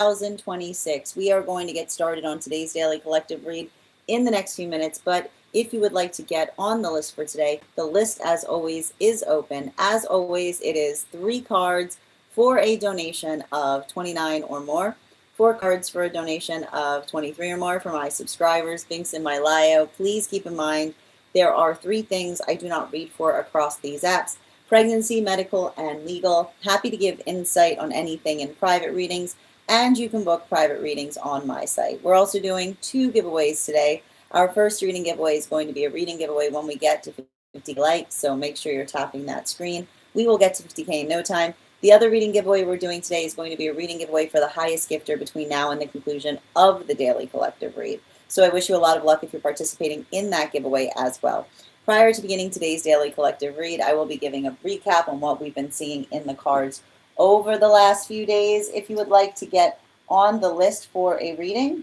2026. We are going to get started on today's daily collective read in the next few minutes, but if you would like to get on the list for today, the list as always is open. As always, it is 3 cards for a donation of 29 or more, 4 cards for a donation of 23 or more for my subscribers. Links in my bio. Please keep in mind there are 3 things I do not read for across these apps: pregnancy, medical, and legal. Happy to give insight on anything in private readings, and you can book private readings on my site. We're also doing 2 giveaways today. Our first reading giveaway is going to be a reading giveaway when we get to 50 likes, so make sure you're tapping that screen. We will get to 50K in no time. The other reading giveaway we're doing today is going to be a reading giveaway for the highest gifter between now and the conclusion of the daily collective read. So I wish you a lot of luck if you're participating in that giveaway as well. Prior to beginning today's daily collective read, I will be giving a recap on what we've been seeing in the cards over the last few days. If you would like to get on the list for a reading,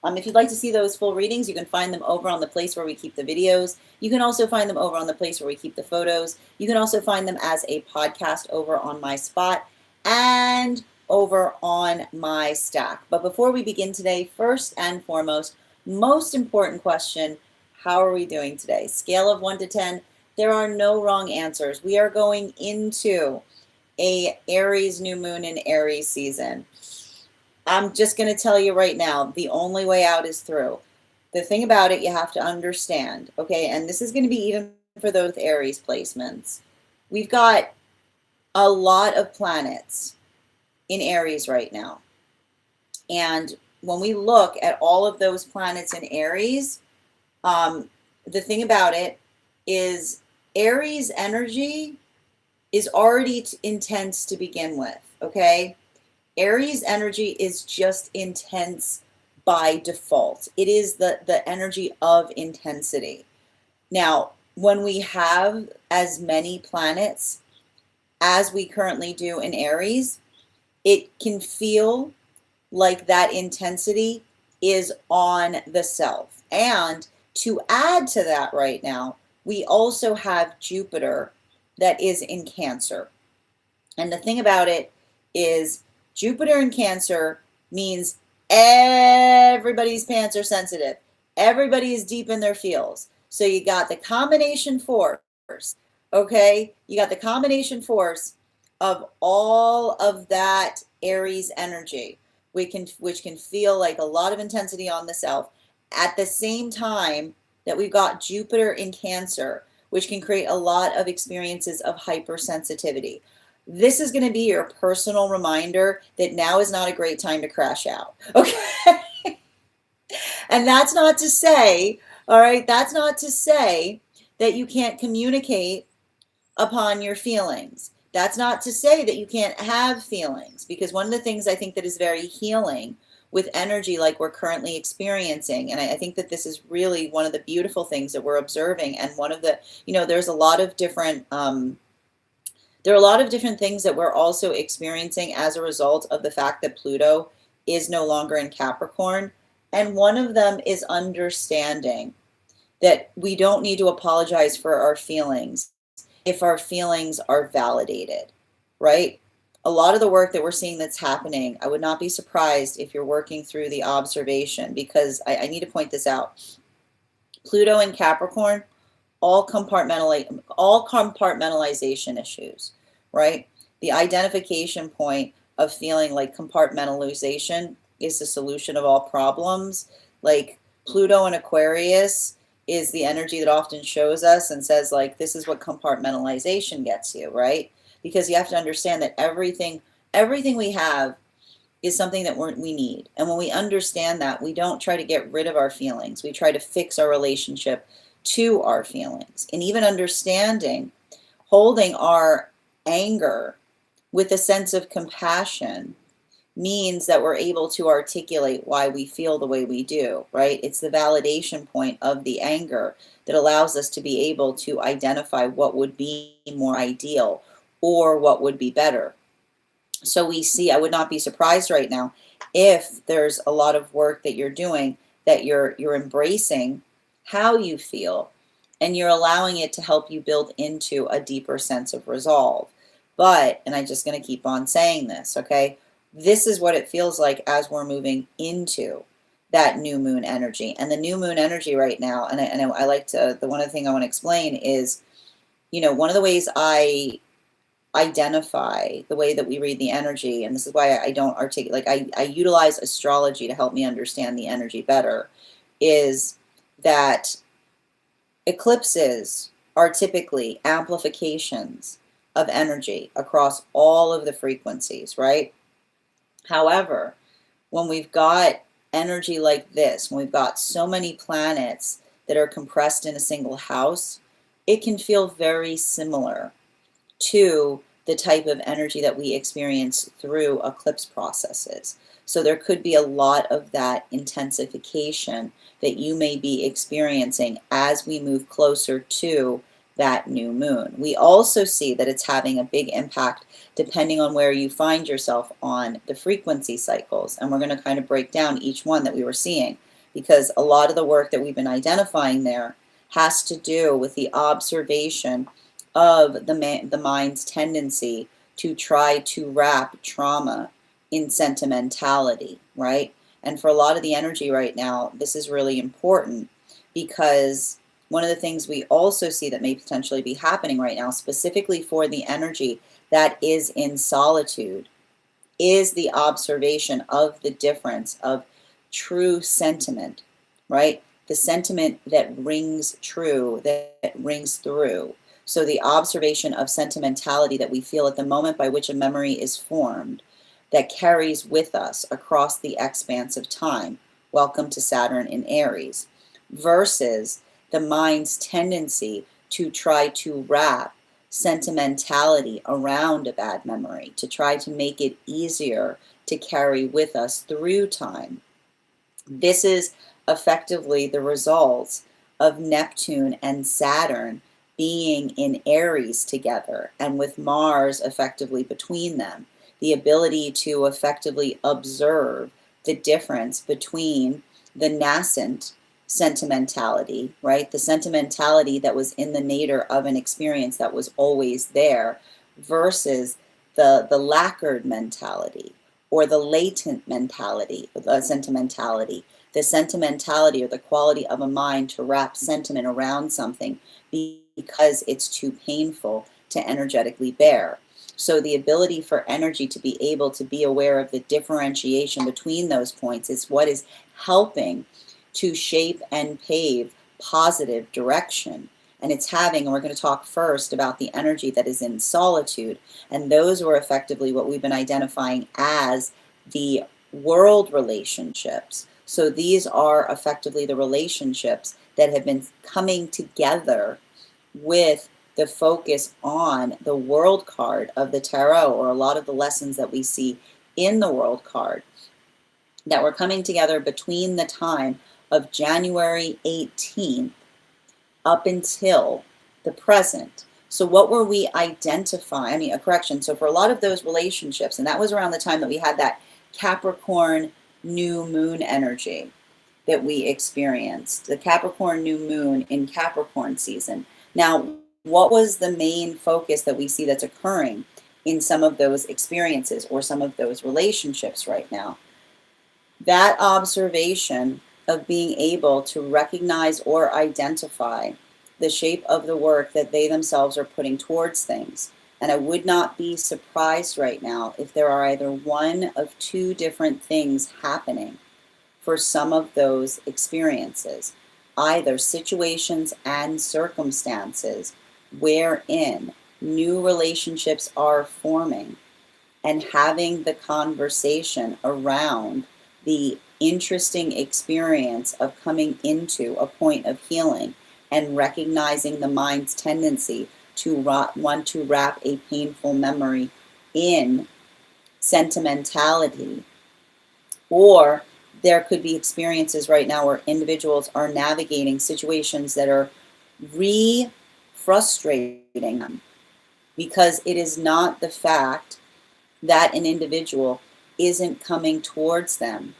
if you'd like to see those full readings, you can find them over on the place where we keep the videos. You can also find them over on the place where we keep the photos. You can also find them as a podcast over on my spot and over on my stack. But before we begin today, first and foremost, most important question: how are we doing today? Scale of 1 to 10. There are no wrong answers. We are going into a Aries new moon in Aries season. I'm just going to tell you right now, the only way out is through. The thing about it, you have to understand, okay? And this is going to be even for those Aries placements. We've got a lot of planets in Aries right now. And when we look at all of those planets in Aries, the thing about it is Aries energy is already intense to begin with, okay? Aries energy is just intense by default. It is the energy of intensity. Now, when we have as many planets as we currently do in Aries, it can feel like that intensity is on the self. And to add to that right now, we also have Jupiter that is in Cancer. And the thing about it is Jupiter in Cancer means everybody's pants are sensitive. Everybody is deep in their feels. So you got the combination force, okay? You got the combination force of all of that Aries energy, which can feel like a lot of intensity on the self, at the same time that we've got Jupiter in Cancer, which can create a lot of experiences of hypersensitivity. This is going to be your personal reminder that now is not a great time to crash out, okay? And that's not to say, all right, that's not to say that you can't communicate upon your feelings. That's not to say that you can't have feelings, because one of the things I think that is very healing with energy like we're currently experiencing, and I think that this is really one of the beautiful things that we're observing, and one of the, there's a lot of different there are a lot of different things that we're also experiencing as a result of the fact that Pluto is no longer in Capricorn. And one of them is understanding that we don't need to apologize for our feelings if our feelings are validated, right? A lot of the work that we're seeing that's happening, I would not be surprised if you're working through the observation, because I need to point this out. Pluto in Capricorn, all compartmentalization issues, right? The identification point of feeling like compartmentalization is the solution of all problems. Like Pluto in Aquarius is the energy that often shows us and says, like, this is what compartmentalization gets you, right? Because you have to understand that everything we have is something that we need. And when we understand that, we don't try to get rid of our feelings. We try to fix our relationship to our feelings. And even understanding, holding our anger with a sense of compassion means that we're able to articulate why we feel the way we do, right? It's the validation point of the anger that allows us to be able to identify what would be more ideal or what would be better. So we see, I would not be surprised right now if there's a lot of work that you're doing, that you're embracing how you feel, and you're allowing it to help you build into a deeper sense of resolve. But, and I'm just going to keep on saying this, okay, This is what it feels like as we're moving into that new moon energy. And the new moon energy right now, and I like to, the one of the thing I want to explain is, one of the ways I identify the way that we read the energy, and this is why I don't articulate, like I utilize astrology to help me understand the energy better, is that eclipses are typically amplifications of energy across all of the frequencies, right? However, when we've got energy like this, when we've got so many planets that are compressed in a single house, it can feel very similar to the type of energy that we experience through eclipse processes. So there could be a lot of that intensification that you may be experiencing as we move closer to that new moon. We also see that it's having a big impact depending on where you find yourself on the frequency cycles. And we're going to kind of break down each one that we were seeing, because a lot of the work that we've been identifying there has to do with the observation of the mind's tendency to try to wrap trauma in sentimentality, right? And for a lot of the energy right now, this is really important, because one of the things we also see that may potentially be happening right now, specifically for the energy that is in solitude, is the observation of the difference of true sentiment, right? The sentiment that rings true, that rings through. So the observation of sentimentality that we feel at the moment by which a memory is formed, that carries with us across the expanse of time. Welcome to Saturn in Aries. Versus the mind's tendency to try to wrap sentimentality around a bad memory, to try to make it easier to carry with us through time. This is effectively the result of Neptune and Saturn being in Aries together, and with Mars effectively between them. The ability to effectively observe the difference between the nascent sentimentality, right? The sentimentality that was in the nature of an experience that was always there, versus the lacquered mentality, or the latent mentality, sentimentality. The sentimentality, or the quality of a mind to wrap sentiment around something because it's too painful to energetically bear. So the ability for energy to be able to be aware of the differentiation between those points is what is helping to shape and pave positive direction. And it's having, and we're going to talk first about the energy that is in solitude. And those were effectively what we've been identifying as the world relationships. So these are effectively the relationships that have been coming together with the focus on the world card of the tarot, or a lot of the lessons that we see in the world card, that were coming together between the time of January 18th up until the present. So what were we identifying? I mean, a correction. So for a lot of those relationships, and that was around the time that we had that Capricorn new moon energy that we experienced, the Capricorn new moon in Capricorn season. Now, what was the main focus that we see that's occurring in some of those experiences or some of those relationships right now? That observation of being able to recognize or identify the shape of the work that they themselves are putting towards things. And I would not be surprised right now if there are either one of two different things happening for some of those experiences, either situations and circumstances wherein new relationships are forming, and having the conversation around the interesting experience of coming into a point of healing and recognizing the mind's tendency to want to wrap a painful memory in sentimentality. Or there could be experiences right now where individuals are navigating situations that are frustrating them, because it is not the fact that an individual isn't coming towards them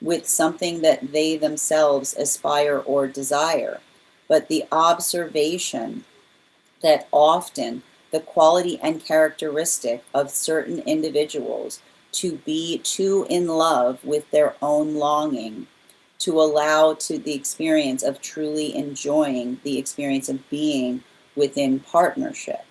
with something that they themselves aspire or desire, but the observation that often the quality and characteristic of certain individuals to be too in love with their own longing to allow to the experience of truly enjoying the experience of being within partnership.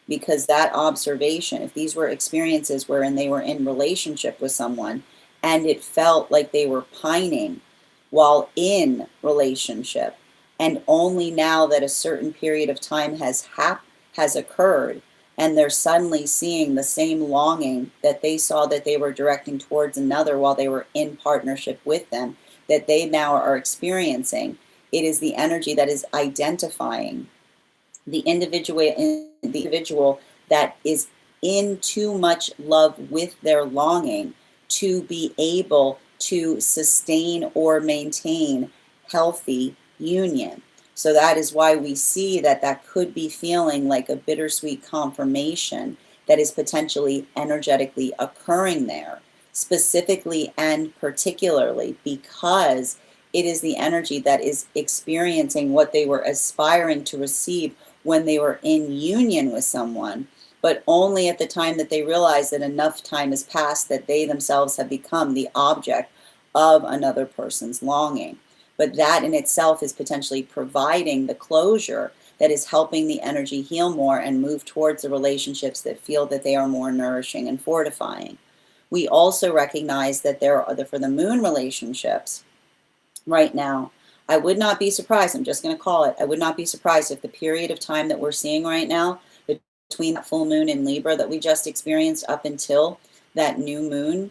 Because that observation, if these were experiences wherein they were in relationship with someone and it felt like they were pining while in relationship, and only now that a certain period of time has occurred, and they're suddenly seeing the same longing that they saw that they were directing towards another while they were in partnership with them, that they now are experiencing. It is the energy that is identifying the individual that is in too much love with their longing to be able to sustain or maintain healthy union. So that is why we see that that could be feeling like a bittersweet confirmation that is potentially energetically occurring there, specifically and particularly because it is the energy that is experiencing what they were aspiring to receive when they were in union with someone, but only at the time that they realize that enough time has passed that they themselves have become the object of another person's longing. But that in itself is potentially providing the closure that is helping the energy heal more and move towards the relationships that feel that they are more nourishing and fortifying. We also recognize that there are for the moon relationships right now, I would not be surprised, I'm just going to call it, I would not be surprised if the period of time that we're seeing right now between that full moon in Libra that we just experienced up until that new moon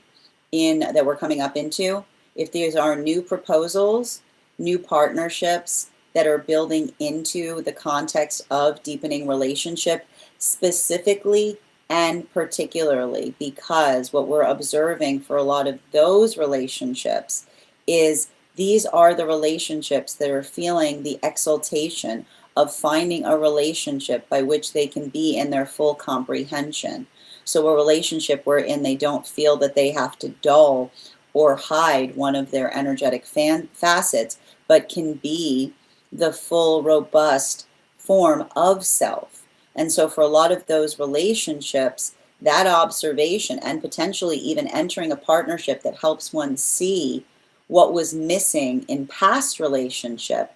that we're coming up into, if these are new proposals, new partnerships that are building into the context of deepening relationship, specifically and particularly because what we're observing for a lot of those relationships is these are the relationships that are feeling the exaltation of finding a relationship by which they can be in their full comprehension. So a relationship wherein they don't feel that they have to dull or hide one of their energetic facets, but can be the full, robust form of self. And so for a lot of those relationships, that observation and potentially even entering a partnership that helps one see what was missing in past relationship,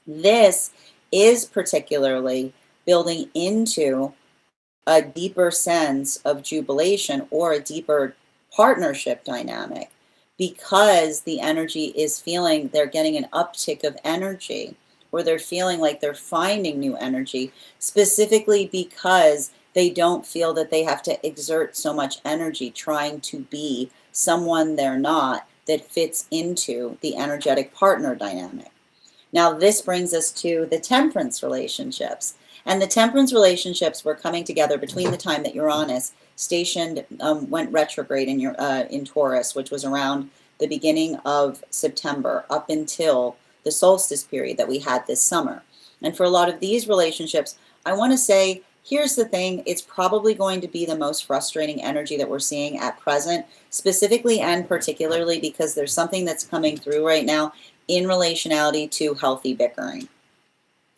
this is particularly building into a deeper sense of jubilation or a deeper partnership dynamic because the energy is feeling they're getting an uptick of energy or they're feeling like they're finding new energy, specifically because they don't feel that they have to exert so much energy trying to be someone they're not that fits into the energetic partner dynamic. Now, this brings us to the temperance relationships. And the temperance relationships were coming together between the time that Uranus went retrograde in Taurus, which was around the beginning of September, up until the solstice period that we had this summer. And for a lot of these relationships, I want to say, here's the thing, it's probably going to be the most frustrating energy that we're seeing at present, specifically and particularly because there's something that's coming through right now in relationality to healthy bickering.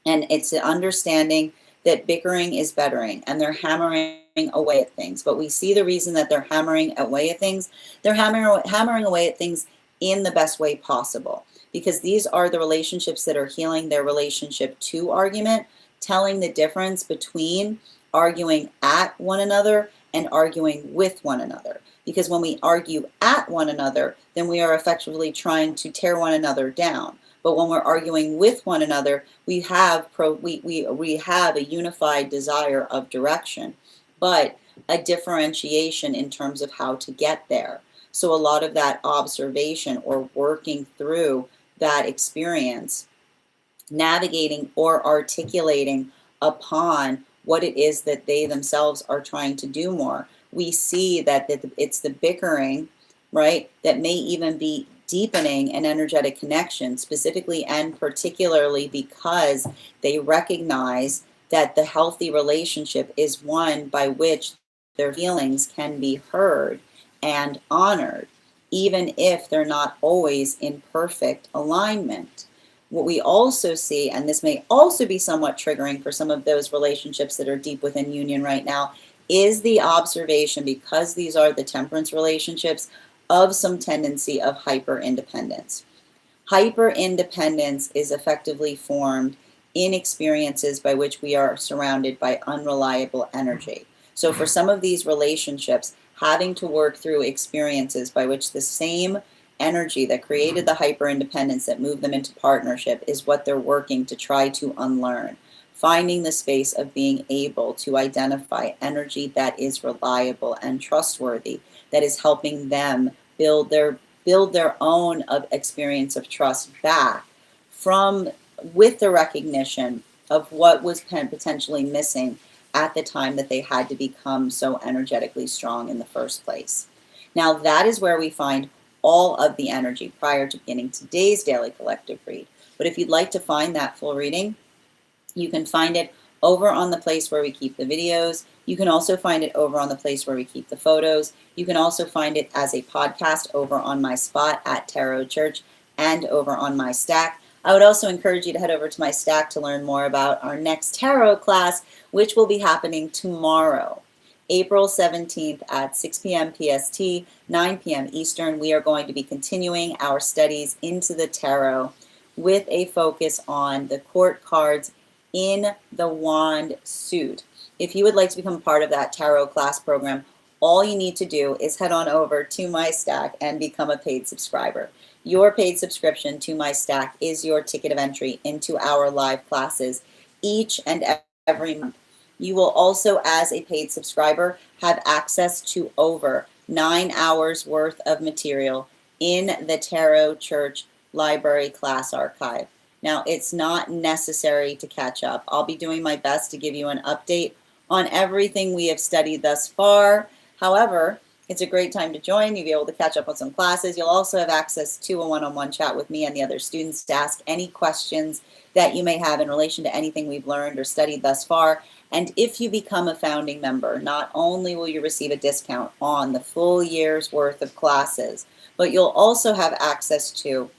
And it's the understanding that bickering is bettering and they're hammering away at things. But we see the reason that they're hammering away at things. They're hammering away at things in the best way possible. Because these are the relationships that are healing their relationship to argument, telling the difference between arguing at one another and arguing with one another. Because when we argue at one another, then we are effectively trying to tear one another down. But when we're arguing with one another, we have a unified desire of direction, but a differentiation in terms of how to get there. So a lot of that observation or working through that experience, navigating or articulating upon what it is that they themselves are trying to do more. We see that it's the bickering, right, that may even be deepening an energetic connection, specifically and particularly because they recognize that the healthy relationship is one by which their feelings can be heard and honored, even if they're not always in perfect alignment. What we also see, and this may also be somewhat triggering for some of those relationships that are deep within union right now, is the observation, because these are the temperance relationships, of some tendency of hyper-independence. Hyper-independence is effectively formed in experiences by which we are surrounded by unreliable energy. So for some of these relationships, having to work through experiences by which the same energy that created the hyper-independence that moved them into partnership is what they're working to try to unlearn. Finding the space of being able to identify energy that is reliable and trustworthy, that is helping them build their own experience of trust back from, with the recognition of what was potentially missing at the time that they had to become so energetically strong in the first place. Now that is where we find all of the energy prior to beginning today's daily collective read. But if you'd like to find that full reading, you can find it over on the place where we keep the videos. You can also find it over on the place where we keep the photos. You can also find it as a podcast over on my spot at Tarot Church and over on my Stack. I would also encourage you to head over to my Stack to learn more about our next tarot class, which will be happening tomorrow, April 17th at 6 p.m. PST, 9 p.m. Eastern. We are going to be continuing our studies into the tarot with a focus on the court cards in the wand suit. If you would like to become part of that tarot class program, all you need to do is head on over to my Stack and become a paid subscriber. Your paid subscription to my Stack is your ticket of entry into our live classes each and every month. You will also, as a paid subscriber, have access to over 9 hours worth of material in the Tarot Church Library class archive. Now, it's not necessary to catch up. I'll be doing my best to give you an update on everything we have studied thus far. However, it's a great time to join. You'll be able to catch up on some classes. You'll also have access to a one-on-one chat with me and the other students to ask any questions that you may have in relation to anything we've learned or studied thus far. And if you become a founding member, not only will you receive a discount on the full year's worth of classes, but you'll also have access to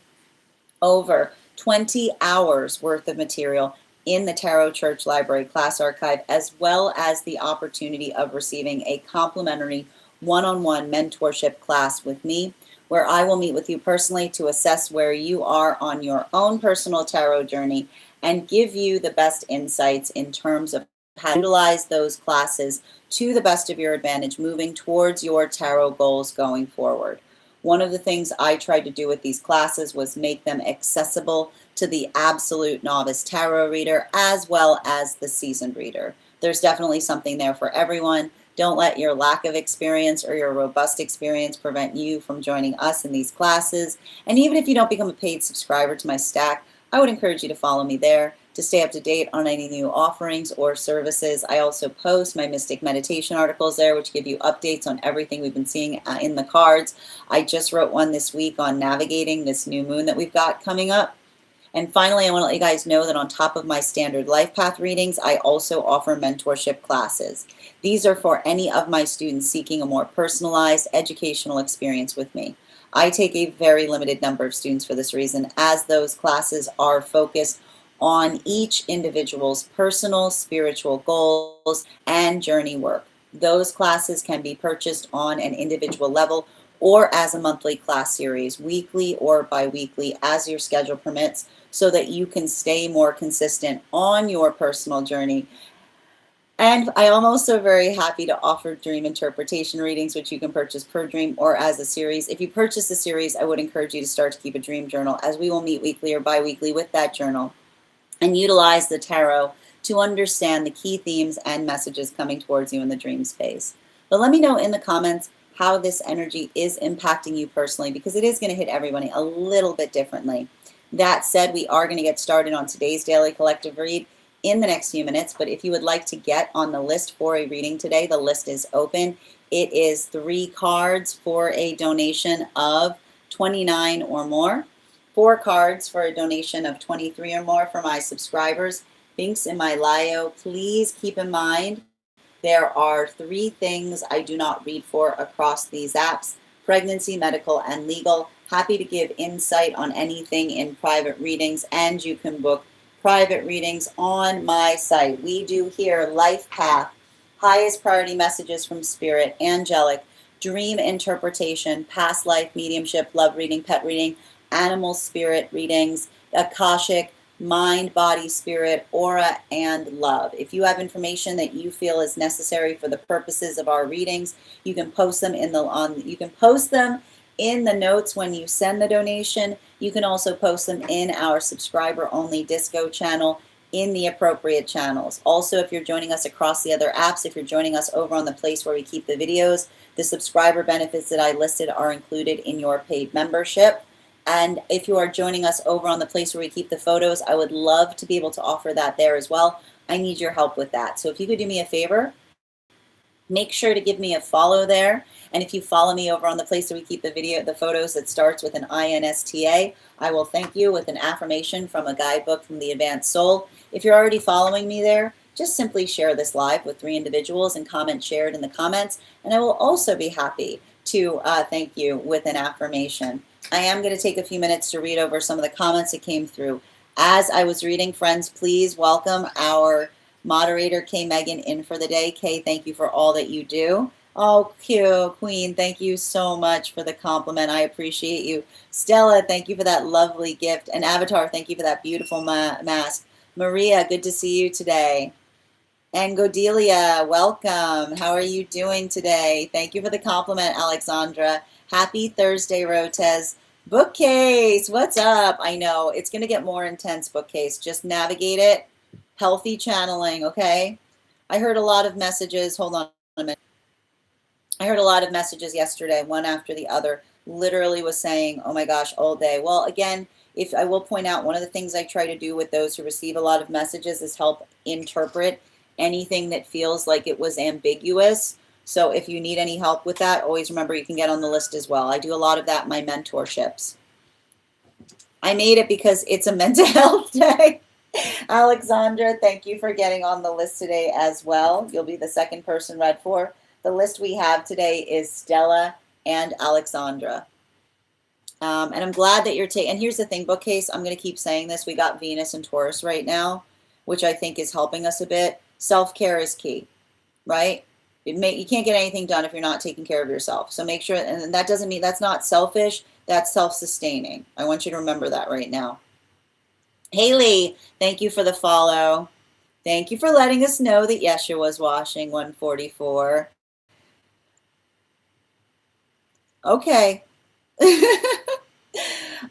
over 20 hours worth of material in the Tarot Church Library class archive, as well as the opportunity of receiving a complimentary one-on-one mentorship class with me, where I will meet with you personally to assess where you are on your own personal tarot journey and give you the best insights in terms of how to utilize those classes to the best of your advantage, moving towards your tarot goals going forward. One of the things I tried to do with these classes was make them accessible to the absolute novice tarot reader as well as the seasoned reader. There's definitely something there for everyone. Don't let your lack of experience or your robust experience prevent you from joining us in these classes. And even if you don't become a paid subscriber to my Stack, I would encourage you to follow me there to stay up to date on any new offerings or services. I also post my Mystic Meditation articles there, which give you updates on everything we've been seeing in the cards. I just wrote one this week on navigating this new moon that we've got coming up. And finally, I want to let you guys know that on top of my standard life path readings, I also offer mentorship classes. These are for any of my students seeking a more personalized educational experience with me. I take a very limited number of students for this reason, as those classes are focused on each individual's personal spiritual goals and journey work. Those classes can be purchased on an individual level or as a monthly class series, weekly or bi-weekly, as your schedule permits, so that you can stay more consistent on your personal journey. And I am also very happy to offer dream interpretation readings, which you can purchase per dream or as a series. If you purchase the series, I would encourage you to start to keep a dream journal, as we will meet weekly or bi-weekly with that journal and utilize the tarot to understand the key themes and messages coming towards you in the dream space. But let me know in the comments how this energy is impacting you personally, because it is going to hit everybody a little bit differently. That said, we are going to get started on today's daily collective read in the next few minutes, but if you would like to get on the list for a reading today, the list is open. It is 3 cards for a donation of $29 or more. 4 cards for a donation of $23 or more for my subscribers. Links in my bio. Please keep in mind there are 3 things I do not read for across these apps: pregnancy, medical, and legal. Happy to give insight on anything in private readings, and you can book private readings on my site. We do here life path highest priority messages from spirit, angelic, dream interpretation, past life mediumship, love reading, pet reading, animal spirit readings, akashic, mind, body, spirit, aura, and love. If you have information that you feel is necessary for the purposes of our readings, you can post them in the notes when you send the donation. You can also post them in our subscriber only disco channel in the appropriate channels. Also, if you're joining us across the other apps, if you're joining us over on the place where we keep the videos, the subscriber benefits that I listed are included in your paid membership. And if you are joining us over on the place where we keep the photos, I would love to be able to offer that there as well. I need your help with that. So if you could do me a favor, make sure to give me a follow there. And if you follow me over on the place where we keep the photos that starts with an INSTA, I will thank you with an affirmation from a guidebook from the Advanced Soul. If you're already following me there, just simply share this live with 3 individuals and comment shared in the comments. And I will also be happy to thank you with an affirmation. I am going to take a few minutes to read over some of the comments that came through. As I was reading, friends, please welcome our moderator, Kay Megan, in for the day. Kay, thank you for all that you do. Oh, cute, Queen, thank you so much for the compliment. I appreciate you. Stella, thank you for that lovely gift. And Avatar, thank you for that beautiful mask. Maria, good to see you today. And Godelia, welcome. How are you doing today? Thank you for the compliment, Alexandra. Happy Thursday, Rotez. Bookcase, what's up? I know, it's going to get more intense, Bookcase. Just navigate it. Healthy channeling, okay? I heard a lot of messages. Hold on a minute. I heard a lot of messages yesterday, one after the other. Literally was saying, oh my gosh, all day. Well, again, if I will point out, one of the things I try to do with those who receive a lot of messages is help interpret anything that feels like it was ambiguous. So if you need any help with that, always remember you can get on the list as well. I do a lot of that in my mentorships. I made it because it's a mental health day. Alexandra, thank you for getting on the list today as well. You'll be the second person read for. The list we have today is Stella and Alexandra. And I'm glad that you're taking, and here's the thing, Bookcase, I'm going to keep saying this. We got Venus and Taurus right now, which I think is helping us a bit. Self-care is key, right? You can't get anything done if you're not taking care of yourself. So make sure, and that doesn't mean, that's not selfish, that's self-sustaining. I want you to remember that right now. Haley, thank you for the follow. Thank you for letting us know that Yeshua was washing 144. Okay.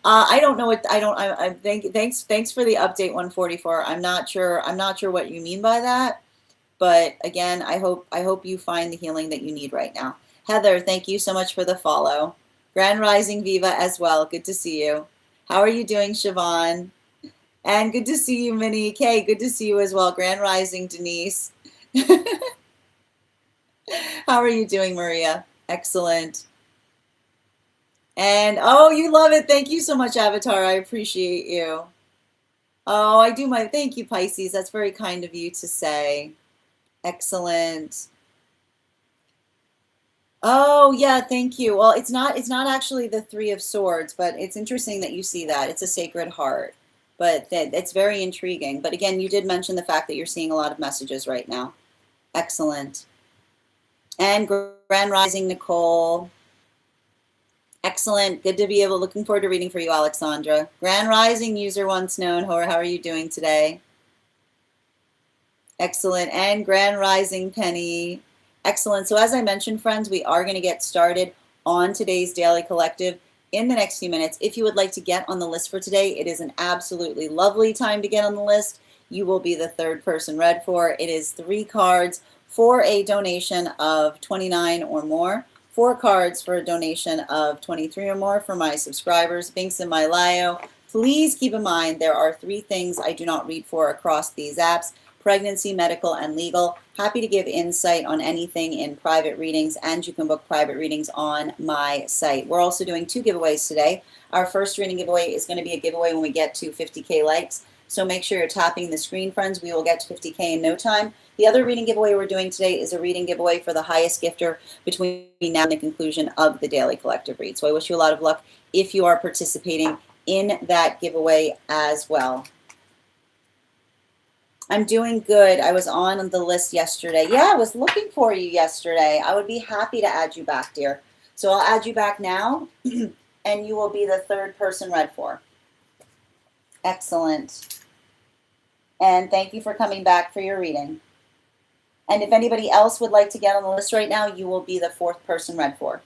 I don't know what I think. Thanks for the update 144. I'm not sure what you mean by that, but again, I hope you find the healing that you need right now. Heather, thank you so much for the follow. Grand Rising Viva as well. Good to see you. How are you doing, Siobhan? And good to see you, Minnie. Kay, good to see you as well. Grand Rising, Denise. How are you doing, Maria? Excellent. And, oh, you love it. Thank you so much, Avatar. I appreciate you. Oh, I do thank you, Pisces. That's very kind of you to say. Excellent. Oh, yeah, thank you. Well, it's not actually the Three of Swords, but it's interesting that you see that. It's a Sacred Heart. But it's very intriguing. But again, you did mention the fact that you're seeing a lot of messages right now. Excellent. And Grand Rising, Nicole. Excellent. Good to be looking forward to reading for you, Alexandra. Grand Rising, user once known. How are you doing today? Excellent. And Grand Rising, Penny. Excellent. So as I mentioned, friends, we are going to get started on today's Daily Collective in the next few minutes. If you would like to get on the list for today, it is an absolutely lovely time to get on the list. You will be the third person read for. It is 3 cards for a donation of $29 or more. 4 cards for a donation of $23 or more for my subscribers. Binks in my Lio. Please keep in mind there are 3 things I do not read for across these apps: pregnancy, medical, and legal. Happy to give insight on anything in private readings, and you can book private readings on my site. We're also doing 2 giveaways today. Our first reading giveaway is going to be a giveaway when we get to 50K likes. So make sure you're tapping the screen, friends. We will get to 50K in no time. The other reading giveaway we're doing today is a reading giveaway for the highest gifter between now and the conclusion of the Daily Collective read. So I wish you a lot of luck if you are participating in that giveaway as well. I'm doing good. I was on the list yesterday. Yeah, I was looking for you yesterday. I would be happy to add you back, dear. So I'll add you back now, and you will be the third person read for. Excellent. And thank you for coming back for your reading. And if anybody else would like to get on the list right now, you will be the fourth person read for.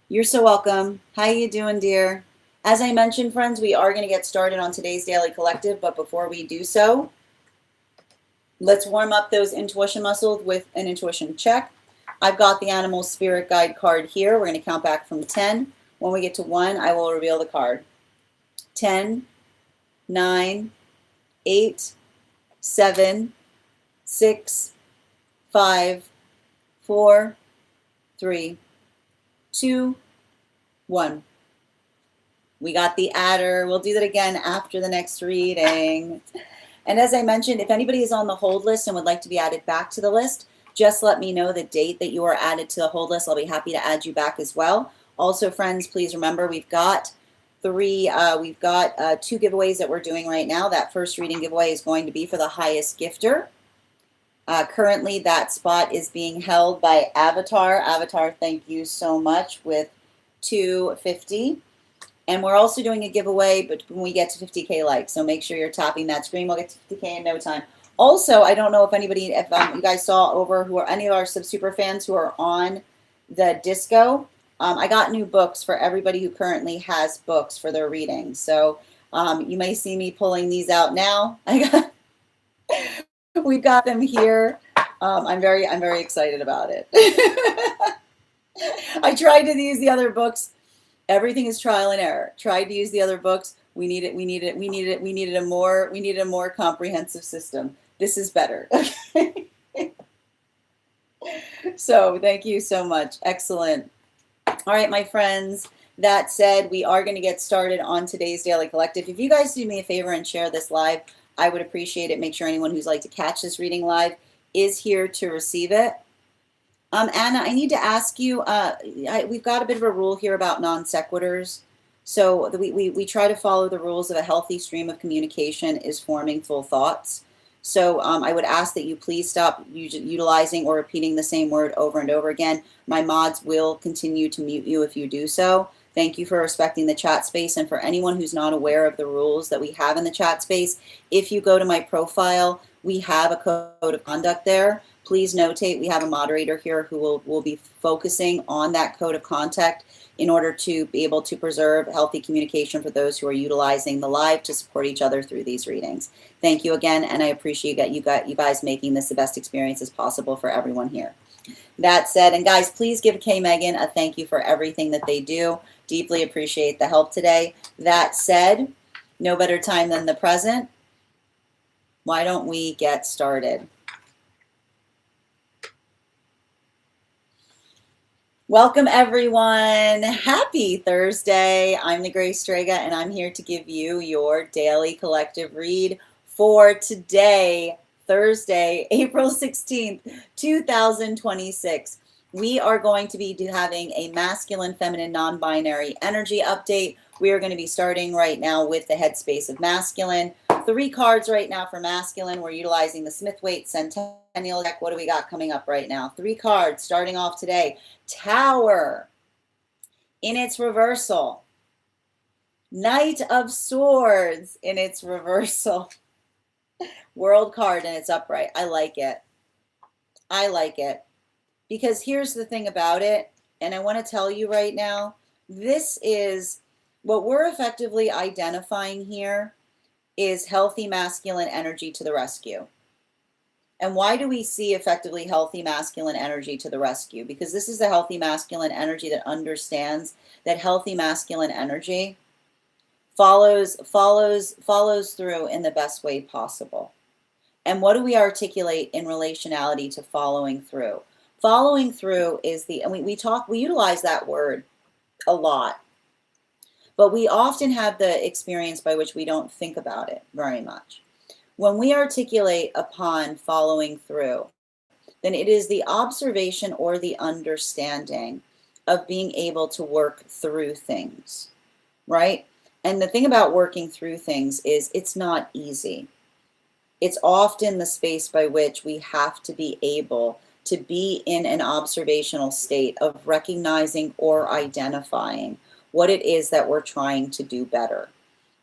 You're so welcome. How you doing, dear? As I mentioned, friends, we are going to get started on today's Daily Collective, but before we do so, let's warm up those intuition muscles with an intuition check. I've got the Animal Spirit Guide card here. We're going to count back from 10. When we get to 1, I will reveal the card. 10, 9, 8, 7, 6, 5, 4, 3, 2, 1. We got the adder. We'll do that again after the next reading. And as I mentioned, if anybody is on the hold list and would like to be added back to the list, just let me know the date that you are added to the hold list. I'll be happy to add you back as well. Also, friends, please remember we've got two giveaways that we're doing right now. That first reading giveaway is going to be for the highest gifter. Currently, that spot is being held by Avatar. Avatar, thank you so much, with $250. And we're also doing a giveaway, but when we get to 50K likes, so make sure you're tapping that screen. We'll get to 50K in no time. Also, I don't know if anybody, if you guys saw over who are any of our super fans who are on the disco. I got new books for everybody who currently has books for their readings. So you may see me pulling these out now. We've got them here. I'm very excited about it. I tried to use the other books. Everything is trial and error. Tried to use the other books. We needed a more comprehensive system. This is better. Okay. So thank you so much. Excellent. All right, my friends. That said, we are going to get started on today's Daily Collective. If you guys do me a favor and share this live, I would appreciate it. Make sure anyone who's like to catch this reading live is here to receive it. Anna, I need to ask you, we've got a bit of a rule here about non sequiturs. So we try to follow the rules of a healthy stream of communication is forming full thoughts. So I would ask that you please stop utilizing or repeating the same word over and over again. My mods will continue to mute you if you do so. Thank you for respecting the chat space. And for anyone who's not aware of the rules that we have in the chat space, if you go to my profile, we have a code of conduct there. Please notate we have a moderator here who will be focusing on that code of conduct in order to be able to preserve healthy communication for those who are utilizing the live to support each other through these readings. Thank you again, and I appreciate you guys making this the best experience as possible for everyone here. That said, and guys, please give Kay Megan a thank you for everything that they do. Deeply appreciate the help today. That said, no better time than the present. Why don't we get started? Welcome, everyone. Happy Thursday. I'm the Grace Strega, and I'm here to give you your daily collective read for today, Thursday, April 16th, 2026. We are going to be having a masculine, feminine, non-binary energy update. We are going to be starting right now with the headspace of masculine. 3 cards right now for masculine. We're utilizing the Smith-Waite Centennial deck. What do we got coming up right now? 3 cards starting off today. Tower in its reversal. Knight of Swords in its reversal. World card in its upright. I like it. I like it. Because here's the thing about it, and I want to tell you right now, this is what we're effectively identifying here is healthy masculine energy to the rescue. And why do we see effectively healthy masculine energy to the rescue? Because this is the healthy masculine energy that understands that healthy masculine energy follows through in the best way possible. And what do we articulate in relationality to following through? Following through is and we utilize that word a lot, but we often have the experience by which we don't think about it very much. When we articulate upon following through, then it is the observation or the understanding of being able to work through things, right? And the thing about working through things is it's not easy. It's often the space by which we have to be able to be in an observational state of recognizing or identifying what it is that we're trying to do better.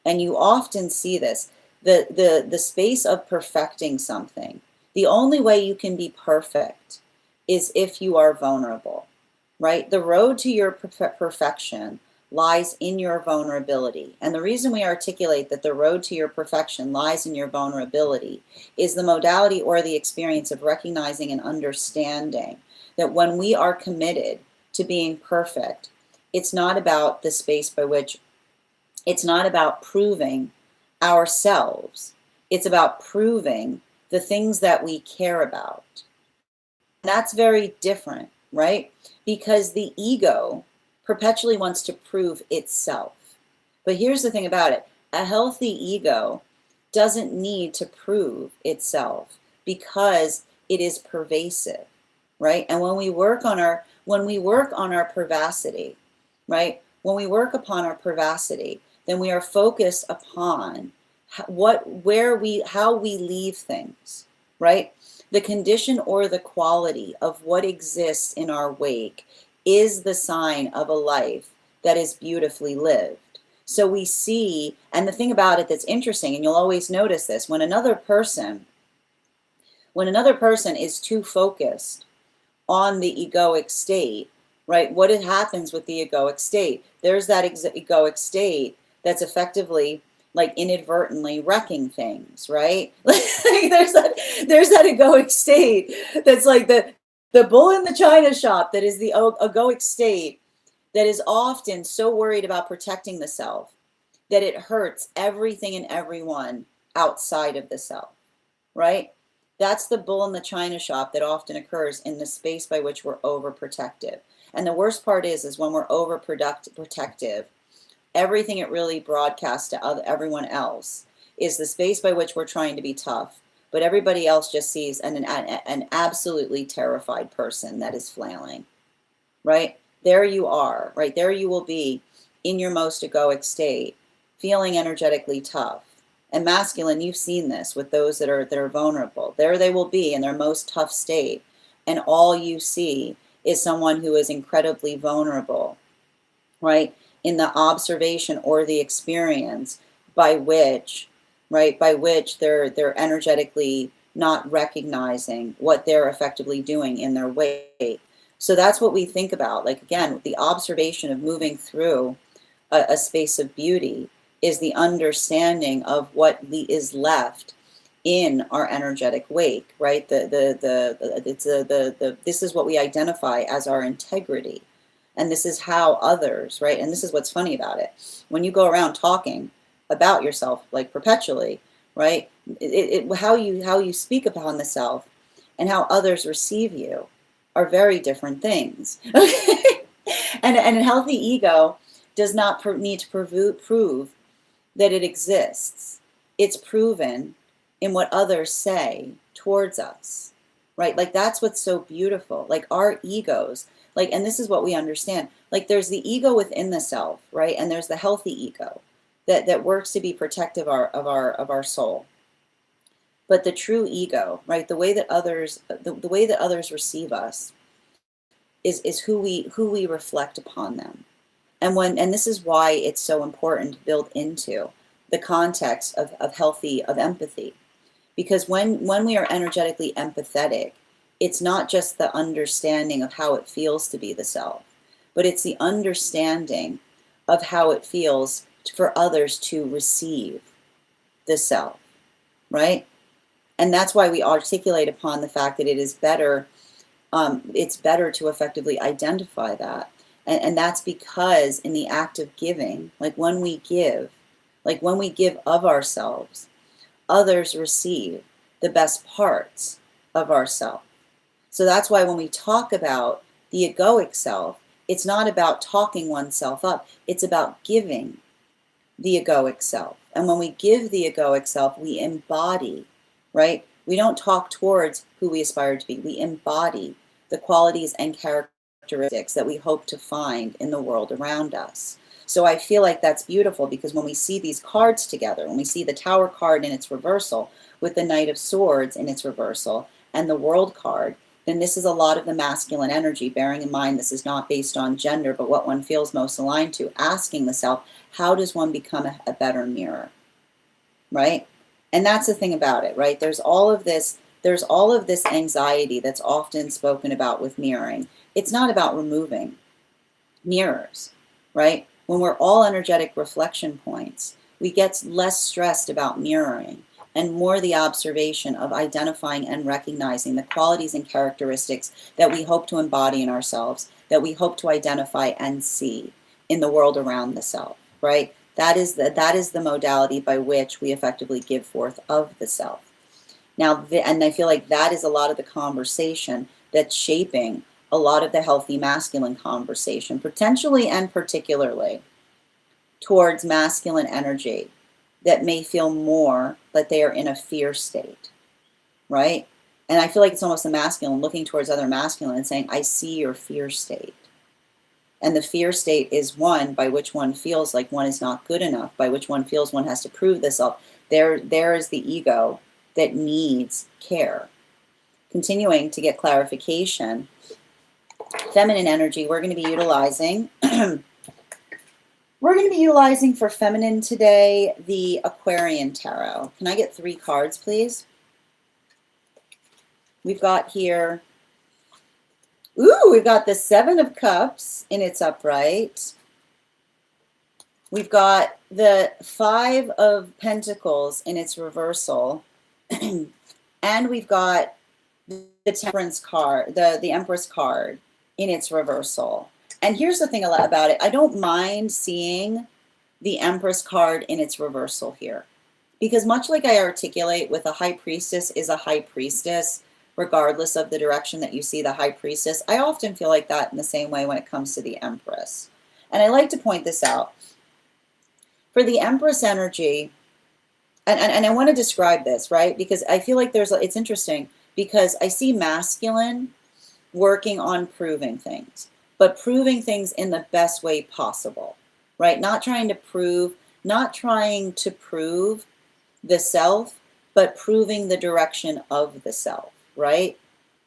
And you often see this, the space of perfecting something. The only way you can be perfect is if you are vulnerable, right? The road to your perfection lies in your vulnerability. And the reason we articulate that the road to your perfection lies in your vulnerability is the modality or the experience of recognizing and understanding that when we are committed to being perfect, it's not about the space by which, it's not about proving ourselves. It's about proving the things that we care about. That's very different, right? Because the ego perpetually wants to prove itself. But here's the thing about it. A healthy ego doesn't need to prove itself because it is pervasive, right? And when we work on our pervasity, right? When we work upon our pervasity, then we are focused upon how we leave things, right? The condition or the quality of what exists in our wake is the sign of a life that is beautifully lived. So we see, and the thing about it that's interesting, and you'll always notice this, when another person is too focused on the egoic state, right? What happens with the egoic state? There's that egoic state that's effectively like inadvertently wrecking things, right? Like there's that egoic state that's like the bull in the china shop, that is the egoic state that is often so worried about protecting the self that it hurts everything and everyone outside of the self, right? That's the bull in the china shop that often occurs in the space by which we're overprotective. And the worst part is when we're overprotective, everything it really broadcasts to everyone else is the space by which we're trying to be tough, but everybody else just sees an absolutely terrified person that is flailing, right? There you are, right? There you will be in your most egoic state, feeling energetically tough. And masculine, you've seen this with those that are vulnerable. There they will be in their most tough state, and all you see is someone who is incredibly vulnerable, right? In the observation or the experience by which, right, by which they're energetically not recognizing what they're effectively doing in their wake. So that's what we think about. Like, again, the observation of moving through a space of beauty is the understanding of what is left in our energetic wake, right? This is what we identify as our integrity. And this is how others, right? And this is what's funny about it. When you go around talking about yourself, like perpetually, right? How you speak upon the self and how others receive you are very different things. And a healthy ego does not need to prove that it exists. It's proven in what others say towards us, right? Like that's what's so beautiful. Like our egos, like, and this is what we understand. Like there's the ego within the self, right? And there's the healthy ego that works to be protective of our soul. But the true ego, right? The way that others receive us is who we reflect upon them. And this is why it's so important to build into the context of empathy. Because when we are energetically empathetic, it's not just the understanding of how it feels to be the self, but it's the understanding of how it feels for others to receive the self, right? And that's why we articulate upon the fact that it is better, it's better to effectively identify that. And that's because in the act of giving, like when we give of ourselves, others receive the best parts of ourselves. So that's why when we talk about the egoic self, it's not about talking oneself up, it's about giving the egoic self. And when we give the egoic self, we embody, right? We don't talk towards who we aspire to be, we embody the qualities and characteristics that we hope to find in the world around us. So I feel like that's beautiful, because when we see these cards together, when we see the Tower card in its reversal with the Knight of Swords in its reversal and the World card, then this is a lot of the masculine energy, bearing in mind this is not based on gender, but what one feels most aligned to, asking the self, how does one become a better mirror, right? And that's the thing about it, right? There's all of this anxiety that's often spoken about with mirroring. It's not about removing mirrors, right? When we're all energetic reflection points, we get less stressed about mirroring and more the observation of identifying and recognizing the qualities and characteristics that we hope to embody in ourselves, that we hope to identify and see in the world around the self, right? That is the modality by which we effectively give forth of the self. Now, and I feel like that is a lot of the conversation that's shaping a lot of the healthy masculine conversation, potentially and particularly towards masculine energy that may feel more that they are in a fear state, right? And I feel like it's almost the masculine looking towards other masculine and saying, I see your fear state. And the fear state is one by which one feels like one is not good enough, by which one feels one has to prove the self. There is the ego that needs care. Continuing to get clarification, feminine energy, we're going to be utilizing for feminine today the Aquarian Tarot. Can I get 3 cards, please? We've got here, we've got the 7 of Cups in its upright. We've got the 5 of Pentacles in its reversal. And we've got the Temperance card, the Empress card in its reversal. And here's the thing about it. I don't mind seeing the Empress card in its reversal here, because much like I articulate with a High Priestess is a High Priestess, regardless of the direction that you see the High Priestess, I often feel like that in the same way when it comes to the Empress. And I like to point this out. For the Empress energy, and I want to describe this, right? Because I feel like it's interesting, because I see masculine working on proving things, but proving things in the best way possible, right? Not trying to prove the self, but proving the direction of the self, right?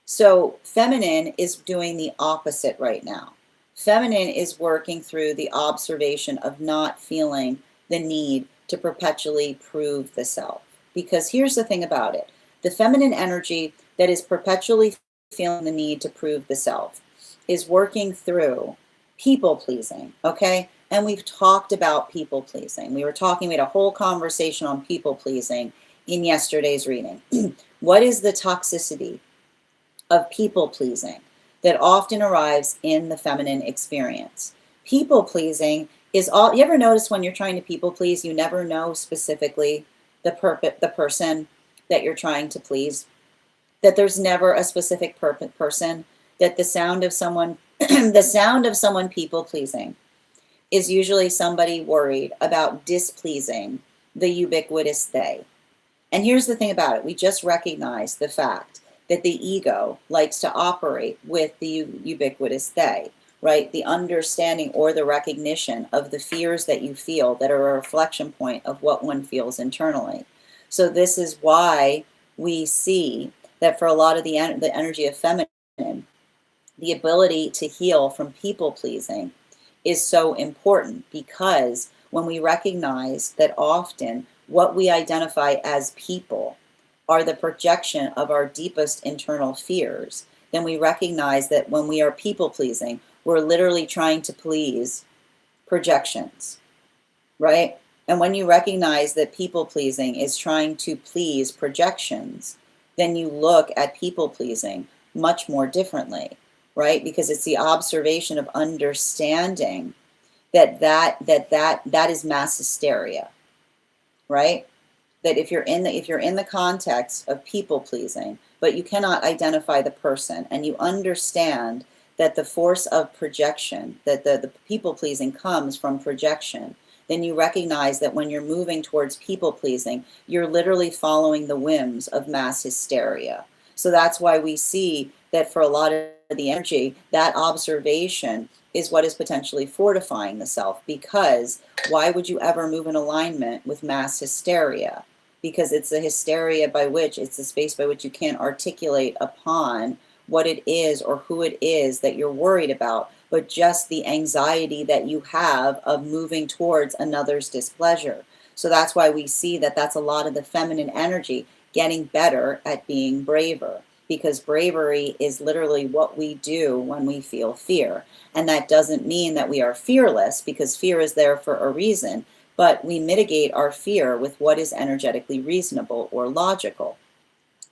So feminine is doing the opposite right now. Feminine is working through the observation of not feeling the need to perpetually prove the self. Because here's the thing about it. The feminine energy that is perpetually feeling the need to prove the self is working through people pleasing, okay? And we've talked about people pleasing. We had a whole conversation on people pleasing in yesterday's reading. What is the toxicity of people pleasing that often arrives in the feminine experience? People pleasing is all. You ever notice when you're trying to people please, you never know specifically the person that you're trying to please? That there's never a specific person, that the sound of someone people pleasing is usually somebody worried about displeasing the ubiquitous they. And here's the thing about it. We just recognize the fact that the ego likes to operate with the ubiquitous they, right? The understanding or the recognition of the fears that you feel that are a reflection point of what one feels internally. So this is why we see that for a lot of the energy of feminine, the ability to heal from people pleasing is so important, because when we recognize that often what we identify as people are the projection of our deepest internal fears, then we recognize that when we are people pleasing, we're literally trying to please projections, right? And when you recognize that people pleasing is trying to please projections, then you look at people pleasing much more differently, right? Because it's the observation of understanding that is mass hysteria, right? That if you're in the context of people pleasing, but you cannot identify the person, and you understand that the force of projection, that the people pleasing comes from projection, then you recognize that when you're moving towards people pleasing, you're literally following the whims of mass hysteria. So that's why we see that for a lot of the energy, that observation is what is potentially fortifying the self, because why would you ever move in alignment with mass hysteria? Because it's the hysteria by which, it's the space by which you can't articulate upon what it is or who it is that you're worried about, but just the anxiety that you have of moving towards another's displeasure. So that's why we see that that's a lot of the feminine energy getting better at being braver, because bravery is literally what we do when we feel fear. And that doesn't mean that we are fearless, because fear is there for a reason, but we mitigate our fear with what is energetically reasonable or logical.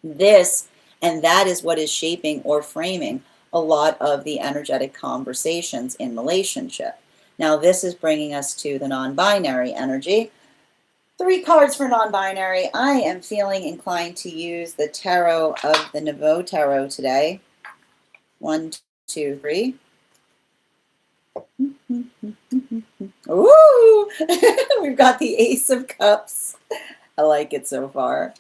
And that is what is shaping or framing a lot of the energetic conversations in relationship. Now, this is bringing us to the non-binary energy. 3 cards for non-binary. I am feeling inclined to use the tarot of the Nouveau Tarot today. 1, 2, 3. Ooh! We've got the Ace of Cups. I like it so far.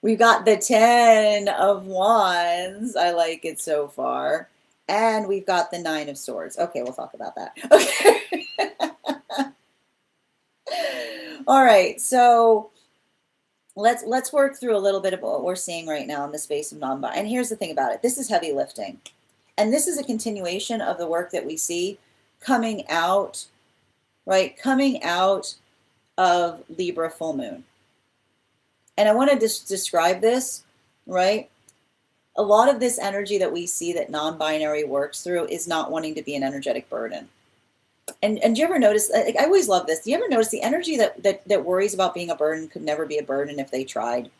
We've got the 10 of Wands. I like it so far. And we've got the 9 of Swords. Okay, we'll talk about that. Okay. All right, so let's work through a little bit of what we're seeing right now in the space of non-binary. And here's the thing about it. This is heavy lifting. And this is a continuation of the work that we see coming out, right? Coming out of Libra full moon. And I want to describe this, right? A lot of this energy that we see that non-binary works through is not wanting to be an energetic burden. And do you ever notice, like, I always love this, do you ever notice the energy that worries about being a burden could never be a burden if they tried?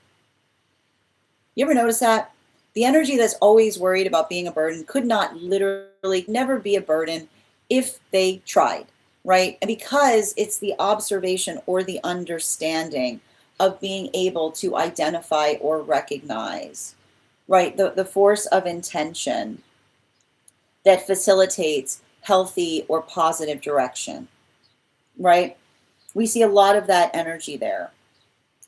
You ever notice that? The energy that's always worried about being a burden could not literally never be a burden if they tried, right? And because it's the observation or the understanding of being able to identify or recognize, right? The force of intention that facilitates healthy or positive direction, right? We see a lot of that energy there.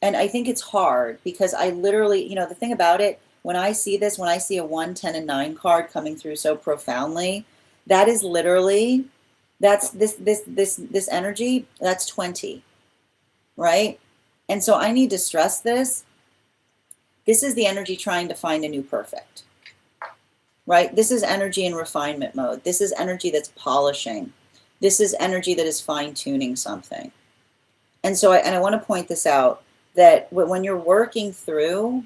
And I think it's hard because I literally, the thing about it, when I see this, when I see a 1, 10, and 9 card coming through so profoundly, that is literally, that's this energy, that's 20, right? And so I need to stress this. This is the energy trying to find a new perfect, right? This is energy in refinement mode. This is energy that's polishing. This is energy that is fine-tuning something. And so I want to point this out, that when you're working through,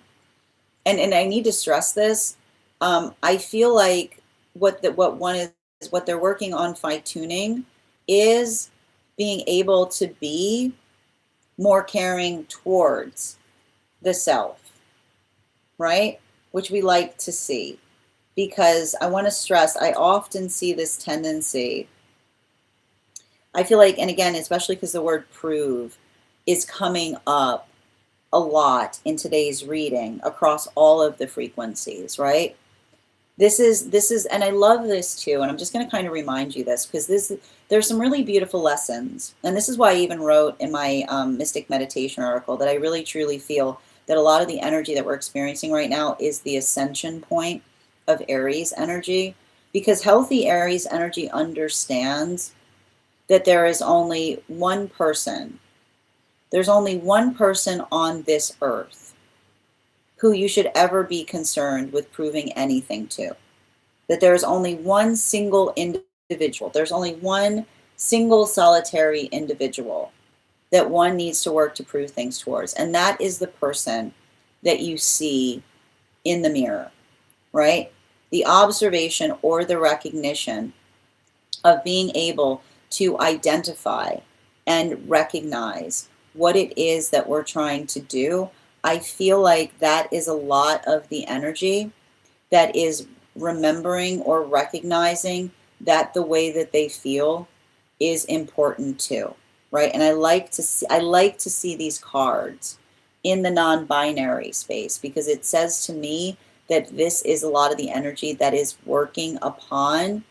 and I need to stress this, I feel like what they're working on fine-tuning is being able to be more caring towards the self, right? Which we like to see, because I want to stress, I often see this tendency. I feel like, and again, especially because the word prove is coming up a lot in today's reading across all of the frequencies, right? This is, and I love this too, and I'm just going to kind of remind you this, because there's some really beautiful lessons, and this is why I even wrote in my Mystic Meditation article that I really truly feel that a lot of the energy that we're experiencing right now is the ascension point of Aries energy, because healthy Aries energy understands that there is only one person. There's only one person on this earth who you should ever be concerned with proving anything to. That there is only one single individual. There's only one single solitary individual that one needs to work to prove things towards. And that is the person that you see in the mirror, right? The observation or the recognition of being able to identify and recognize what it is that we're trying to do. I feel like that is a lot of the energy that is remembering or recognizing that the way that they feel is important too, right? And I like to see these cards in the non-binary space, because it says to me that this is a lot of the energy that is working upon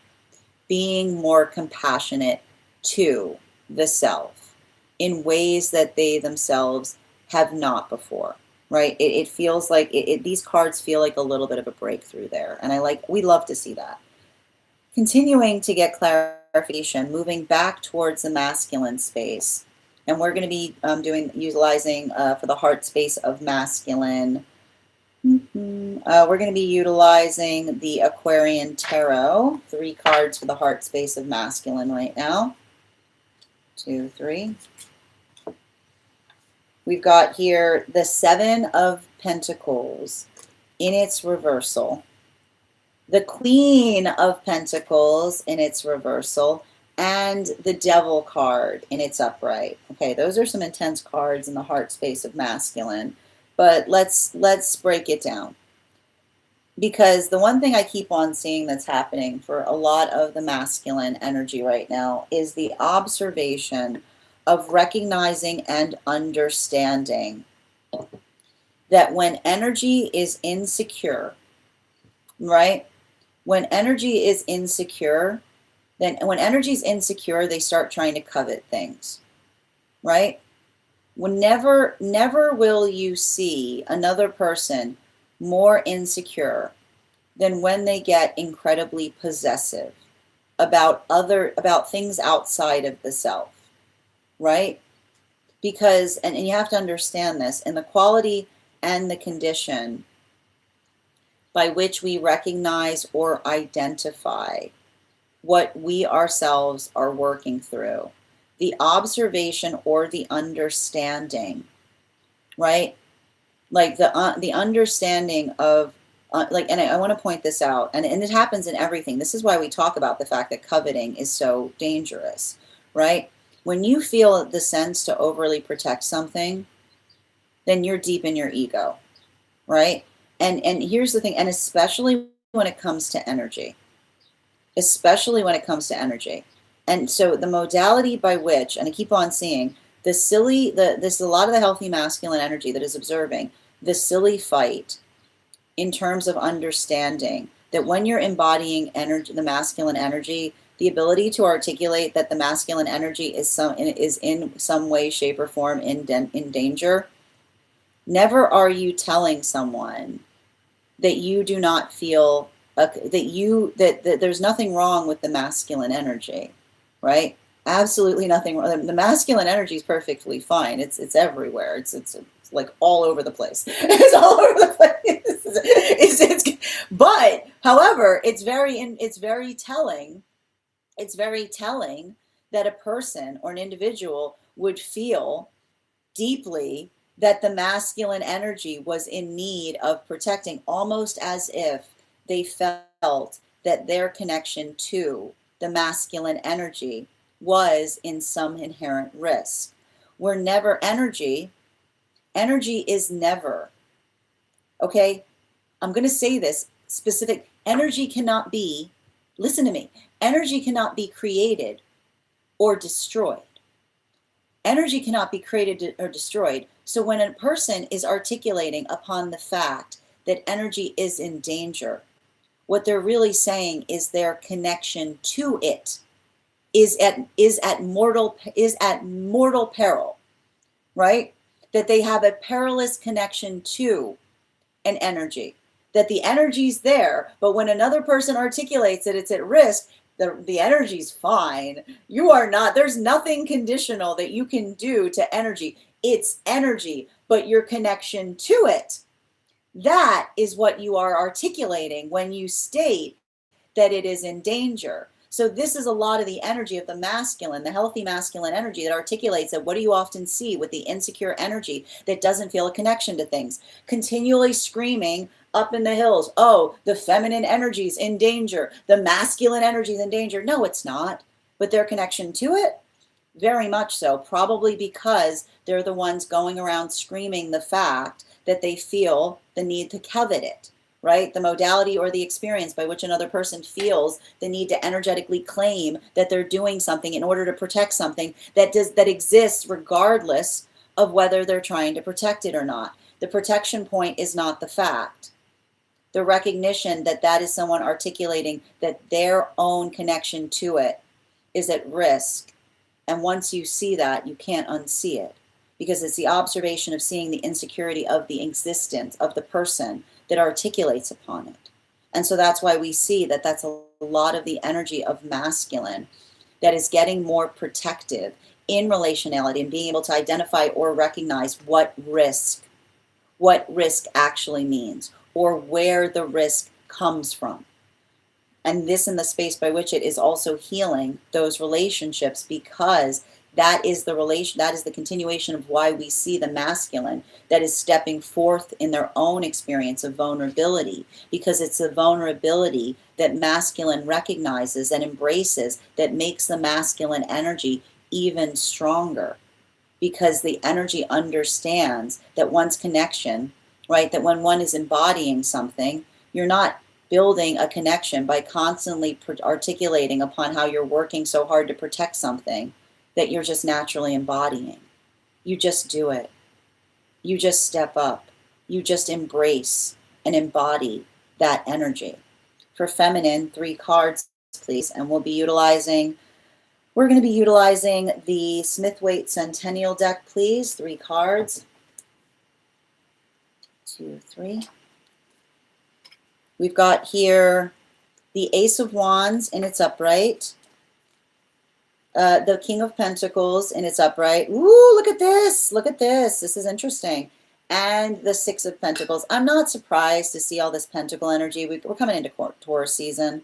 being more compassionate to the self in ways that they themselves have not before, right? It feels like these cards feel like a little bit of a breakthrough there. And we love to see that. Continuing to get clarification, moving back towards the masculine space. And we're going to be utilizing for the heart space of masculine. We're going to be utilizing the Aquarian Tarot, 3 cards for the heart space of masculine right now. 2, 3. We've got here the 7 of Pentacles in its reversal, the Queen of Pentacles in its reversal, and the Devil card in its upright. Okay, those are some intense cards in the heart space of masculine, but let's break it down. Because the one thing I keep on seeing that's happening for a lot of the masculine energy right now is the observation of recognizing and understanding that when energy is insecure, right? When energy is insecure, then when energy is insecure, they start trying to covet things, right? Never will you see another person more insecure than when they get incredibly possessive about things outside of the self, right? Because, and you have to understand this, in the quality and the condition by which we recognize or identify what we ourselves are working through, the observation or the understanding, right? Like the understanding of, and I want to point this out, and it happens in everything. This is why we talk about the fact that coveting is so dangerous, right? When you feel the sense to overly protect something, then you're deep in your ego, right? And here's the thing, and especially when it comes to energy, And so the modality by which, and I keep on seeing, this is a lot of the healthy masculine energy that is observing the silly fight in terms of understanding that when you're embodying energy, the masculine energy, the ability to articulate that the masculine energy is in some way, shape, or form in danger. Never are you telling someone that you do not feel that there's nothing wrong with the masculine energy, right? Absolutely nothing wrong. The masculine energy is perfectly fine. It's everywhere. It's like all over the place. It's all over the place. But however, it's very telling. It's very telling that a person or an individual would feel deeply that the masculine energy was in need of protecting, almost as if they felt that their connection to the masculine energy was in some inherent risk. We're never energy is never, okay? I'm going to say this specific, energy cannot be, listen to me, energy cannot be created or destroyed. Energy cannot be created or destroyed. So when a person is articulating upon the fact that energy is in danger, what they're really saying is their connection to it is at mortal peril, right? That they have a perilous connection to an energy. That the energy's there, but when another person articulates that it's at risk, the energy's fine. You are not, there's nothing conditional that you can do to energy. It's energy, but your connection to it, that is what you are articulating when you state that it is in danger. So this is a lot of the energy of the masculine, the healthy masculine energy that articulates that. What do you often see with the insecure energy that doesn't feel a connection to things? Continually screaming up in the hills, oh, the feminine energy is in danger. The masculine energy is in danger. No, it's not. But their connection to it, very much so. Probably because they're the ones going around screaming the fact that they feel the need to covet it. Right? The modality or the experience by which another person feels the need to energetically claim that they're doing something in order to protect something that exists regardless of whether they're trying to protect it or not. The protection point is not the fact. The recognition that is someone articulating that their own connection to it is at risk. And once you see that, you can't unsee it, because it's the observation of seeing the insecurity of the existence of the person that articulates upon it. And so that's why we see that that's a lot of the energy of masculine that is getting more protective in relationality and being able to identify or recognize what risk actually means, or where the risk comes from. And this in the space by which it is also healing those relationships, because that is the continuation of why we see the masculine that is stepping forth in their own experience of vulnerability, because it's the vulnerability that masculine recognizes and embraces that makes the masculine energy even stronger, because the energy understands that one's connection, right, that when one is embodying something, you're not building a connection by constantly articulating upon how you're working so hard to protect something that you're just naturally embodying. You just do it. You just step up. You just embrace and embody that energy. For feminine, 3 cards, please, and we're going to be utilizing the Smith-Waite Centennial deck, please. 3 cards. 2, 3. We've got here the Ace of Wands in its upright, the King of Pentacles in its upright. Ooh, look at this. Look at this. This is interesting. And the 6 of Pentacles. I'm not surprised to see all this pentacle energy. We're coming into Taurus season.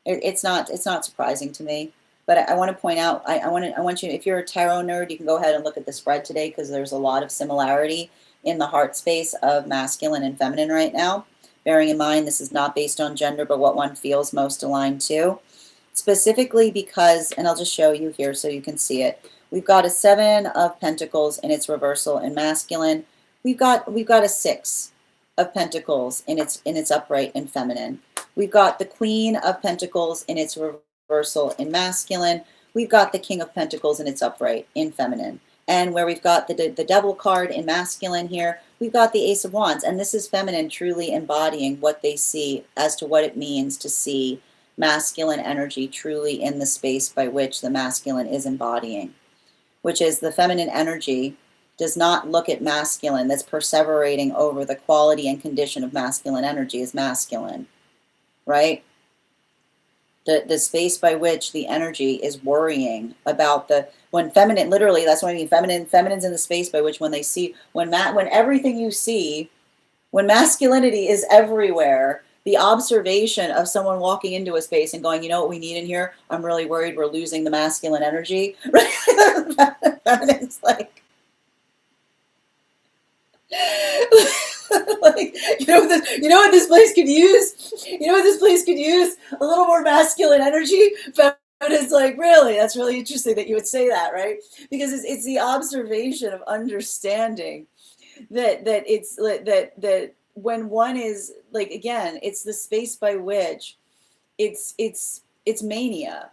It's not surprising to me. But I want to point out, I want you, if you're a tarot nerd, you can go ahead and look at the spread today, because there's a lot of similarity in the heart space of masculine and feminine right now. Bearing in mind, this is not based on gender, but what one feels most aligned to. Specifically because, and I'll just show you here so you can see it. We've got a 7 of Pentacles in its reversal in masculine. We've got a 6 of Pentacles in its upright in feminine. We've got the Queen of Pentacles in its reversal in masculine. We've got the King of Pentacles in its upright in feminine. And where we've got the Devil card in masculine here, we've got the Ace of Wands. And this is feminine truly embodying what they see as to what it means to see masculine energy truly in the space by which the masculine is embodying, which is the feminine energy does not look at masculine that's perseverating over the quality and condition of masculine energy as masculine, right? The space by which the energy is worrying about when feminine, literally, that's what I mean, feminine's in the space by which when they see, when everything you see, when masculinity is everywhere, the observation of someone walking into a space and going, you know what we need in here? I'm really worried we're losing the masculine energy. Feminine's like, like, you know what this place could use? You know what this place could use? A little more masculine energy. Feminine's like, really? That's really interesting that you would say that, right? Because it's the observation of understanding that when one is like, again, it's the space by which it's mania.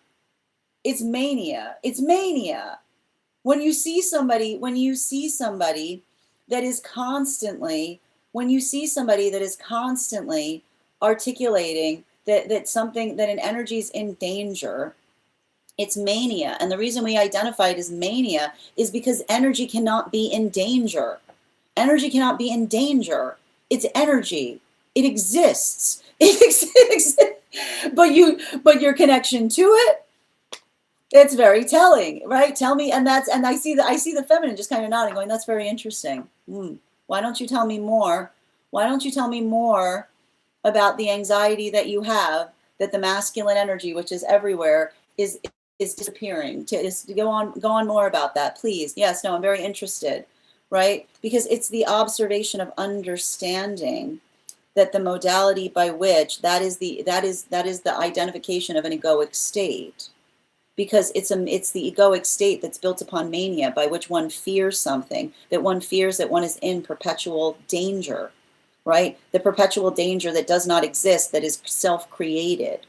It's mania. It's mania. When you see somebody that is constantly, articulating that an energy is in danger, it's mania. And the reason we identify it as mania is because energy cannot be in danger. Energy cannot be in danger. It's energy. It exists. It exists. But your connection to it, it's very telling, right? Tell me, and I see the feminine just kind of nodding, going, that's very interesting. Why don't you tell me more? Why don't you tell me more about the anxiety that you have, that the masculine energy, which is everywhere, is disappearing? Go on more about that, please. Yes, no, I'm very interested, right? Because it's the observation of understanding that the modality by which that is the identification of an egoic state. Because it's the egoic state that's built upon mania, by which one fears something, that one fears that one is in perpetual danger, right? The perpetual danger that does not exist, that is self-created.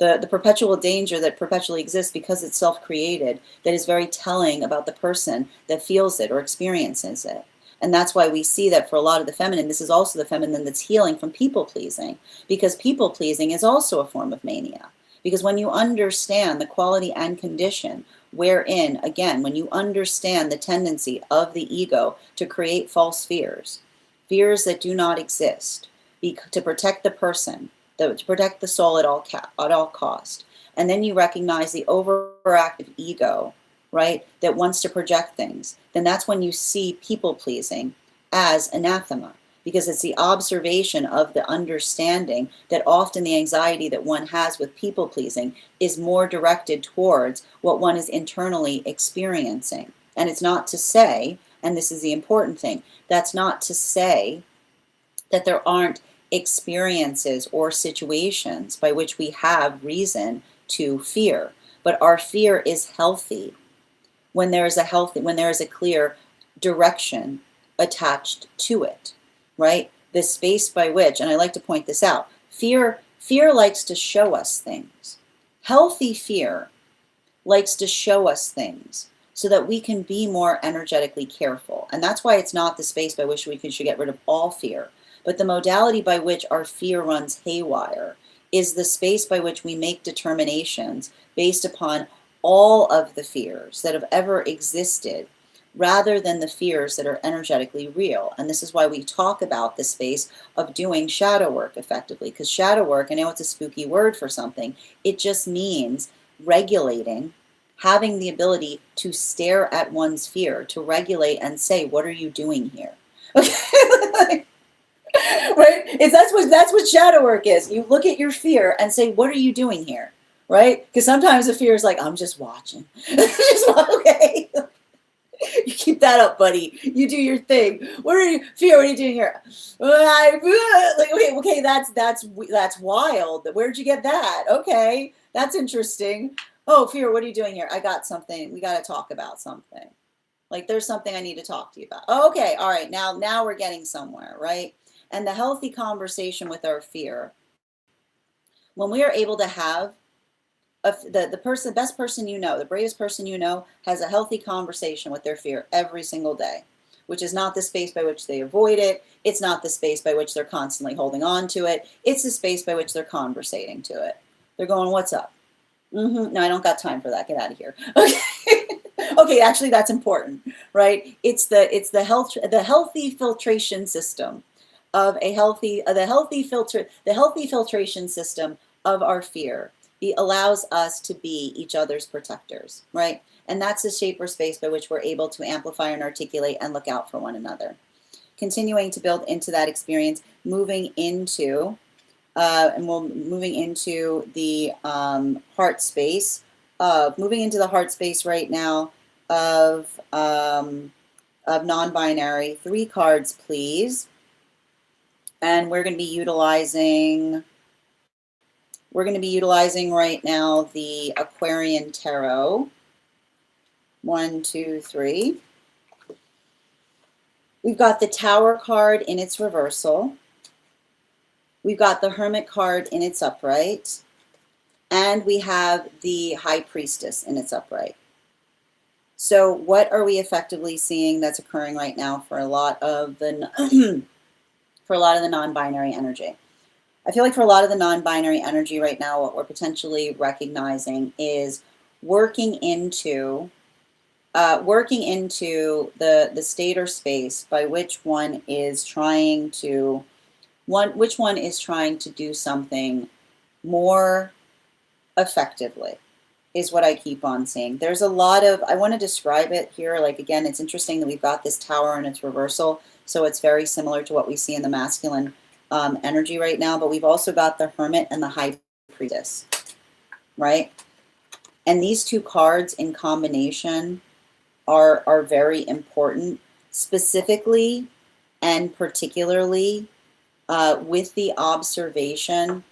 The perpetual danger that perpetually exists because it's self-created, that is very telling about the person that feels it or experiences it. And that's why we see that for a lot of the feminine, this is also the feminine that's healing from people-pleasing, because people-pleasing is also a form of mania. Because when you understand the quality and condition wherein, again, when you understand the tendency of the ego to create false fears that do not exist, to protect the person, to protect the soul at all cost. And then you recognize the overactive ego, right, that wants to project things. Then that's when you see people pleasing as anathema, because it's the observation of the understanding that often the anxiety that one has with people pleasing is more directed towards what one is internally experiencing. And it's not to say, and this is the important thing, that's not to say that there aren't experiences or situations by which we have reason to fear, but our fear is healthy when there is a clear direction attached to it, right? The space by which, and I like to point this out, fear likes to show us things. Healthy fear likes to show us things so that we can be more energetically careful. And that's why it's not the space by which we should get rid of all fear. But the modality by which our fear runs haywire is the space by which we make determinations based upon all of the fears that have ever existed, rather than the fears that are energetically real. And this is why we talk about the space of doing shadow work effectively, because shadow work, I know it's a spooky word for something, it just means regulating, having the ability to stare at one's fear, to regulate and say, what are you doing here? Okay. Right? That's what shadow work is. You look at your fear and say, what are you doing here? Right? Because sometimes the fear is like, I'm just watching. Okay. You keep that up, buddy. You do your thing. What are you doing here? Like, okay, that's wild. Where'd you get that? Okay, that's interesting. Oh, fear, what are you doing here? I got something. We got to talk about something. Like, there's something I need to talk to you about. Oh, okay, all right. Now we're getting somewhere, right? And the healthy conversation with our fear, when we are able to have the best person you know, the bravest person you know, has a healthy conversation with their fear every single day, which is not the space by which they avoid it. It's not the space by which they're constantly holding on to it. It's the space by which they're conversating to it. They're going, what's up? No, I don't got time for that. Get out of here. Okay. Okay, actually that's important, right? It's the healthy filtration system of the healthy filtration system of our fear. It allows us to be each other's protectors, right? And that's the shape or space by which we're able to amplify and articulate and look out for one another. Continuing to build into that experience, moving into the heart space right now of non-binary. 3 cards, please. And we're going to be utilizing right now the Aquarian Tarot. 1, 2, 3. We've got the Tower card in its reversal. We've got the Hermit card in its upright. And we have the High Priestess in its upright. So what are we effectively seeing that's occurring right now for a lot of the non-binary energy? I feel like for a lot of the non-binary energy right now, what we're potentially recognizing is working into the state or space by which one is trying to do something more effectively, is what I keep on seeing. There's a lot of, I want to describe it here, like, again, it's interesting that we've got this Tower in its reversal, so it's very similar to what we see in the masculine energy right now, but we've also got the Hermit and the High Priestess, right? And these 2 cards in combination are very important, specifically and particularly with the observation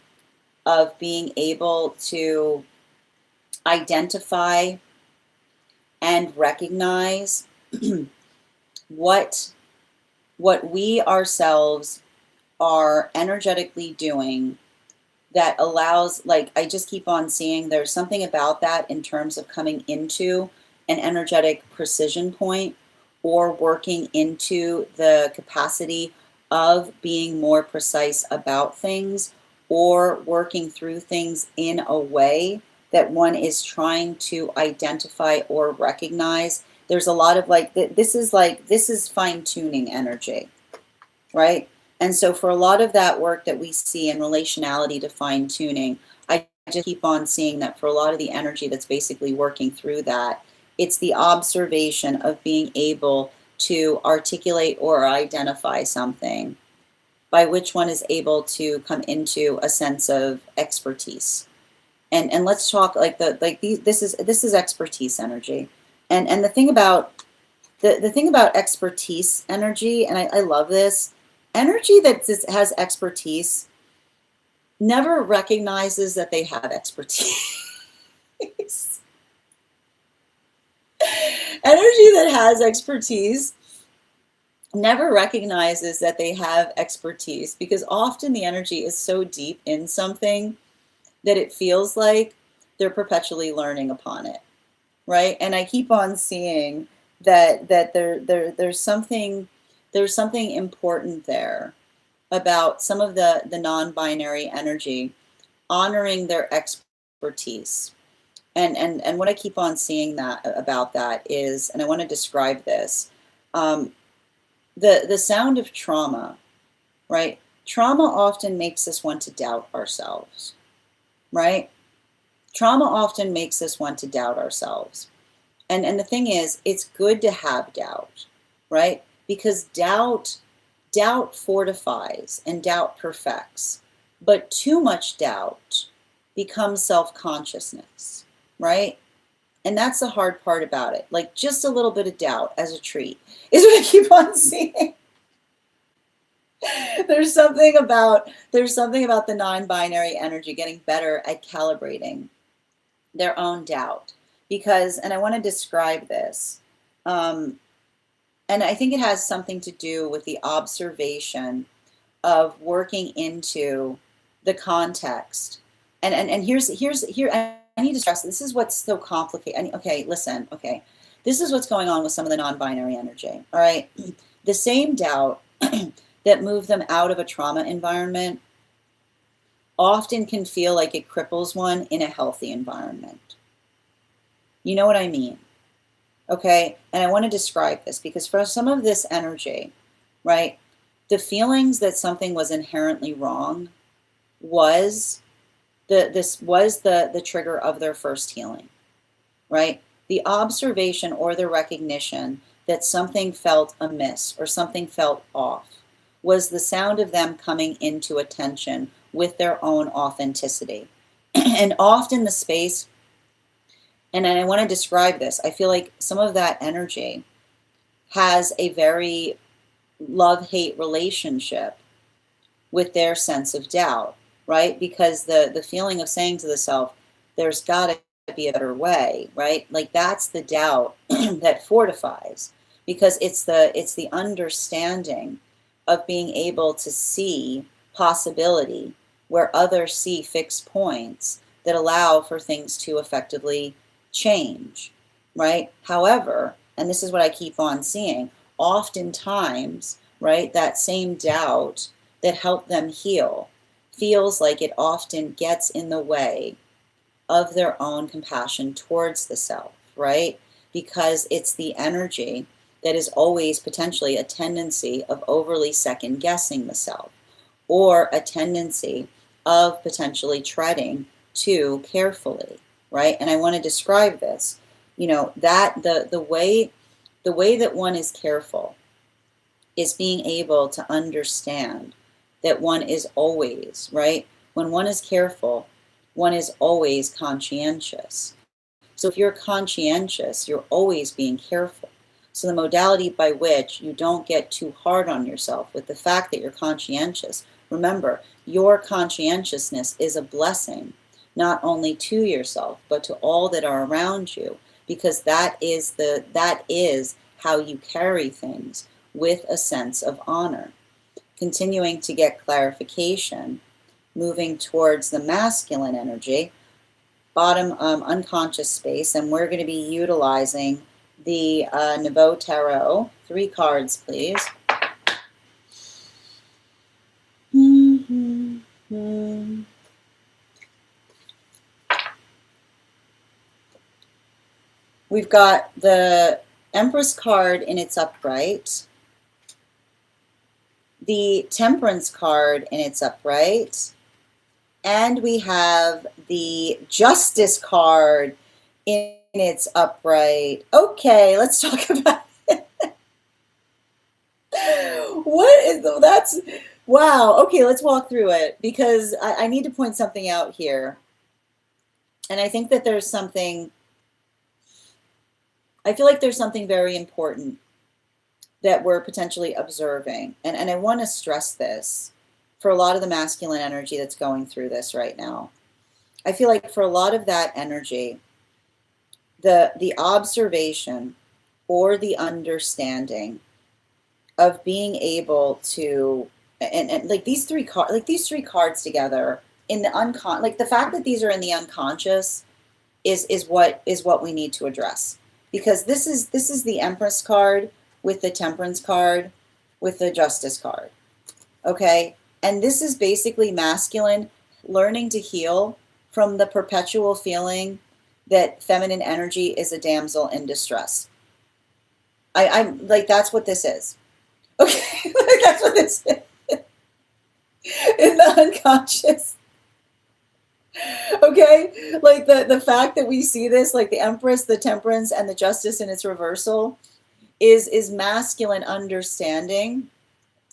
of being able to identify and recognize what we ourselves are energetically doing that allows, like, I just keep on seeing there's something about that in terms of coming into an energetic precision point or working into the capacity of being more precise about things or working through things in a way that one is trying to identify or recognize. There's a lot of this is fine-tuning energy, right? And so for a lot of that work that we see in relationality to fine tuning, I just keep on seeing that for a lot of the energy that's basically working through that, it's the observation of being able to articulate or identify something by which one is able to come into a sense of expertise. And let's talk like this is expertise energy. And the thing about the thing about expertise energy, and I love this, energy that has expertise never recognizes that they have expertise. Energy that has expertise never recognizes that they have expertise, because often the energy is so deep in something that it feels like they're perpetually learning upon it, right? And I keep on seeing that there's something important there about some of the non-binary energy honoring their expertise. And what I keep on seeing that about that is, and I want to describe this, the sound of trauma, right? Trauma often makes us want to doubt ourselves, right? Trauma often makes us want to doubt ourselves. And the thing is, it's good to have doubt, right? Because doubt fortifies and doubt perfects. But too much doubt becomes self-consciousness, right? And that's the hard part about it. Like just a little bit of doubt as a treat is what I keep on seeing. There's something about the non-binary energy getting better at calibrating their own doubt, because, and I want to describe this, and I think it has something to do with the observation of working into the context. And here I need to stress, this is what's so complicated. Okay, listen, okay, this is what's going on with some of the non-binary energy, all right? The same doubt that moved them out of a trauma environment often can feel like it cripples one in a healthy environment. You know what I mean? Okay, and I want to describe this because for some of this energy, right, the feelings that something was inherently wrong was the trigger of their first healing, right? The observation or the recognition that something felt amiss or something felt off was the sound of them coming into attention with their own authenticity. And often the space, and I want to describe this, I feel like some of that energy has a very love-hate relationship with their sense of doubt, right? Because the feeling of saying to the self, there's got to be a better way, right? Like that's the doubt that fortifies, because it's the understanding of being able to see possibility where others see fixed points that allow for things to effectively change, right? However, and this is what I keep on seeing, oftentimes, right, that same doubt that helped them heal feels like it often gets in the way of their own compassion towards the self, right? Because it's the energy that is always potentially a tendency of overly second guessing the self, or a tendency of potentially treading too carefully, right? And I want to describe this, you know, that the way that one is careful is being able to understand that one is always, right? When one is careful, one is always conscientious. So if you're conscientious, you're always being careful. So the modality by which you don't get too hard on yourself with the fact that you're conscientious, remember, your conscientiousness is a blessing, not only to yourself, but to all that are around you, because that is how you carry things with a sense of honor. Continuing to get clarification, moving towards the masculine energy, bottom unconscious space, and we're going to be utilizing the Nouveau Tarot. 3 cards, please. We've got the Empress card in its upright. the Temperance card in its upright, and we have the Justice card in its upright. Okay, let's talk about it. What is that's wow. Okay, let's walk through it because I need to point something out here. And I think that there's something, I feel like there's something very important that we're potentially observing. And I want to stress this for a lot of the masculine energy that's going through this right now. I feel like for a lot of that energy, the observation or the understanding of being able to, and like these three cards together in the like the fact that these are in the unconscious is what we need to address, because this is the Empress card with the Temperance card with the Justice card. Okay, and this is basically masculine learning to heal from the perpetual feeling that feminine energy is a damsel in distress. I'm like, that's what this is. Okay, that's what this is in the unconscious. Okay, like the fact that we see this, like the Empress, the Temperance, and the Justice in its reversal, is masculine understanding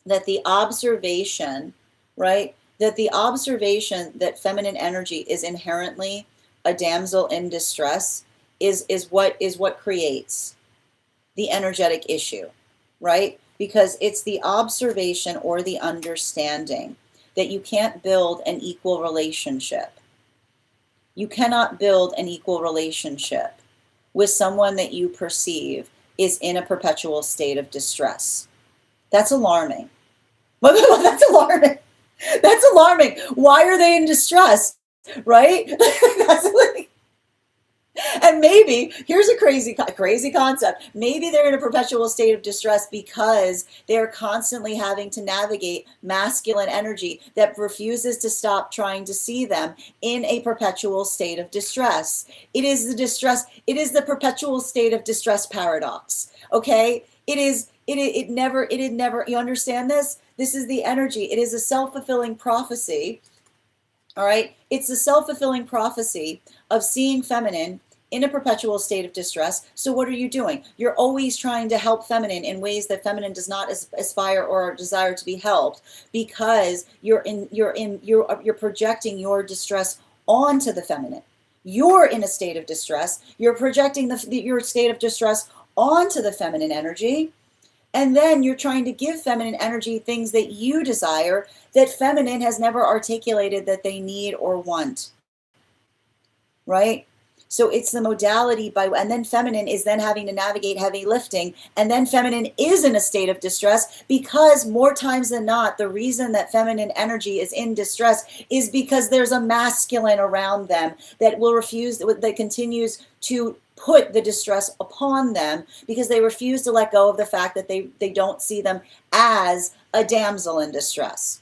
that the observation, right? That the observation that feminine energy is inherently a damsel in distress is what creates the energetic issue, right? Because it's the observation or the understanding that you can't build an equal relationship. You cannot build an equal relationship with someone that you perceive is in a perpetual state of distress. That's alarming. That's alarming. That's alarming. Why are they in distress? Right? That's like, and maybe, here's a crazy concept. Maybe they're in a perpetual state of distress because they're constantly having to navigate masculine energy that refuses to stop trying to see them in a perpetual state of distress. It is the perpetual state of distress paradox. Okay? It never, you understand this? This is the energy. It is a self-fulfilling prophecy. All right? It's a self-fulfilling prophecy of seeing feminine in a perpetual state of distress. So what are you doing? You're always trying to help feminine in ways that feminine does not aspire or desire to be helped, because you're projecting your distress onto the feminine. You're in a state of distress. You're projecting your state of distress onto the feminine energy. And then you're trying to give feminine energy things that you desire that feminine has never articulated that they need or want. Right? So it's the modality and then feminine is then having to navigate heavy lifting. And then feminine is in a state of distress because more times than not, the reason that feminine energy is in distress is because there's a masculine around them that will refuse, that continues to put the distress upon them because they refuse to let go of the fact that they don't see them as a damsel in distress.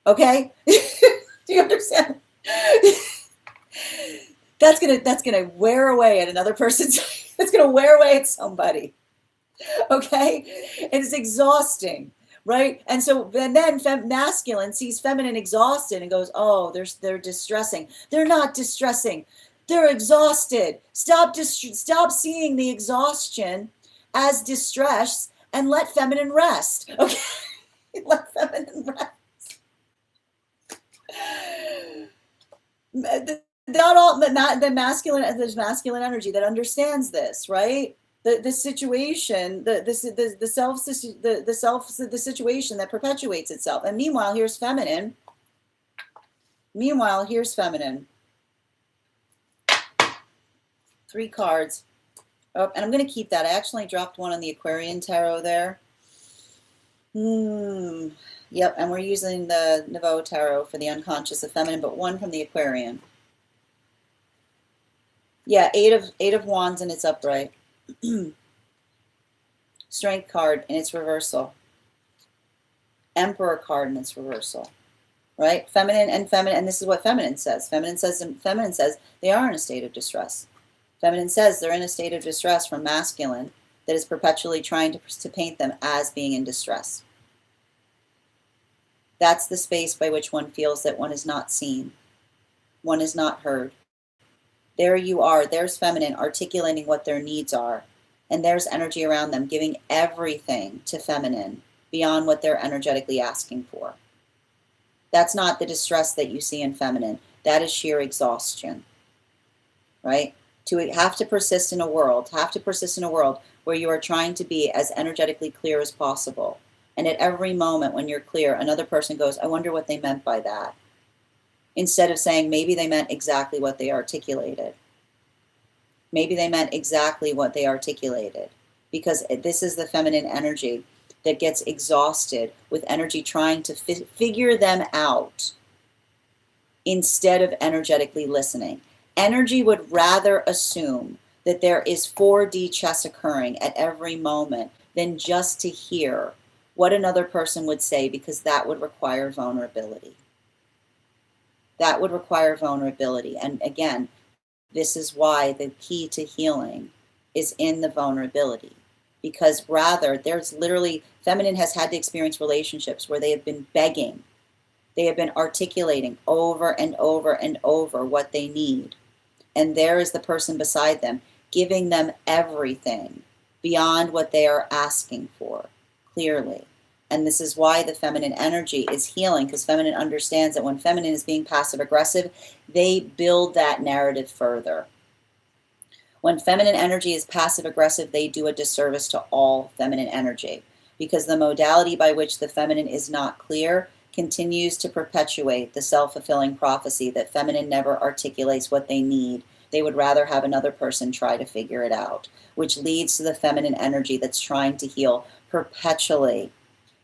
Okay? Do you understand? That's gonna wear away at another person's. It's gonna wear away at somebody. Okay, and it's exhausting, right? And so and then masculine sees feminine exhausted and goes, "Oh, they're distressing." They're not distressing. They're exhausted. Stop seeing the exhaustion as distress and let feminine rest. Okay, let feminine rest. Not all, but not the masculine. There's masculine energy that understands this, right? The situation, the situation that perpetuates itself. And meanwhile, here's feminine. Three cards. Oh, and I'm going to keep that. I actually dropped one on the Aquarian Tarot there. Yep, and we're using the Nouveau Tarot for the unconscious of feminine, but one from the Aquarian. Yeah, eight of Wands in its upright. Strength card in its reversal. Emperor card in its reversal. Right? Feminine, and this is what feminine says. Feminine says they are in a state of distress. Feminine says they're in a state of distress from masculine that is perpetually trying to paint them as being in distress. That's the space by which one feels that one is not seen, one is not heard. There you are, there's feminine articulating what their needs are, and there's energy around them giving everything to feminine beyond what they're energetically asking for. That's not the distress that you see in feminine. That is sheer exhaustion, right? To have to persist in a world, where you are trying to be as energetically clear as possible. And at every moment when you're clear, another person goes, I wonder what they meant by that. Instead of saying, maybe they meant exactly what they articulated. Maybe they meant exactly what they articulated. Because this is the feminine energy that gets exhausted with energy trying to figure them out instead of energetically listening. Energy would rather assume that there is 4D chess occurring at every moment than just to hear what another person would say, because that would require vulnerability. That would require vulnerability. And again, this is why the key to healing is in the vulnerability. Because rather, there's literally, feminine has had to experience relationships where they have been begging. They have been articulating over and over and over what they need. And there is the person beside them, giving them everything beyond what they are asking for, clearly. And this is why the feminine energy is healing, because feminine understands that when feminine is being passive aggressive, they build that narrative further. When feminine energy is passive aggressive, they do a disservice to all feminine energy, because the modality by which the feminine is not clear continues to perpetuate the self-fulfilling prophecy that feminine never articulates what they need. They would rather have another person try to figure it out, which leads to the feminine energy that's trying to heal perpetually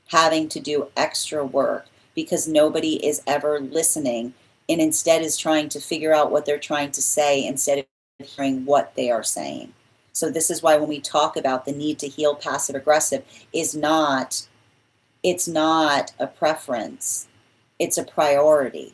having to do extra work because nobody is ever listening, and instead is trying to figure out what they're trying to say instead of hearing what they are saying. So this is why when we talk about the need to heal passive aggressive, it's not a preference, it's a priority.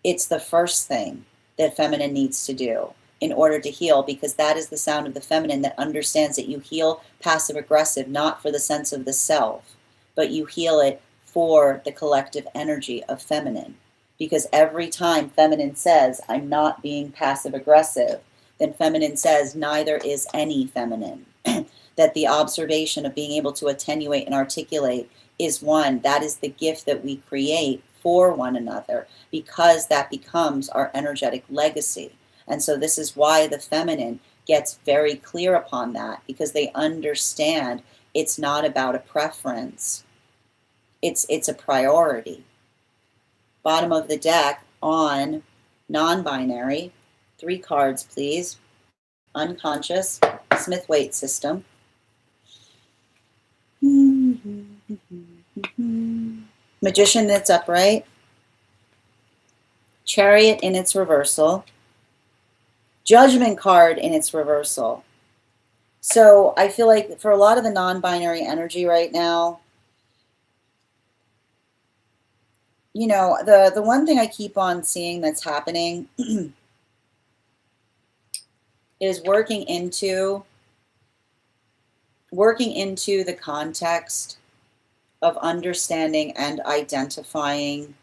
It's the first thing that feminine needs to do in order to heal, because that is the sound of the feminine that understands that you heal passive aggressive not for the sense of the self, but you heal it for the collective energy of feminine. Because every time feminine says, I'm not being passive aggressive, then feminine says, neither is any feminine. That the observation of being able to attenuate and articulate is one. That is the gift that we create for one another, because that becomes our energetic legacy. And so this is why the feminine gets very clear upon that, because they understand it's not about a preference. It's a priority. Bottom of the deck on non-binary, 3 cards, please. Unconscious, Smith-Waite system. Magician that's upright. Chariot in its reversal. Judgment card in its reversal. So I feel like for a lot of the non-binary energy right now, you know, the one thing I keep on seeing that's happening is working into the context of understanding and identifying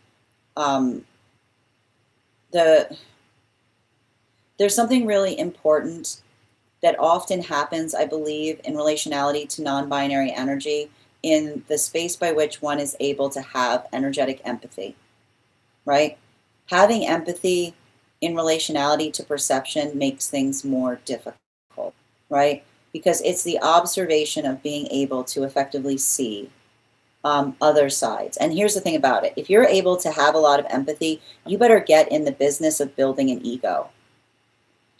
there's something really important that often happens, I believe, in relationality to non-binary energy, in the space by which one is able to have energetic empathy, right? Having empathy in relationality to perception makes things more difficult, right? Because it's the observation of being able to effectively see other sides. And here's the thing about it. If you're able to have a lot of empathy, you better get in the business of building an ego.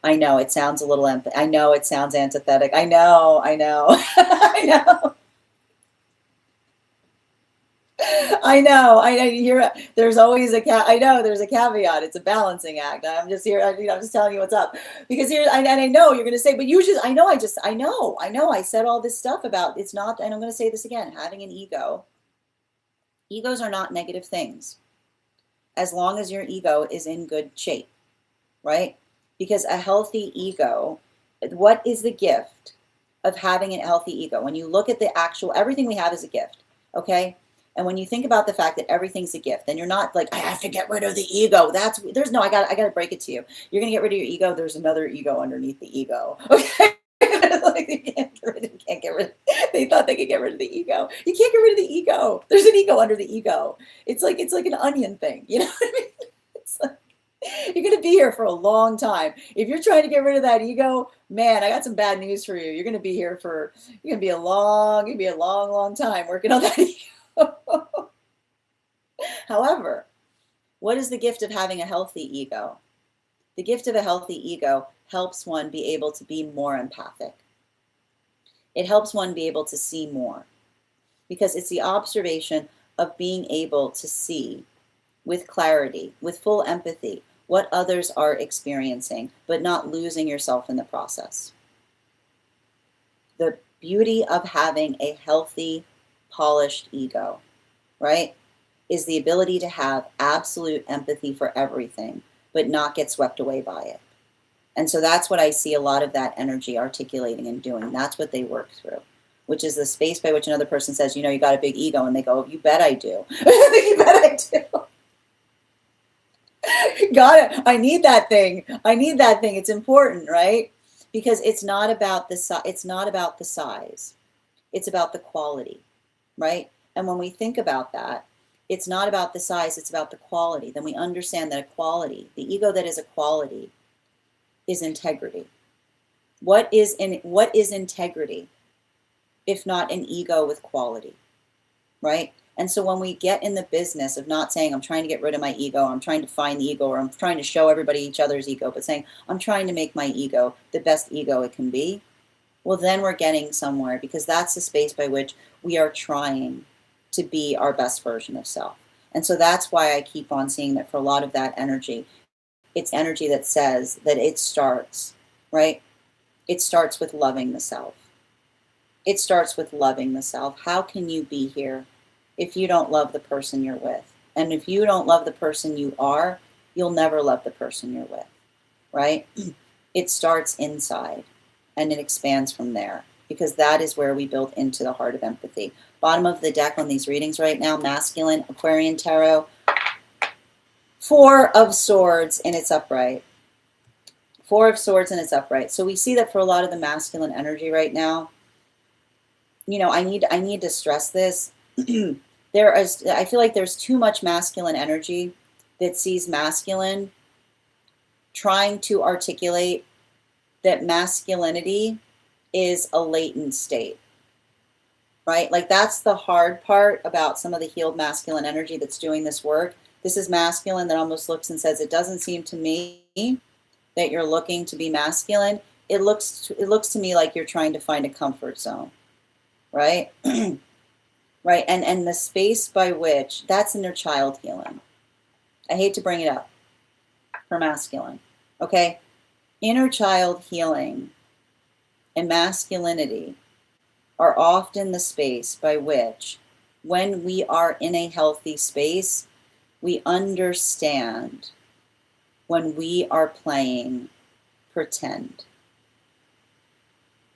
I know it sounds a little I know it sounds antithetic. I know. I know. I know. You hear, there's always I know there's a caveat. It's a balancing act. I'm just here. I'm just telling you what's up, because here, and I know you're going to say, but you just, I know. I said all this stuff about it's not, and I'm going to say this again. Having an ego. Egos are not negative things, as long as your ego is in good shape, right? Because a healthy ego, what is the gift of having a healthy ego? When you look at the actual, everything we have is a gift, okay? And when you think about the fact that everything's a gift, then you're not like, I have to get rid of the ego. There's no, I got to break it to you. You're going to get rid of your ego. There's another ego underneath the ego. Okay. Like can't get rid of, they thought they could get rid of the ego. You can't get rid of the ego. There's an ego under the ego. It's like an onion thing. You know what I mean? It's like, you're going to be here for a long time. If you're trying to get rid of that ego, man, I got some bad news for you. You're going to be here for, you're going to be a long time working on that ego. However, what is the gift of having a healthy ego? The gift of a healthy ego helps one be able to be more empathic. It helps one be able to see more, because it's the observation of being able to see with clarity, with full empathy, what others are experiencing, but not losing yourself in the process. The beauty of having a healthy, polished ego, right, is the ability to have absolute empathy for everything, but not get swept away by it. And so that's what I see a lot of that energy articulating and doing. That's what they work through, which is the space by which another person says, you know, you got a big ego, and they go, you bet I do. You bet I do. Got it. I need that thing. I need that thing. It's important, right? Because it's not about the it's not about the size. It's about the quality, right? And when we think about that, it's not about the size, it's about the quality. Then we understand that a quality, the ego that is a quality, is integrity. What is integrity if not an ego with quality, right? And so when we get in the business of not saying, I'm trying to get rid of my ego, I'm trying to find the ego, or I'm trying to show everybody each other's ego, but saying, I'm trying to make my ego the best ego it can be, well, then we're getting somewhere, because that's the space by which we are trying to be our best version of self. And so that's why I keep on seeing that for a lot of that energy, it's energy that says that it starts, right? It starts with loving the self. It starts with loving the self. How can you be here if you don't love the person you're with? And if you don't love the person you are, you'll never love the person you're with, right? It starts inside and it expands from there, because that is where we build into the heart of empathy. Bottom of the deck on these readings right now, masculine, Aquarian Tarot, 4 of Swords, and it's upright. 4 of Swords, and it's upright. So we see that for a lot of the masculine energy right now, you know, I need to stress this. I feel like there's too much masculine energy that sees masculine trying to articulate that masculinity is a latent state, right? Like, that's the hard part about some of the healed masculine energy that's doing this work. This is masculine that almost looks and says, it doesn't seem to me that you're looking to be masculine. It looks to me like you're trying to find a comfort zone, right? Right, and the space by which, that's inner child healing. I hate to bring it up for masculine, okay? Inner child healing and masculinity are often the space by which, when we are in a healthy space, we understand when we are playing pretend.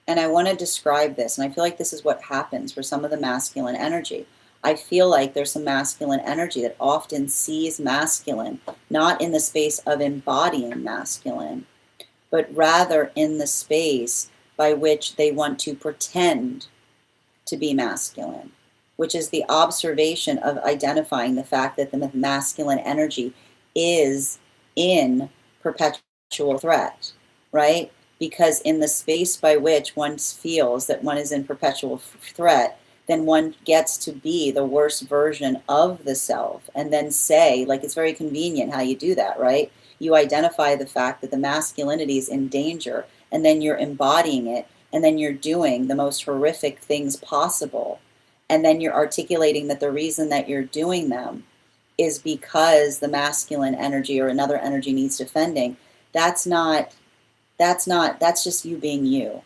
And I want to describe this, and I feel like this is what happens for some of the masculine energy. I feel like there's some masculine energy that often sees masculine, not in the space of embodying masculine, but rather in the space by which they want to pretend to be masculine, which is the observation of identifying the fact that the masculine energy is in perpetual threat, right? Because in the space by which one feels that one is in perpetual threat, then one gets to be the worst version of the self, and then say, like, it's very convenient how you do that, right? You identify the fact that the masculinity is in danger, and then you're embodying it, and then you're doing the most horrific things possible, and then you're articulating that the reason that you're doing them is because the masculine energy or another energy needs defending. That's just you being you,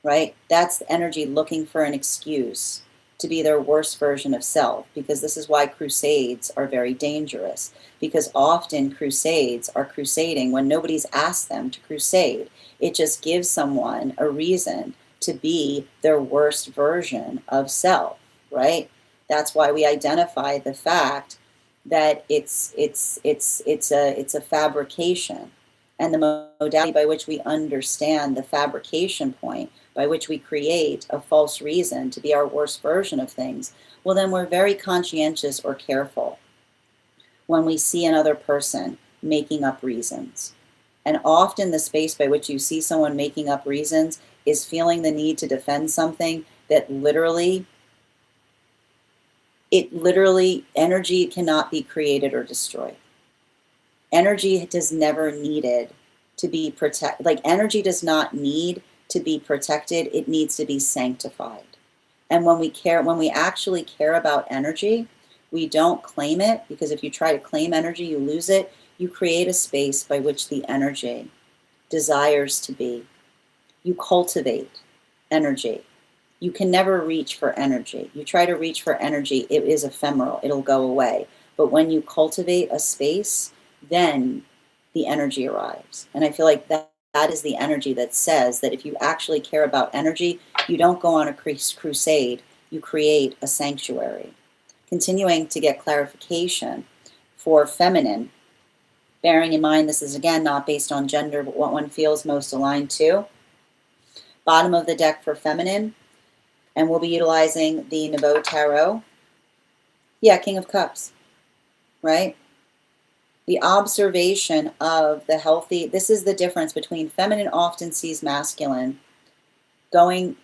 right? That's the energy looking for an excuse to be their worst version of self, because this is why crusades are very dangerous, because often crusades are crusading when nobody's asked them to crusade. It just gives someone a reason to be their worst version of self, right? That's why we identify the fact that it's a fabrication, and the modality by which we understand the fabrication point, by which we create a false reason to be our worst version of things, well, then we're very conscientious or careful when we see another person making up reasons. And often the space by which you see someone making up reasons is feeling the need to defend something that literally, energy cannot be created or destroyed. Energy does never needed to be protected. Like, energy does not need to be protected. It needs to be sanctified. And when we actually care about energy, we don't claim it, because if you try to claim energy, you lose it. You create a space by which the energy desires to be. You cultivate energy. You can never reach for energy. You try to reach for energy, it is ephemeral, it'll go away. But when you cultivate a space, then the energy arrives. And I feel like that is the energy that says that if you actually care about energy, you don't go on a crusade, you create a sanctuary. Continuing to get clarification for feminine, bearing in mind this is again not based on gender, but what one feels most aligned to. Bottom of the deck for feminine, and we'll be utilizing the Nouveau Tarot. Yeah, King of Cups, right? The observation of the healthy, this is the difference between feminine often sees masculine going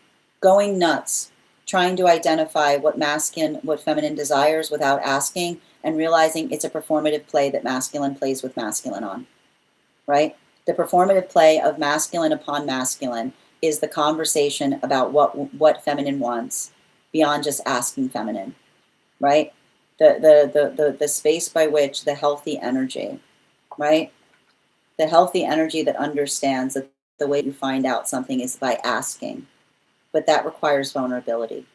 nuts, trying to identify what feminine desires without asking, and realizing it's a performative play that masculine plays with masculine on, right? The performative play of masculine upon masculine is the conversation about what feminine wants beyond just asking feminine, right? The space by which the healthy energy, right? The healthy energy that understands that the way you find out something is by asking, but that requires vulnerability,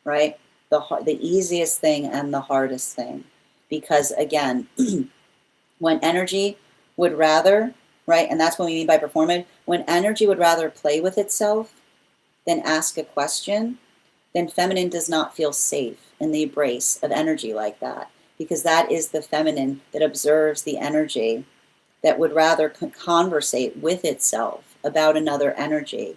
right? The easiest thing and the hardest thing, because again, when energy would rather, right, and that's what we mean by performative, when energy would rather play with itself than ask a question, then feminine does not feel safe in the embrace of energy like that, because that is the feminine that observes the energy that would rather conversate with itself about another energy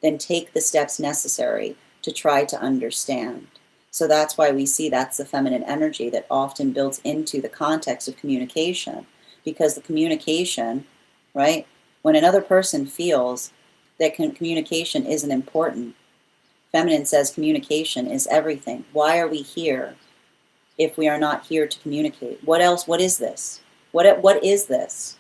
than take the steps necessary to try to understand. So that's why we see that's the feminine energy that often builds into the context of communication, because the communication, right, when another person feels that communication isn't important, feminine says communication is everything. Why are we here if we are not here to communicate? What else? What is this? What is this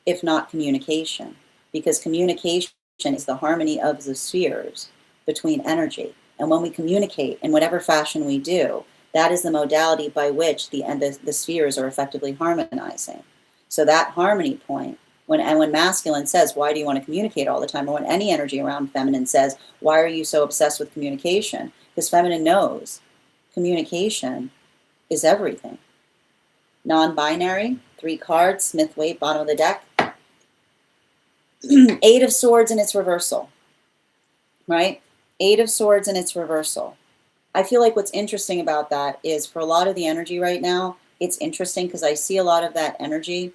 if not communication? Because communication is the harmony of the spheres between energy. And when we communicate in whatever fashion we do, that is the modality by which the spheres are effectively harmonizing. So that harmony point, when masculine says, why do you want to communicate all the time? Or when any energy around feminine says, why are you so obsessed with communication? Because feminine knows communication is everything. Non-binary, 3 cards, Smith Waite, bottom of the deck. 8 of Swords in its reversal, right? 8 of Swords in its reversal. I feel like what's interesting about that is for a lot of the energy right now, it's interesting because I see a lot of that energy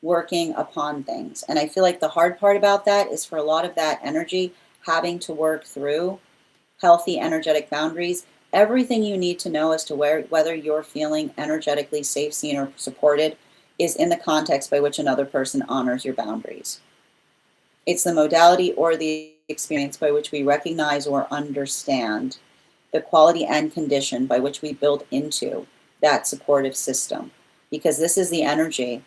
working upon things. And I feel like the hard part about that is for a lot of that energy having to work through healthy energetic boundaries. Everything you need to know as to whether you're feeling energetically safe, seen, or supported is in the context by which another person honors your boundaries. It's the modality or the experience by which we recognize or understand the quality and condition by which we build into that supportive system. Because this is the energy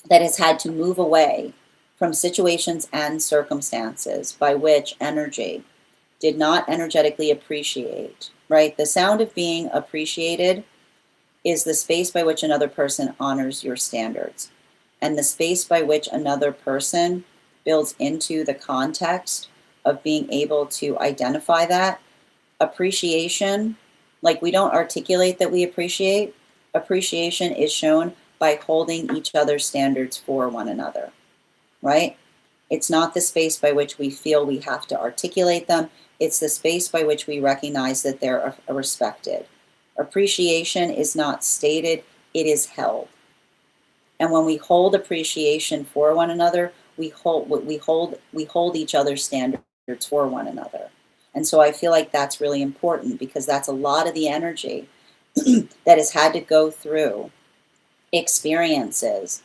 that has had to move away from situations and circumstances by which energy did not energetically appreciate, right? The sound of being appreciated is the space by which another person honors your standards, and the space by which another person builds into the context of being able to identify that. Appreciation, like we don't articulate that we appreciate. Appreciation is shown by holding each other's standards for one another, right? It's not the space by which we feel we have to articulate them. It's the space by which we recognize that they're respected. Appreciation is not stated, it is held. And when we hold appreciation for one another, we hold each other's standards for one another. And so I feel like that's really important, because that's a lot of the energy that has had to go through experiences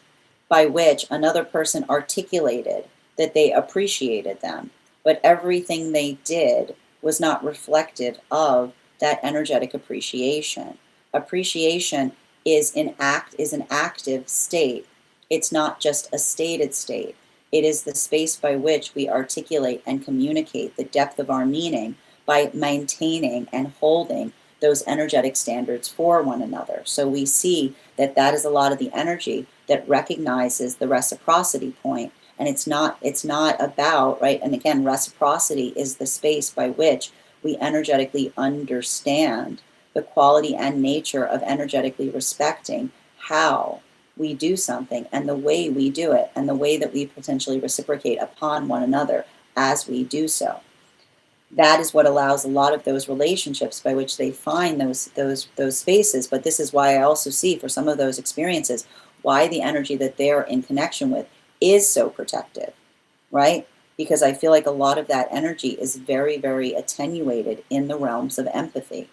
by which another person articulated that they appreciated them, but everything they did was not reflective of that energetic appreciation. Appreciation is an active state. It's not just a stated state. It is the space by which we articulate and communicate the depth of our meaning by maintaining and holding those energetic standards for one another. So we see that that is a lot of the energy that recognizes the reciprocity point. And it's not about, right? And again, reciprocity is the space by which we energetically understand the quality and nature of energetically respecting how we do something and the way we do it and the way that we potentially reciprocate upon one another as we do so. That is what allows a lot of those relationships by which they find those spaces. But this is why I also see for some of those experiences why the energy that they're in connection with is so protective, right? Because I feel like a lot of that energy is very, very attenuated in the realms of empathy.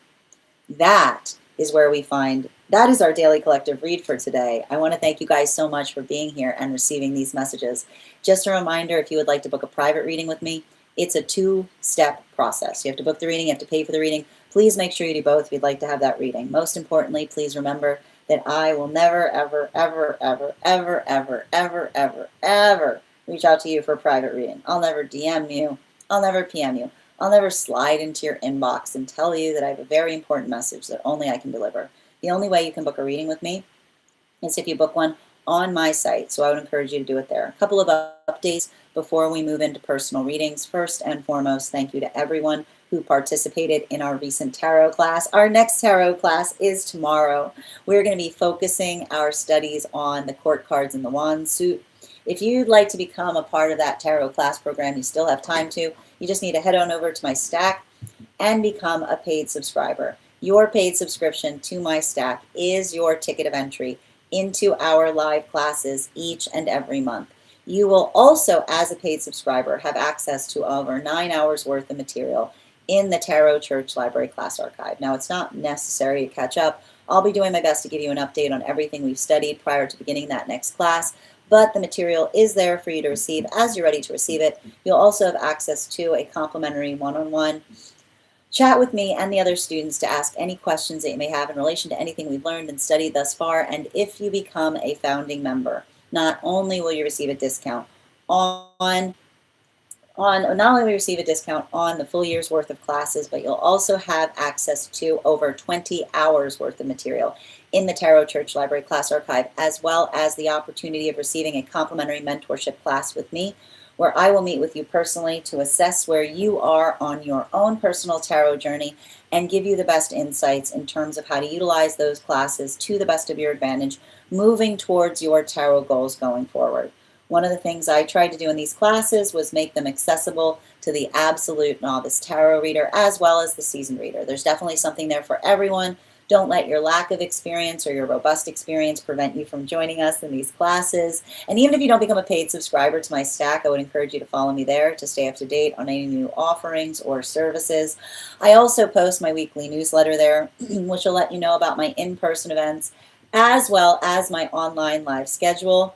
That is where we find, that is our daily collective read for today. I want to thank you guys so much for being here and receiving these messages. Just a reminder, if you would like to book a private reading with me, it's a 2-step process. You have to book the reading, you have to pay for the reading. Please make sure you do both if you'd like to have that reading. Most importantly, please remember that I will never, ever, ever, ever, ever, ever, ever, ever, ever reach out to you for a private reading. I'll never DM you. I'll never PM you. I'll never slide into your inbox and tell you that I have a very important message that only I can deliver. The only way you can book a reading with me is if you book one on my site. So I would encourage you to do it there. A couple of updates before we move into personal readings. First and foremost, thank you to everyone who participated in our recent tarot class. Our next tarot class is tomorrow. We're going to be focusing our studies on the court cards and the wand suit. If you'd like to become a part of that tarot class program, you still have time to. You just need to head on over to my stack and become a paid subscriber. Your paid subscription to my stack is your ticket of entry into our live classes each and every month. You will also, as a paid subscriber, have access to over 9 hours worth of material in the Tarot Church Library Class Archive. Now, it's not necessary to catch up. I'll be doing my best to give you an update on everything we've studied prior to beginning that next class, but the material is there for you to receive as you're ready to receive it. You'll also have access to a complimentary one-on-one chat with me and the other students to ask any questions that you may have in relation to anything we've learned and studied thus far. And if you become a founding member, not only will you receive a discount on the full year's worth of classes, but you'll also have access to over 20 hours worth of material in the Tarot Church Library Class Archive, as well as the opportunity of receiving a complimentary mentorship class with me, where I will meet with you personally to assess where you are on your own personal tarot journey and give you the best insights in terms of how to utilize those classes to the best of your advantage, moving towards your tarot goals going forward. One of the things I tried to do in these classes was make them accessible to the absolute novice tarot reader as well as the seasoned reader. There's definitely something there for everyone. Don't let your lack of experience or your robust experience prevent you from joining us in these classes. And even if you don't become a paid subscriber to my stack, I would encourage you to follow me there to stay up to date on any new offerings or services. I also post my weekly newsletter there, which will let you know about my in-person events as well as my online live schedule.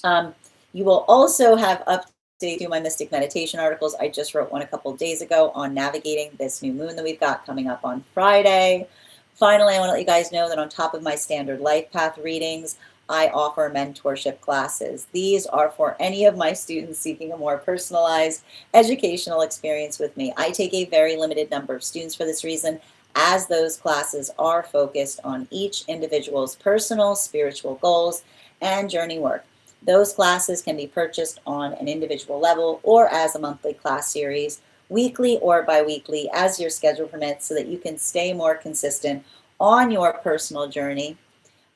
You will also have updates to my Mystic Meditation articles. I just wrote one a couple of days ago on navigating this new moon that we've got coming up on Friday. Finally, I want to let you guys know that on top of my standard life path readings, I offer mentorship classes. These are for any of my students seeking a more personalized educational experience with me. I take a very limited number of students for this reason, as those classes are focused on each individual's personal spiritual goals and journey work. Those classes can be purchased on an individual level or as a monthly class series, weekly or bi-weekly, as your schedule permits, so that you can stay more consistent on your personal journey.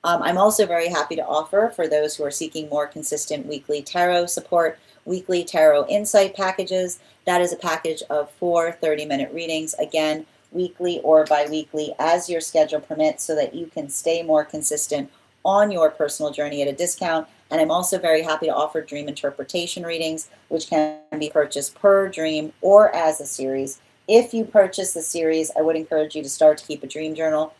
I'm also very happy to offer, for those who are seeking more consistent weekly tarot support, weekly tarot insight packages. That is a package of 4 30-minute readings, again, weekly or bi-weekly as your schedule permits so that you can stay more consistent on your personal journey at a discount. And I'm also very happy to offer dream interpretation readings, which can be purchased per dream or as a series. If you purchase the series, I would encourage you to start to keep a dream journal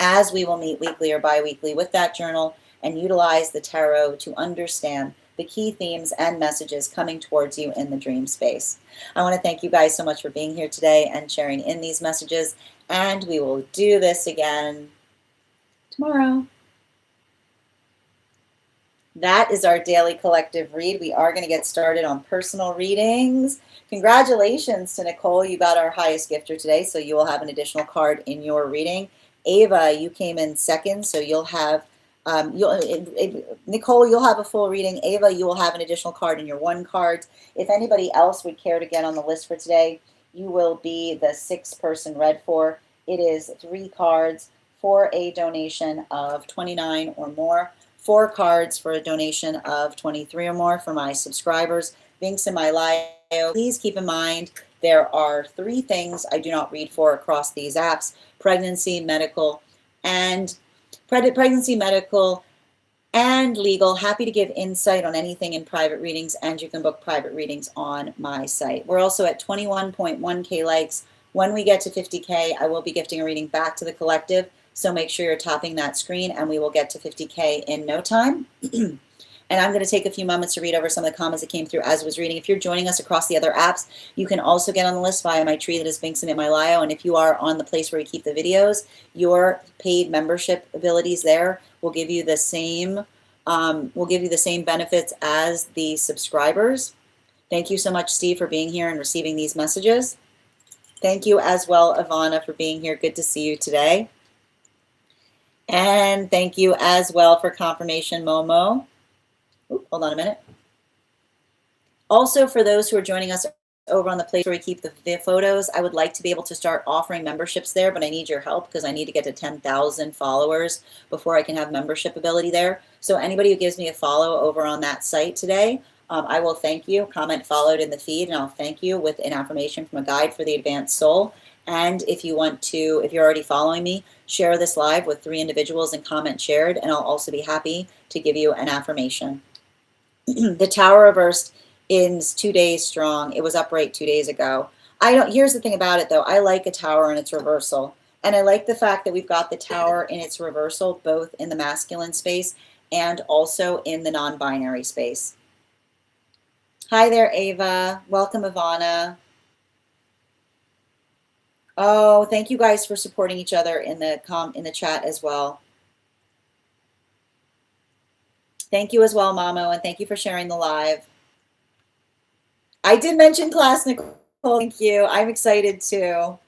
as we will meet weekly or bi-weekly with that journal and utilize the tarot to understand the key themes and messages coming towards you in the dream space. I want to thank you guys so much for being here today and sharing in these messages, and we will do this again tomorrow. That is our daily collective read. We are going to get started on personal readings. Congratulations to Nicole. You got our highest gifter today, so you will have an additional card in your reading. Ava, you came in second, so you'll have, Nicole, you'll have a full reading. Ava, you will have an additional card in your one card. If anybody else would care to get on the list for today, you will be the sixth person read for. It is 3 cards for a donation of $29 or more. 4 cards for a donation of $23 or more for my subscribers. Links in my bio. Please keep in mind there are 3 things I do not read for across these apps: pregnancy, medical, and legal. Happy to give insight on anything in private readings, and you can book private readings on my site. We're also at 21.1K likes. When we get to 50K, I will be gifting a reading back to the collective. So make sure you're tapping that screen, and we will get to 50K in no time. And I'm going to take a few moments to read over some of the comments that came through as I was reading. If you're joining us across the other apps, you can also get on the list via my tree that is Binks in my bio. And if you are on the place where we keep the videos, your paid membership abilities there will give you the same benefits as the subscribers. Thank you so much, Steve, for being here and receiving these messages. Thank you as well, Ivana, for being here. Good to see you today. And thank you as well for confirmation, Momo. Ooh, hold on a minute. Also, for those who are joining us over on the place where we keep the photos, I would like to be able to start offering memberships there, but I need your help because I need to get to 10,000 followers before I can have membership ability there. So anybody who gives me a follow over on that site today, I will thank you. Comment followed in the feed, and I'll thank you with an affirmation from a guide for the advanced soul. And if you want to, if you're already following me, share this live with 3 individuals and comment shared, and I'll also be happy to give you an affirmation. The Tower reversed is 2 days strong. It was upright 2 days ago. Here's the thing about it though. I like a tower in its reversal. And I like the fact that we've got the tower in its reversal, both in the masculine space and also in the non-binary space. Hi there, Ava. Welcome, Ivana. Oh, thank you guys for supporting each other in the chat as well. Thank you as well, Mamo, and thank you for sharing the live. I did mention class, Nicole. Thank you. I'm excited too.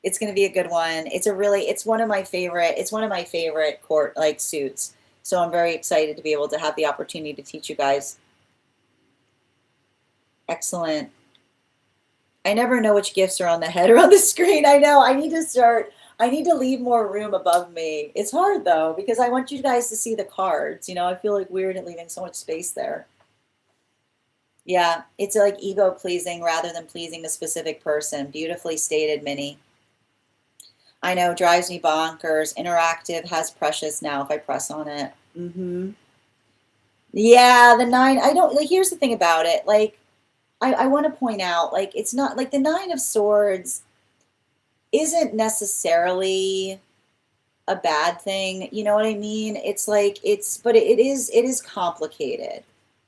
It's going to be a good one. It's one of my favorite court like suits. So I'm very excited to be able to have the opportunity to teach you guys. Excellent. I never know which gifts are on the head or on the screen. I know. I need to leave more room above me. It's hard though, because I want you guys to see the cards. You know, I feel like weird at leaving so much space there. Yeah, it's like ego pleasing rather than pleasing a specific person. Beautifully stated, Minnie. I know, drives me bonkers. Interactive has precious now if I press on it. Yeah, the 9, here's the thing about it. Like, I want to point out, like, it's not like the 9 of Swords isn't necessarily a bad thing. You know what I mean? It's like, but it is complicated,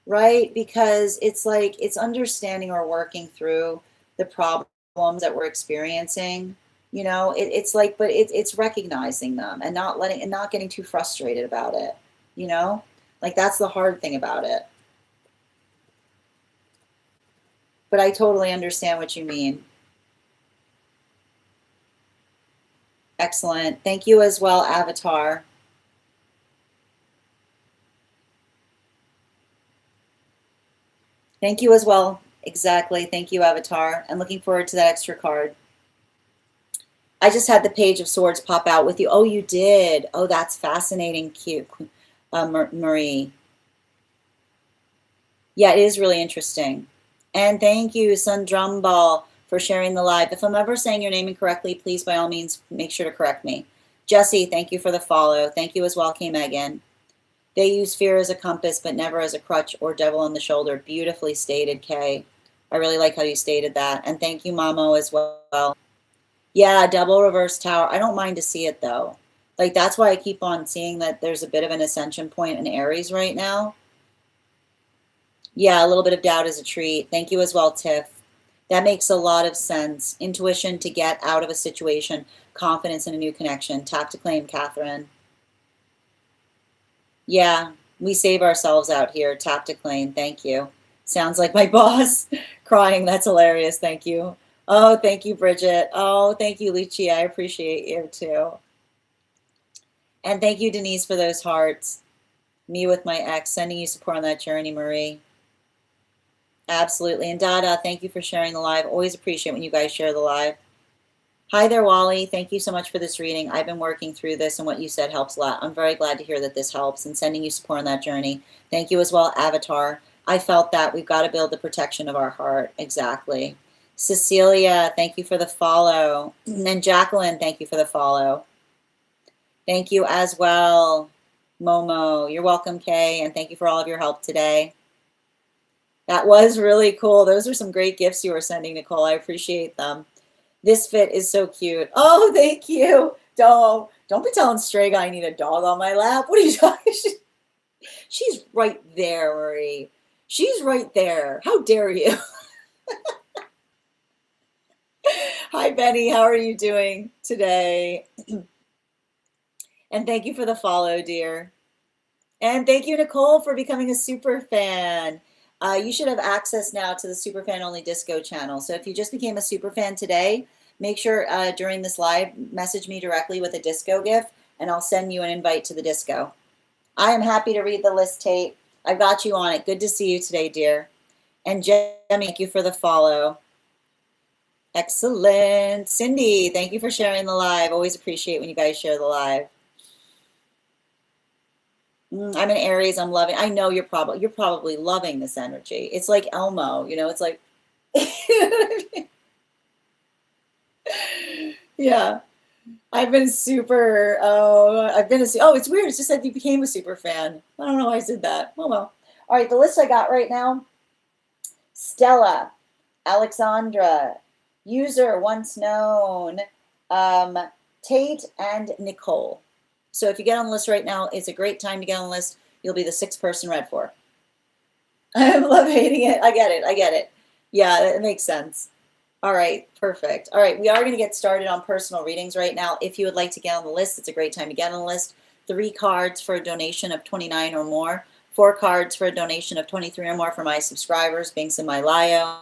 right? Because it's like, it's understanding or working through the problems that we're experiencing. You know, it's like, but it's recognizing them and not getting too frustrated about it. You know, like that's the hard thing about it. But I totally understand what you mean. Excellent. Thank you as well, Avatar. Thank you as well. Exactly. Thank you, Avatar. I'm looking forward to that extra card. I just had the Page of Swords pop out with you. Oh, you did. Oh, that's fascinating. Cute, Marie. Yeah, it is really interesting. And thank you, Sundrumball, for sharing the live. If I'm ever saying your name incorrectly, please, by all means, make sure to correct me. Jesse, thank you for the follow. Thank you as well, K. Megan. They use fear as a compass, but never as a crutch or devil on the shoulder. Beautifully stated, Kay. I really like how you stated that. And thank you, Mamo, as well. Yeah, double reverse tower. I don't mind to see it, though. Like, that's why I keep on seeing that there's a bit of an ascension point in Aries right now. Yeah, a little bit of doubt is a treat. Thank you as well, Tiff. That makes a lot of sense. Intuition to get out of a situation. Confidence in a new connection. Tap to claim, Catherine. Yeah, we save ourselves out here. Tap to claim. Thank you. Sounds like my boss crying. That's hilarious. Thank you. Oh, thank you, Bridget. Oh, thank you, Lucia. I appreciate you too. And thank you, Denise, for those hearts. Me with my ex, sending you support on that journey, Marie. Absolutely. And Dada, thank you for sharing the live. Always appreciate when you guys share the live. Hi there, Wally. Thank you so much for this reading. I've been working through this, and what you said helps a lot. I'm very glad to hear that this helps, and sending you support on that journey. Thank you as well, Avatar. I felt that. We've got to build the protection of our heart. Exactly. Cecilia, thank you for the follow. And Jacqueline, thank you for the follow. Thank you as well, Momo. You're welcome, Kay, and thank you for all of your help today. That was really cool. Those are some great gifts you were sending, Nicole. I appreciate them. This fit is so cute. Oh, thank you. Don't be telling Strega I need a dog on my lap. What are you talking? She's right there, Marie. She's right there. How dare you? Hi, Benny. How are you doing today? And thank you for the follow, dear. And thank you, Nicole, for becoming a super fan. You should have access now to the super fan only disco channel. So if you just became a super fan today, make sure during this live, message me directly with a disco gift, and I'll send you an invite to the disco. I am happy to read the list, Tate. I've got you on it. Good to see you today, dear. And Jemmy, thank you for the follow. Excellent. Cindy, thank you for sharing the live. Always appreciate when you guys share the live. I'm an Aries. I'm loving. I know you're probably loving this energy. It's like Elmo, you know. It's like, yeah. I've been super. It's weird. It's just that you became a super fan. I don't know why I did that. Oh well. All right. The list I got right now: Stella, Alexandra, user once known, Tate, and Nicole. So if you get on the list right now, it's a great time to get on the list. You'll be the 6th person read for. I love hating it. I get it. Yeah, it makes sense. All right, perfect. All right, we are going to get started on personal readings right now. If you would like to get on the list, it's a great time to get on the list. 3 cards for a donation of $29 or more. 4 cards for a donation of $23 or more for my subscribers. Binks in my bio.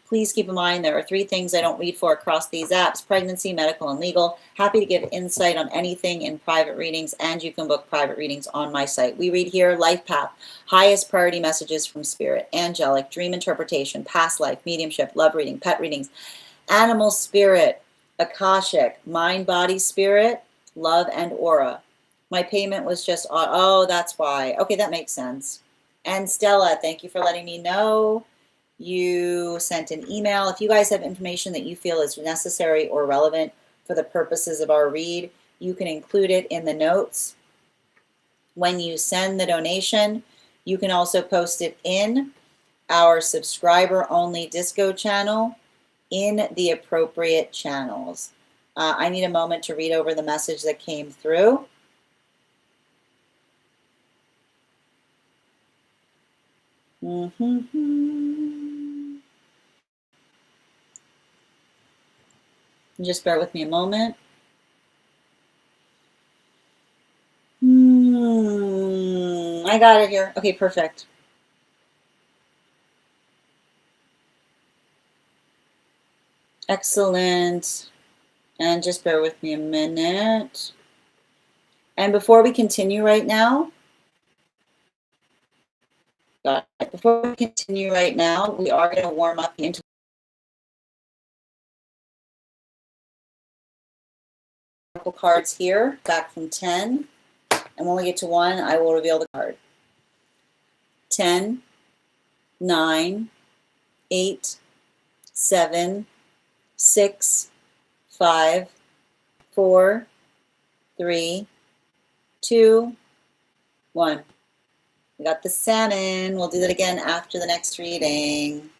Please keep in mind there are 3 things I don't read for across these apps: pregnancy, medical, and legal. Happy to give insight on anything in private readings, and you can book private readings on my site. We read here life path, highest priority messages from spirit, angelic, dream interpretation, past life, mediumship, love reading, pet readings, animal spirit, akashic, mind, body, spirit, love, and aura. My payment was just, oh, that's why. Okay, that makes sense. And Stella, thank you for letting me know. You sent an email. If you guys have information that you feel is necessary or relevant for the purposes of our read, you can include it in the notes. When you send the donation, you can also post it in our subscriber-only disco channel in the appropriate channels. I need a moment to read over the message that came through. Just bear with me a moment. I got it here. Okay, perfect. Excellent. And just bear with me a minute. And before we continue right now, we are going to warm up the cards here, back from 10. And when we get to 1, I will reveal the card. 10, 9, 8, 7, 6, 5, 4, 3, 2, 1. We got the salmon. We'll do that again after the next reading.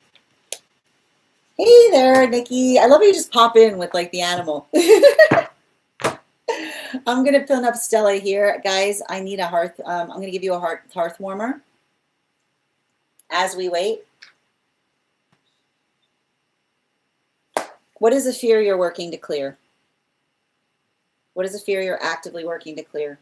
Hey there, Nikki. I love how you just pop in with like the animal. I'm gonna pin up Stella here, guys. I need a hearth. I'm gonna give you a hearth warmer as we wait. What is the fear you're working to clear? What is the fear you're actively working to clear?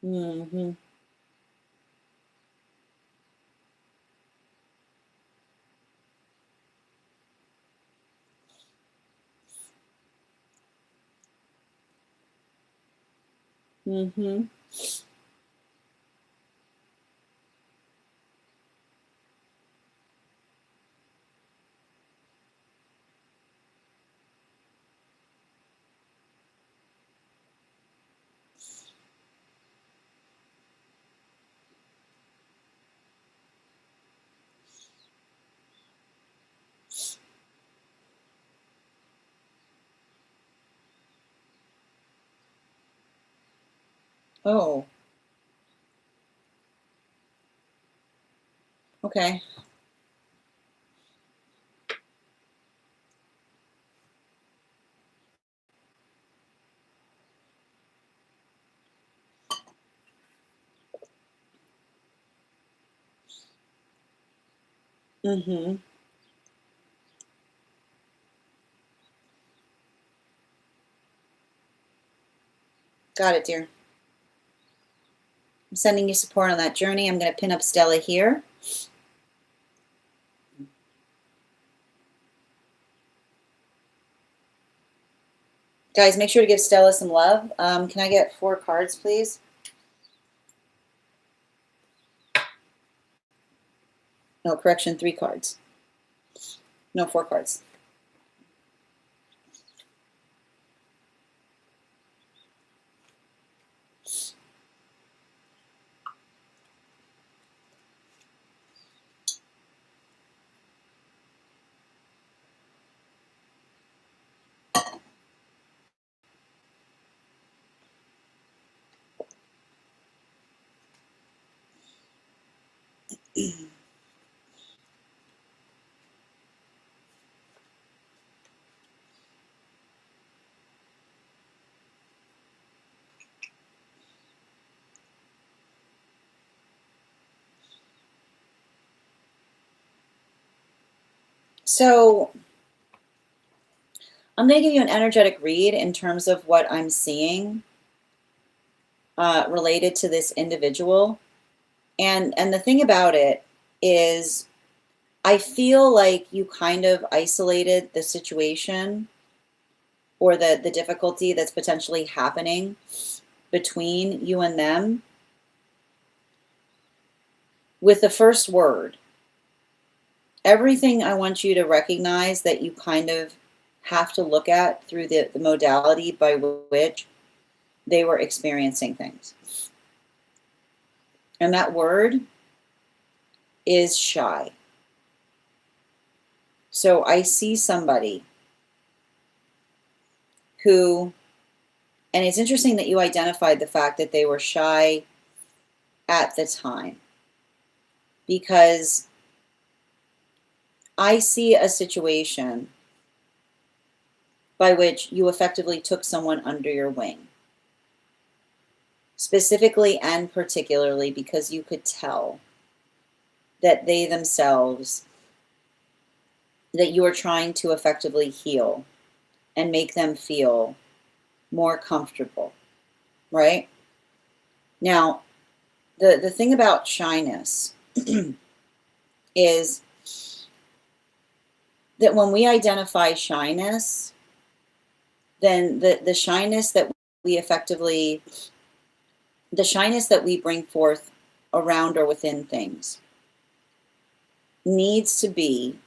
Mm-hmm. Mm-hmm. Oh, okay. Mm-hmm. Got it, dear. I'm sending you support on that journey. I'm going to pin up Stella here. Guys, make sure to give Stella some love. Can I get 4 cards, please? No, correction, 3 cards. No, 4 cards. So I'm going to give you an energetic read in terms of what I'm seeing related to this individual. And the thing about it is I feel like you kind of isolated the situation or the difficulty that's potentially happening between you and them with the first word. Everything I want you to recognize that you kind of have to look at through the modality by which they were experiencing things. And that word is shy. So I see somebody who, and it's interesting that you identified the fact that they were shy at the time, because I see a situation by which you effectively took someone under your wing. Specifically and particularly because you could tell that they themselves, that you are trying to effectively heal and make them feel more comfortable. right? Now, the thing about shyness is that when we identify shyness, then the shyness that we effectively, the shyness that we bring forth around or within things needs to be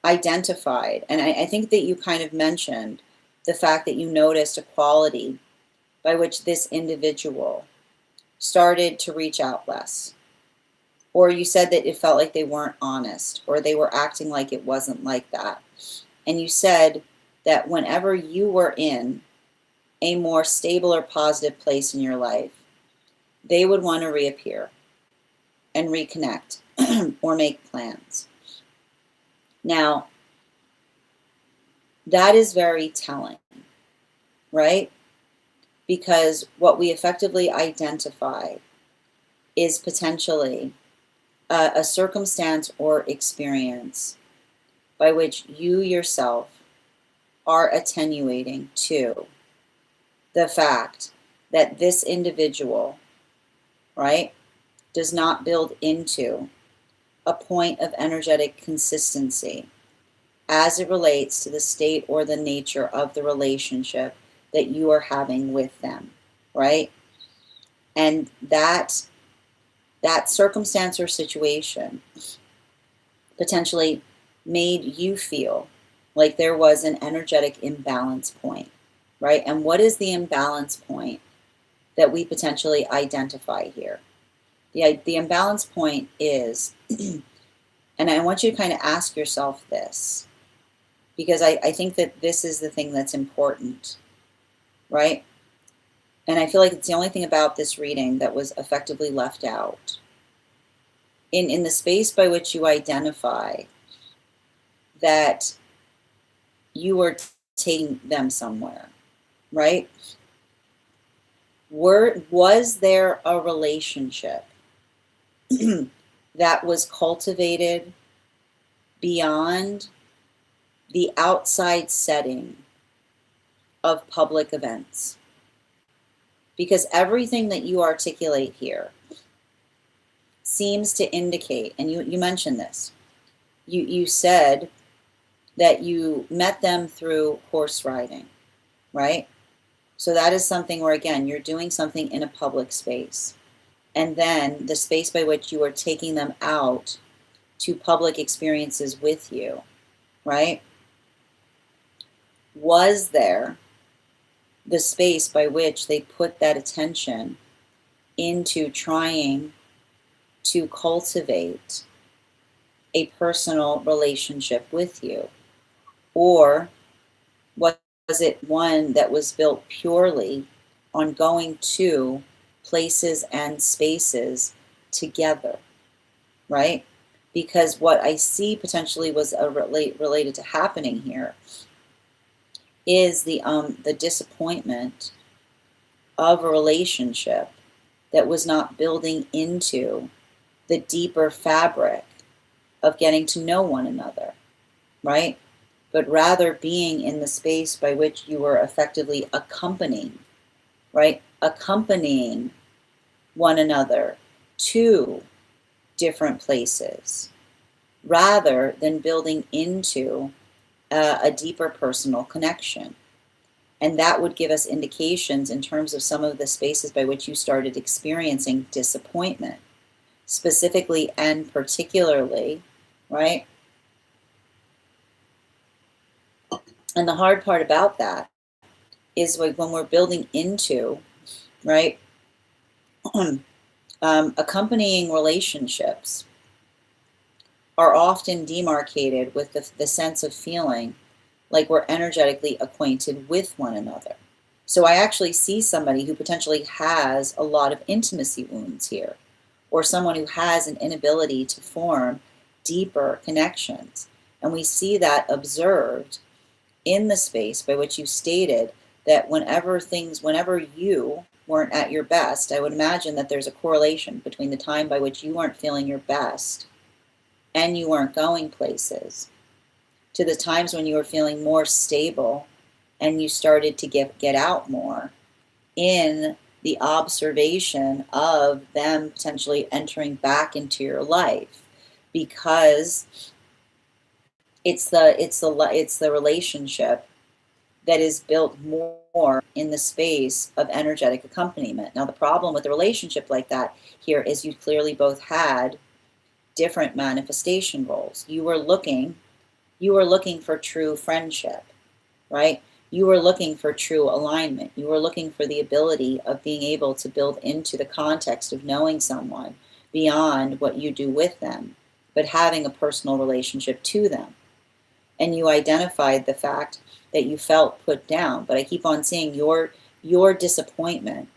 identified. And I think that you kind of mentioned the fact that you noticed a quality by which this individual started to reach out less. Or you said that it felt like they weren't honest, or they were acting like it wasn't like that. And you said that whenever you were in a more stable or positive place in your life, they would want to reappear and reconnect or make plans. Now, that is very telling, right? Because what we effectively identify is potentially a circumstance or experience by which you yourself are attenuating to the fact that this individual, right, does not build into a point of energetic consistency as it relates to the state or the nature of the relationship that you are having with them, right? And that circumstance or situation potentially made you feel like there was an energetic imbalance point, right? And what is the imbalance point that we potentially identify here? The imbalance point is, and I want you to kind of ask yourself this, because I think that this is the thing that's important, right? And I feel like it's the only thing about this reading that was effectively left out. In the space by which you identify that you were taking them somewhere, right? Was there a relationship that was cultivated beyond the outside setting of public events? Because everything that you articulate here seems to indicate, and you mentioned this, you said that you met them through horse riding, right? So that is something where, again, you're doing something in a public space. And then the space by which you are taking them out to public experiences with you, right? Was there the space by which they put that attention into trying to cultivate a personal relationship with you? Or was it one that was built purely on going to places and spaces together, right? Because what I see potentially was related to happening here is the disappointment of a relationship that was not building into the deeper fabric of getting to know one another, right? But rather being in the space by which you were effectively accompanying, right? Accompanying one another to different places, rather than building into a deeper personal connection. And that would give us indications in terms of some of the spaces by which you started experiencing disappointment, specifically and particularly, right? And the hard part about that is like when we're building into, right, accompanying relationships are often demarcated with the sense of feeling like we're energetically acquainted with one another. So I actually see somebody who potentially has a lot of intimacy wounds here, or someone who has an inability to form deeper connections. And we see that observed in the space by which you stated that whenever you weren't at your best, I would imagine that there's a correlation between the time by which you weren't feeling your best and you weren't going places to the times when you were feeling more stable and you started to get out more in the observation of them potentially entering back into your life, because it's the relationship that is built more in the space of energetic accompaniment. Now, the problem with a relationship like that here is you clearly both had different manifestation goals. You were looking for true friendship, right? You were looking for true alignment. You were looking for the ability of being able to build into the context of knowing someone beyond what you do with them, but having a personal relationship to them. And you identified the fact that you felt put down. But I keep on seeing your disappointment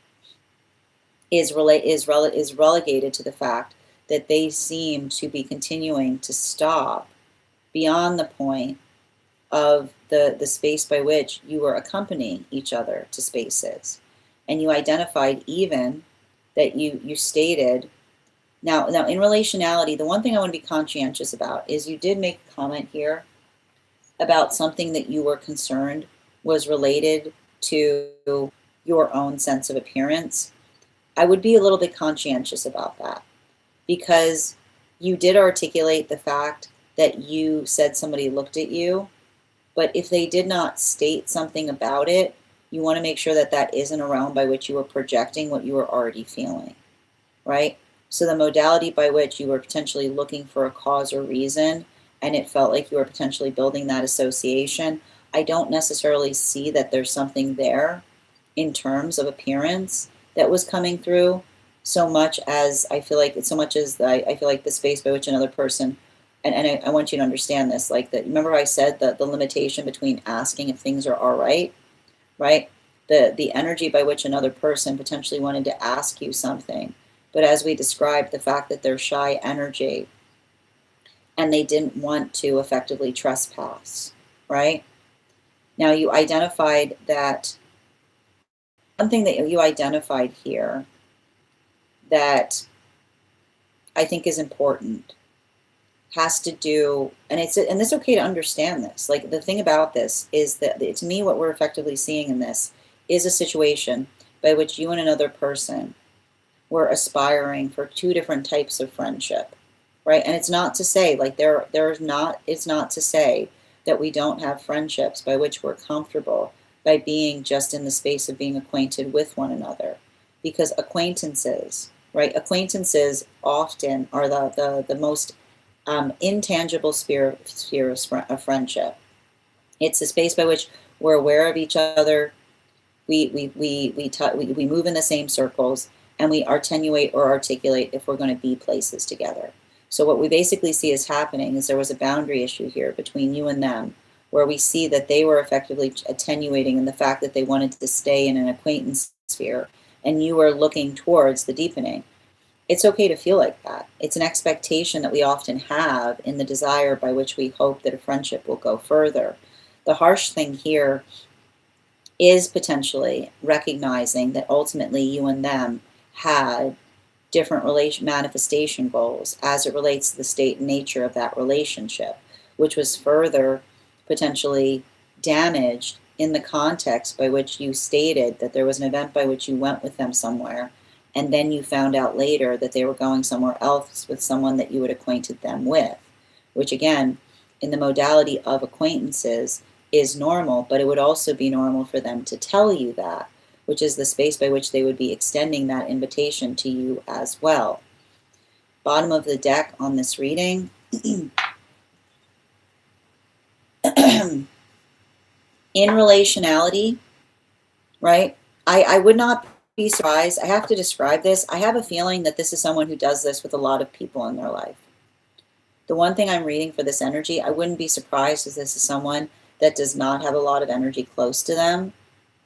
is relegated to the fact that they seem to be continuing to stop beyond the point of the space by which you were accompanying each other to spaces. And you identified even that you stated, now in relationality, the one thing I want to be conscientious about is you did make a comment here about something that you were concerned was related to your own sense of appearance. I would be a little bit conscientious about that, because you did articulate the fact that you said somebody looked at you, but if they did not state something about it, you want to make sure that that isn't a realm by which you were projecting what you were already feeling, right? So the modality by which you were potentially looking for a cause or reason, and it felt like you were potentially building that association, I don't necessarily see that there's something there in terms of appearance that was coming through, so much as I feel like the space by which another person, and I want you to understand this, like that. Remember I said that the limitation between asking if things are all right? The energy by which another person potentially wanted to ask you something, but as we described, the fact that they're shy energy and they didn't want to effectively trespass, right? Now you identified that, one thing that you identified here that I think is important has to do, and it's okay to understand this. Like, the thing about this is that, to me, what we're effectively seeing in this is a situation by which you and another person were aspiring for two different types of friendship, right? And it's not to say, like, it's not to say that we don't have friendships by which we're comfortable by being just in the space of being acquainted with one another, because acquaintances, right? Acquaintances often are the most intangible sphere of friendship. It's the space by which we're aware of each other. We move in the same circles, and we attenuate or articulate if we're going to be places together. So what we basically see is happening is there was a boundary issue here between you and them, where we see that they were effectively attenuating in the fact that they wanted to stay in an acquaintance sphere, and you were looking towards the deepening. It's okay to feel like that. It's an expectation that we often have in the desire by which we hope that a friendship will go further. The harsh thing here is potentially recognizing that ultimately you and them had different manifestation goals as it relates to the state and nature of that relationship, which was further potentially damaged in the context by which you stated that there was an event by which you went with them somewhere, and then you found out later that they were going somewhere else with someone that you had acquainted them with, which again, in the modality of acquaintances, is normal, but it would also be normal for them to tell you that, which is the space by which they would be extending that invitation to you as well. Bottom of the deck on this reading. In relationality, right? I would not be surprised. I have to describe this. I have a feeling that this is someone who does this with a lot of people in their life. The one thing I'm reading for this energy, I wouldn't be surprised if this is someone that does not have a lot of energy close to them,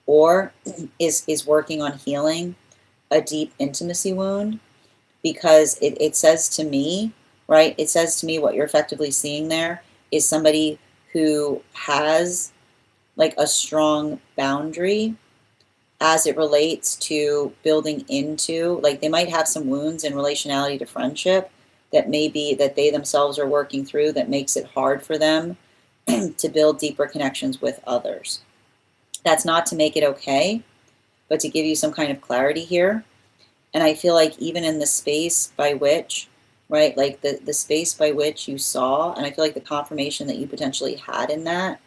or is working on healing a deep intimacy wound, because it says to me, right? It says to me what you're effectively seeing there is somebody who has like a strong boundary as it relates to building into, like, they might have some wounds in relationality to friendship that maybe that they themselves are working through, that makes it hard for them to build deeper connections with others. That's not to make it okay, but to give you some kind of clarity here. And I feel like even in the space by which, right, like the space by which you saw, and I feel like the confirmation that you potentially had in that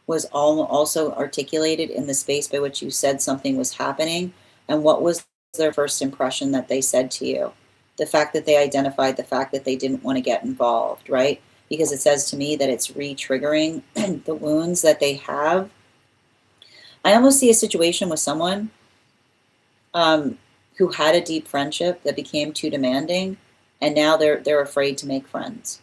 was also articulated in the space by which you said something was happening. And what was their first impression that they said to you? The fact that they identified the fact that they didn't want to get involved, right? Because it says to me that it's re-triggering the wounds that they have. I almost see a situation with someone who had a deep friendship that became too demanding, and now they're afraid to make friends,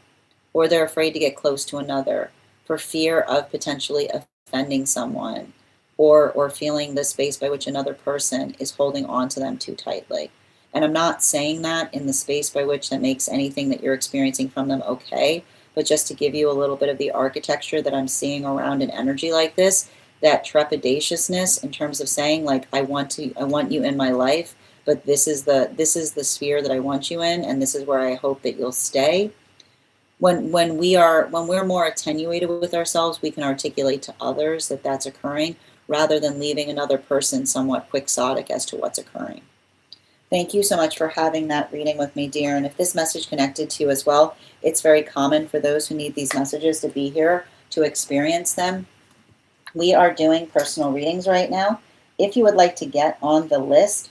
or they're afraid to get close to another for fear of potentially offending someone, or feeling the space by which another person is holding on to them too tightly. And I'm not saying that in the space by which that makes anything that you're experiencing from them okay, but just to give you a little bit of the architecture that I'm seeing around an energy like this, that trepidatiousness in terms of saying, like, I want you in my life, but this is the sphere that I want you in, and this is where I hope that you'll stay. When we're more attenuated with ourselves, we can articulate to others that that's occurring, rather than leaving another person somewhat quixotic as to what's occurring. Thank you so much for having that reading with me, dear. And if this message connected to you as well, it's very common for those who need these messages to be here to experience them. We are doing personal readings right now. If you would like to get on the list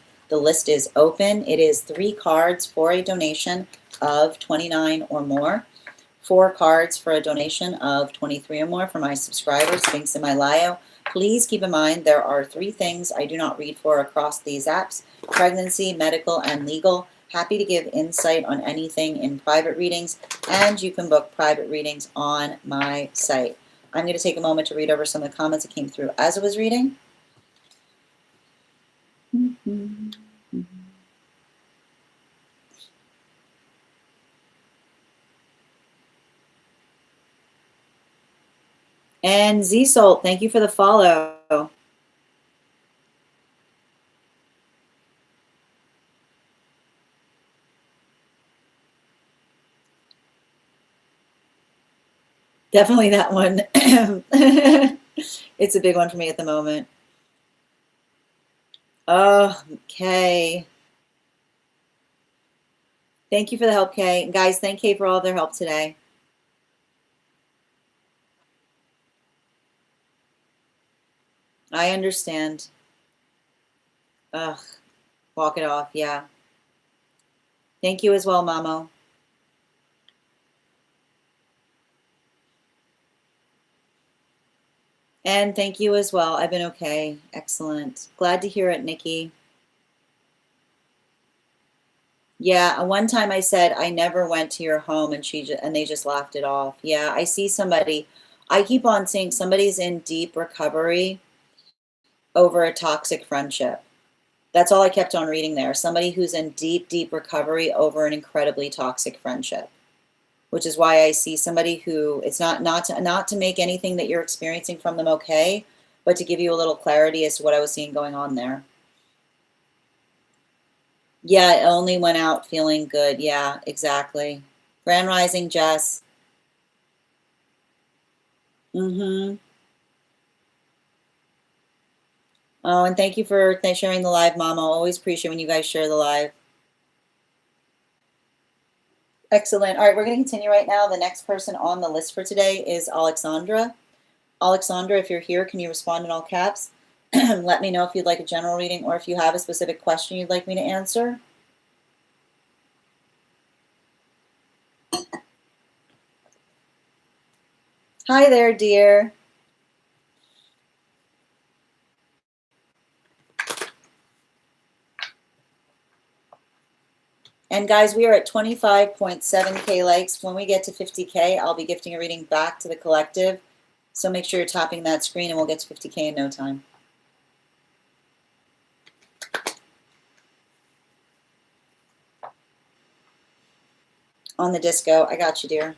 is open. It is 3 cards for a donation of $29 or more. 4 cards for a donation of $23 or more for my subscribers, links in my bio. Please keep in mind there are 3 things I do not read for across these apps: pregnancy, medical, and legal. Happy to give insight on anything in private readings, and you can book private readings on my site. I'm going to take a moment to read over some of the comments that came through as I was reading. And Z-Salt, thank you for the follow. Definitely that one. It's a big one for me at the moment. Oh, Kay. Thank you for the help, Kay. Guys, thank Kay for all of their help today. I understand. Ugh, walk it off, yeah. Thank you as well, Mamo. And thank you as well. I've been okay. Excellent. Glad to hear it, Nikki. Yeah, one time I said I never went to your home, and they just laughed it off. Yeah, I see somebody. I keep on seeing somebody's in deep recovery over a toxic friendship. That's all I kept on reading there. Somebody who's in deep, deep recovery over an incredibly toxic friendship, which is why I see somebody who, it's not to make anything that you're experiencing from them okay, but to give you a little clarity as to what I was seeing going on there. Yeah, it only went out feeling good. Yeah, exactly. Grand Rising, Jess. Mm-hmm. Oh, and thank you for sharing the live, Mama. Always appreciate when you guys share the live. Excellent. All right, we're going to continue right now. The next person on the list for today is Alexandra. Alexandra, if you're here, can you respond in all caps? Let me know if you'd like a general reading or if you have a specific question you'd like me to answer. Hi there, dear. And guys, we are at 25.7K likes. When we get to 50K, I'll be gifting a reading back to the collective. So make sure you're tapping that screen and we'll get to 50K in no time. On the disco, I got you, dear.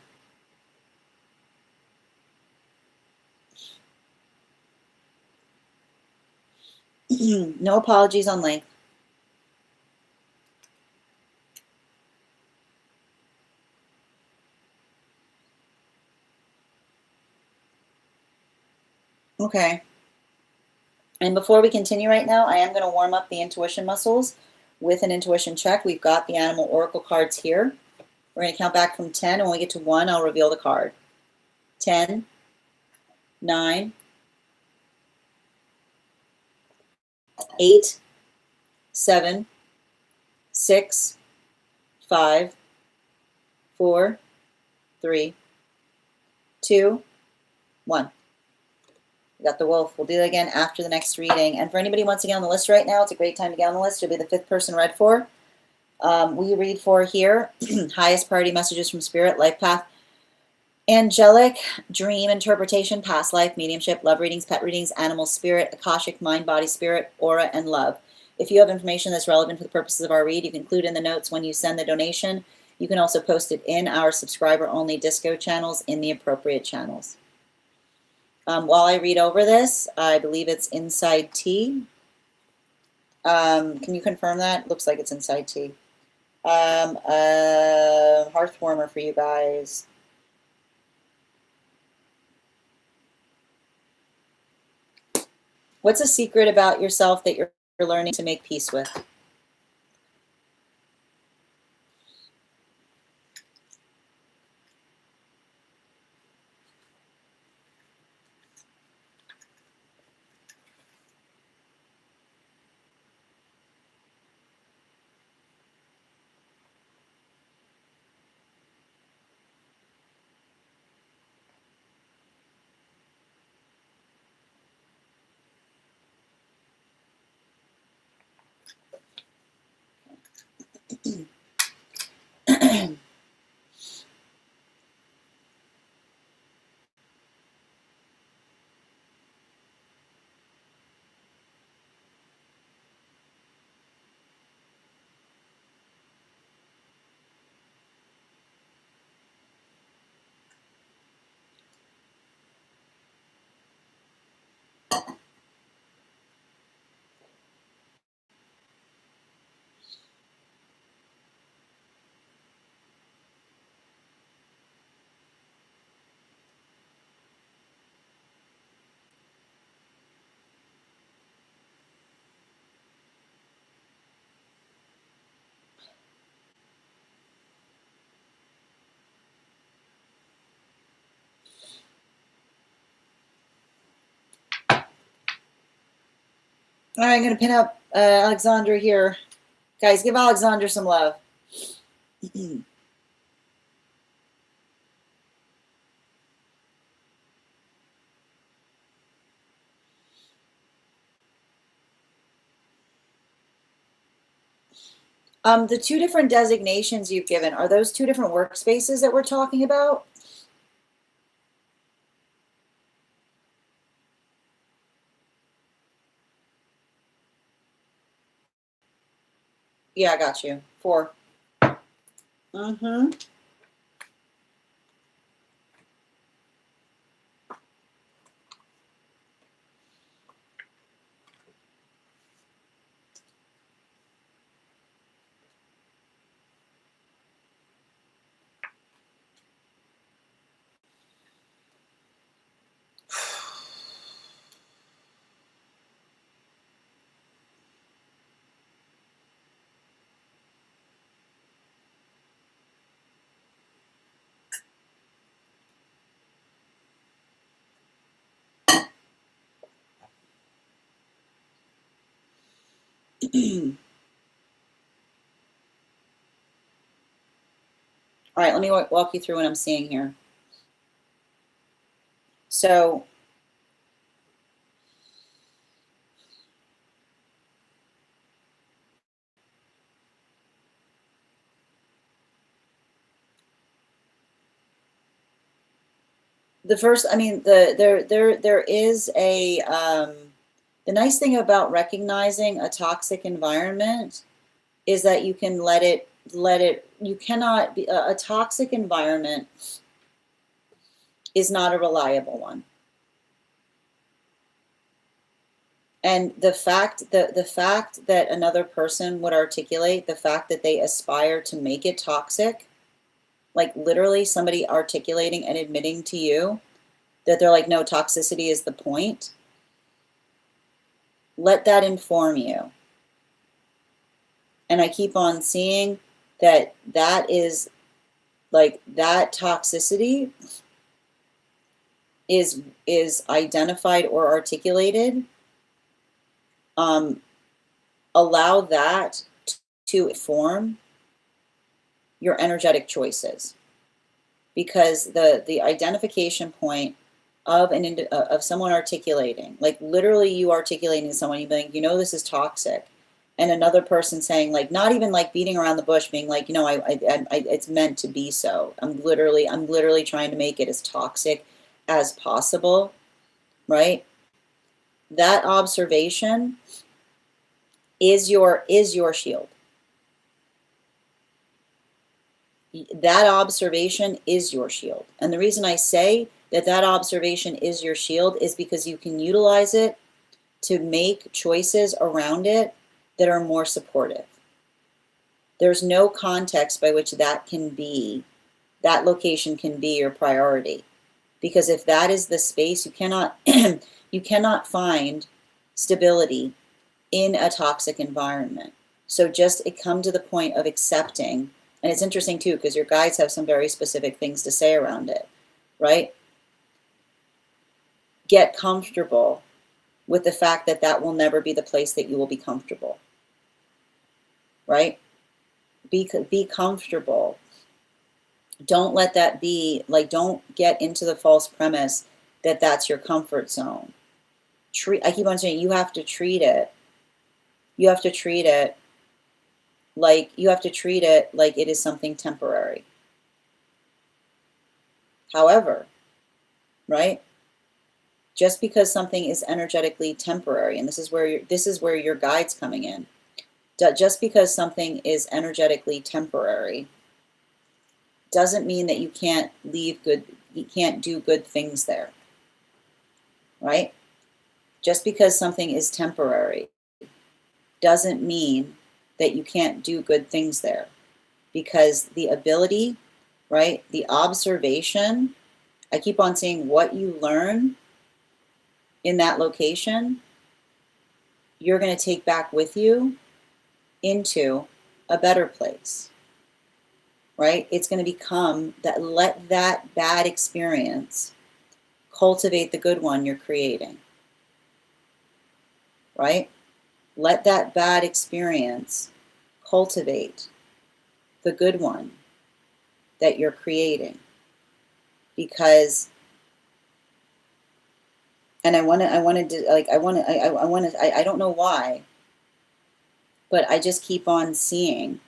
No apologies on length. Okay. And before we continue right now, I am going to warm up the intuition muscles with an intuition check. We've got the animal oracle cards here. We're going to count back from 10, and when we get to 1, I'll reveal the card. 10, 9, 8, 7, 6, 5, 4, 3, 2, 1. We got the wolf. We'll do that again after the next reading. And for anybody who wants to get on the list right now, it's a great time to get on the list. You'll be the 5th person read for. We read for here, highest priority messages from Spirit, life path, angelic, dream interpretation, past life, mediumship, love readings, pet readings, animal spirit, akashic, mind, body, spirit, aura, and love. If you have information that's relevant for the purposes of our read, you can include in the notes when you send the donation. You can also post it in our subscriber-only disco channels in the appropriate channels. While I read over this, I believe it's inside T. Can you confirm that? Looks like it's inside T. Hearth warmer for you guys. What's a secret about yourself that you're learning to make peace with? All right, I'm going to pin up Alexandra here. Guys, give Alexandra some love. The 2 different designations you've given, are those 2 different workspaces that we're talking about? Yeah, I got you. 4. Mm-hmm. All right, let me walk you through what I'm seeing here. So the first, I mean, there is a the nice thing about recognizing a toxic environment is that you can let it you cannot be a toxic environment is not a reliable one. And the fact that another person would articulate the fact that they aspire to make it toxic, like literally somebody articulating and admitting to you that they're like, no, toxicity is the point. let that inform you. And I keep on seeing that that is like that toxicity is identified or articulated. Allow that to inform your energetic choices, because the identification point of of someone articulating, like literally you articulating to someone, you being, you know, this is toxic, and another person saying, like, not even like beating around the bush, being like, you know, I it's meant to be so. I'm literally trying to make it as toxic as possible, right? That observation is your shield. That observation is your shield. And the reason I say that that observation is your shield is because you can utilize it to make choices around it that are more supportive. There's no context by which that can be, that location can be your priority. Because if that is the space, you cannot you cannot find stability in a toxic environment. So just it come to the point of accepting. And it's interesting too, because your guides have some very specific things to say around it, right? Get comfortable with the fact that that will never be the place that you will be comfortable, right? Be comfortable. Don't let that be, like, don't get into the false premise that that's your comfort zone. I keep on saying you have to treat it. You have to treat it like it is something temporary. However, right? Just because something is energetically temporary, and this is where your guide's coming in. Just because something is energetically temporary doesn't mean that you can't do good things there. Right? Just because something is temporary doesn't mean that you can't do good things there, because the ability, right, the observation, I keep on saying what you learn in that location, you're going to take back with you into a better place, right? It's going to become that, let that bad experience cultivate the good one you're creating, right? Let that bad experience cultivate the good one that you're creating. Because, and I don't know why, but I just keep on seeing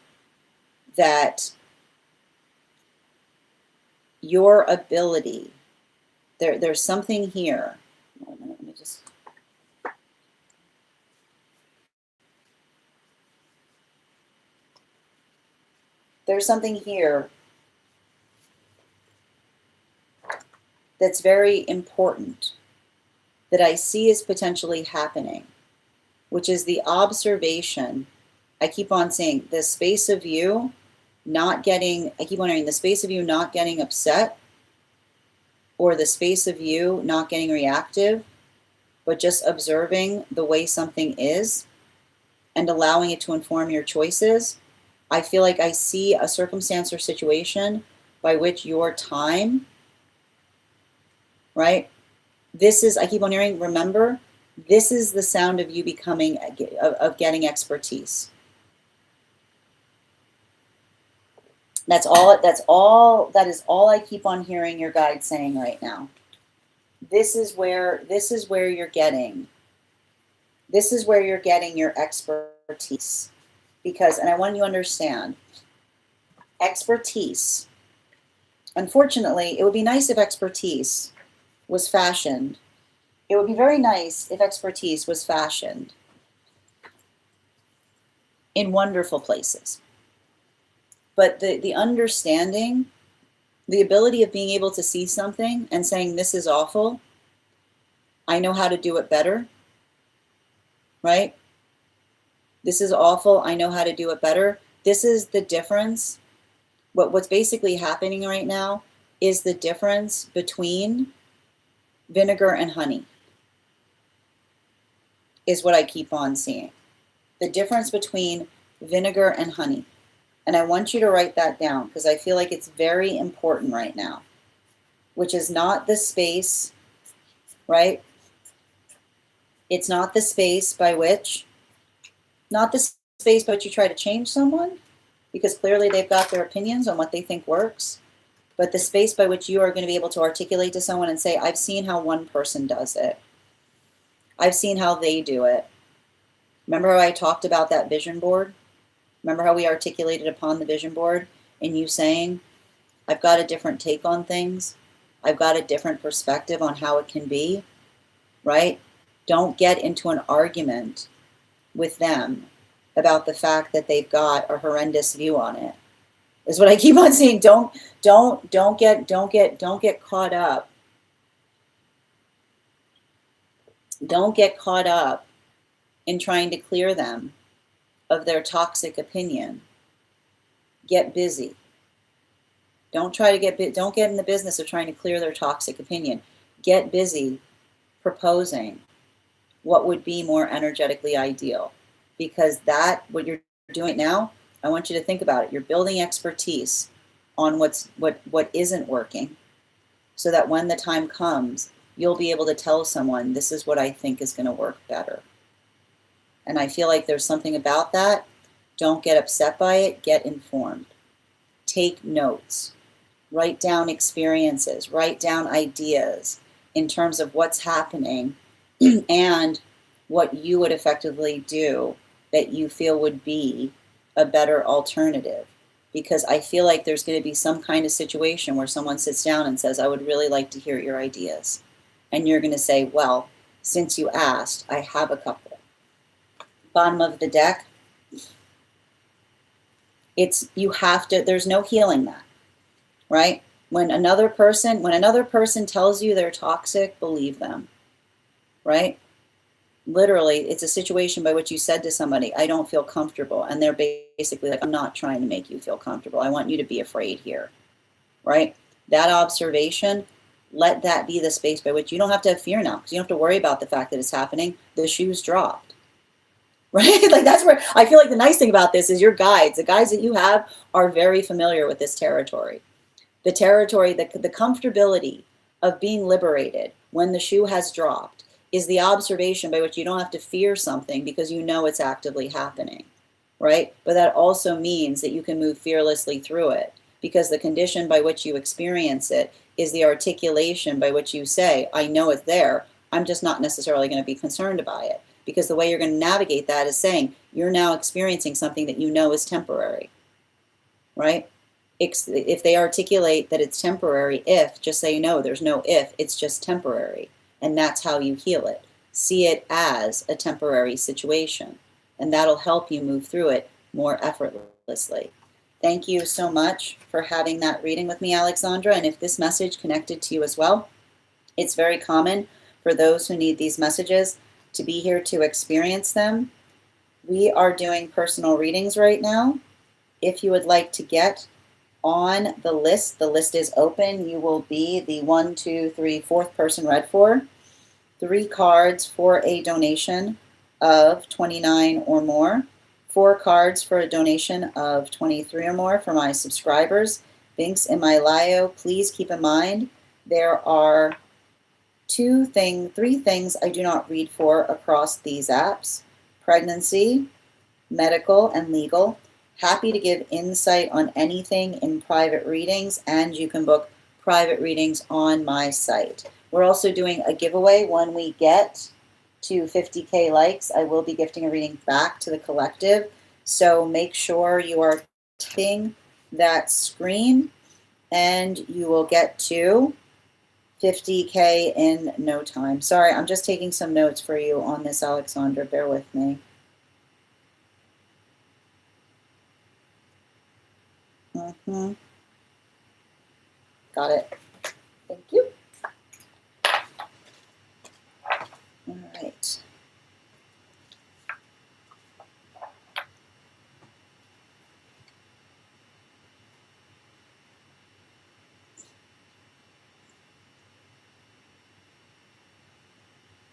that your ability, there's something here. Let me just. There's something here that's very important that I see is potentially happening, which is the observation. I keep on saying the space of you not getting, I keep wondering, the space of you not getting upset, or the space of you not getting reactive, but just observing the way something is and allowing it to inform your choices. I feel like I see a circumstance or situation by which your time, right? This is, I keep on hearing, remember, this is the sound of you becoming, of getting expertise. That is all I keep on hearing your guide saying right now. This is where you're getting your expertise. Because, and I want you to understand, expertise, unfortunately, it would be nice if expertise was fashioned. It would be very nice if expertise was fashioned in wonderful places. But the understanding, the ability of being able to see something and saying, this is awful, I know how to do it better, right? This is awful, I know how to do it better. This is the difference. What's basically happening right now is the difference between vinegar and honey. is what I keep on seeing. The difference between vinegar and honey. And I want you to write that down because I feel like it's very important right now, which is not the space, right? It's not the space by which, not the space by which you try to change someone, because clearly they've got their opinions on what they think works, but the space by which you are going to be able to articulate to someone and say, I've seen how one person does it. I've seen how they do it. Remember how I talked about that vision board? Remember how we articulated upon the vision board and you saying, I've got a different take on things. I've got a different perspective on how it can be, right? Don't get into an argument with them about the fact that they've got a horrendous view on it. Is what I keep on saying. Don't get caught up. Don't get caught up in trying to clear them of their toxic opinion. Get busy. Don't get in the business of trying to clear their toxic opinion. Get busy proposing what would be more energetically ideal. Because what you're doing now, I want you to think about it. You're building expertise on what isn't working, so that when the time comes, you'll be able to tell someone, this is what I think is going to work better. And I feel like there's something about that. Don't get upset by it. Get informed. Take notes. Write down experiences. Write down ideas in terms of what's happening and what you would effectively do that you feel would be a better alternative. Because I feel like there's going to be some kind of situation where someone sits down and says, I would really like to hear your ideas. And you're going to say, well, since you asked, I have a couple. Bottom of the deck, there's no healing that, right? When another person tells you they're toxic, believe them, right? Literally, it's a situation by which you said to somebody, I don't feel comfortable. And they're basically like, I'm not trying to make you feel comfortable. I want you to be afraid here, right? That observation, let that be the space by which you don't have to have fear now, because you don't have to worry about the fact that it's happening. The shoe's dropped, right? Like that's where I feel like the nice thing about this is your guides, the guides that you have are very familiar with this territory. The territory, the comfortability of being liberated when the shoe has dropped is the observation by which you don't have to fear something because you know it's actively happening, right? But that also means that you can move fearlessly through it, because the condition by which you experience it is the articulation by which you say, I know it's there, I'm just not necessarily going to be concerned by it. Because the way you're going to navigate that is saying, you're now experiencing something that you know is temporary, right? If they articulate that it's temporary, just say, no, there's no if, it's just temporary. And that's how you heal it. See it as a temporary situation. And that'll help you move through it more effortlessly. Thank you so much for having that reading with me, Alexandra. And if this message connected to you as well, it's very common for those who need these messages to be here to experience them. We are doing personal readings right now. If you would like to get on the list is open. You will be the 1, 2, 3, 4th person read for. 3 cards for a donation of $29 or more. 4 cards for a donation of $23 or more for my subscribers. Links in my bio. Please keep in mind there are 3 things I do not read for across these apps: pregnancy, medical, and legal. Happy to give insight on anything in private readings, and you can book private readings on my site. We're also doing a giveaway. When we get to 50K likes, I will be gifting a reading back to the collective. So make sure you are tapping that screen and you will get to 50K in no time. Sorry, I'm just taking some notes for you on this, Alexandra. Bear with me. Got it. Thank you. All right.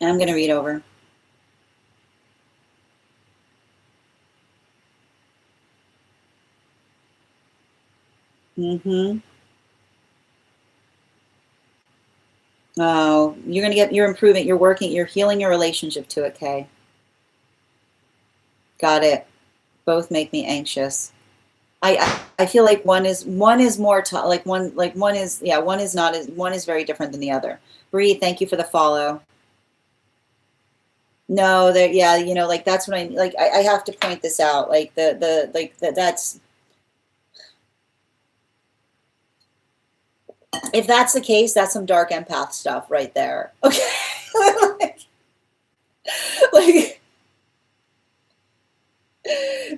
And I'm going to read over. Mm-hmm. Oh, you're improving, you're working, you're healing your relationship to it, Kay. Got it. Both make me anxious. I feel like one is more one is, yeah, one is not as one is very different than the other. Bree, thank you for the follow. No, that, yeah, like that's what I have to point this out. Like that's, if that's the case, that's some dark empath stuff right there. Okay. like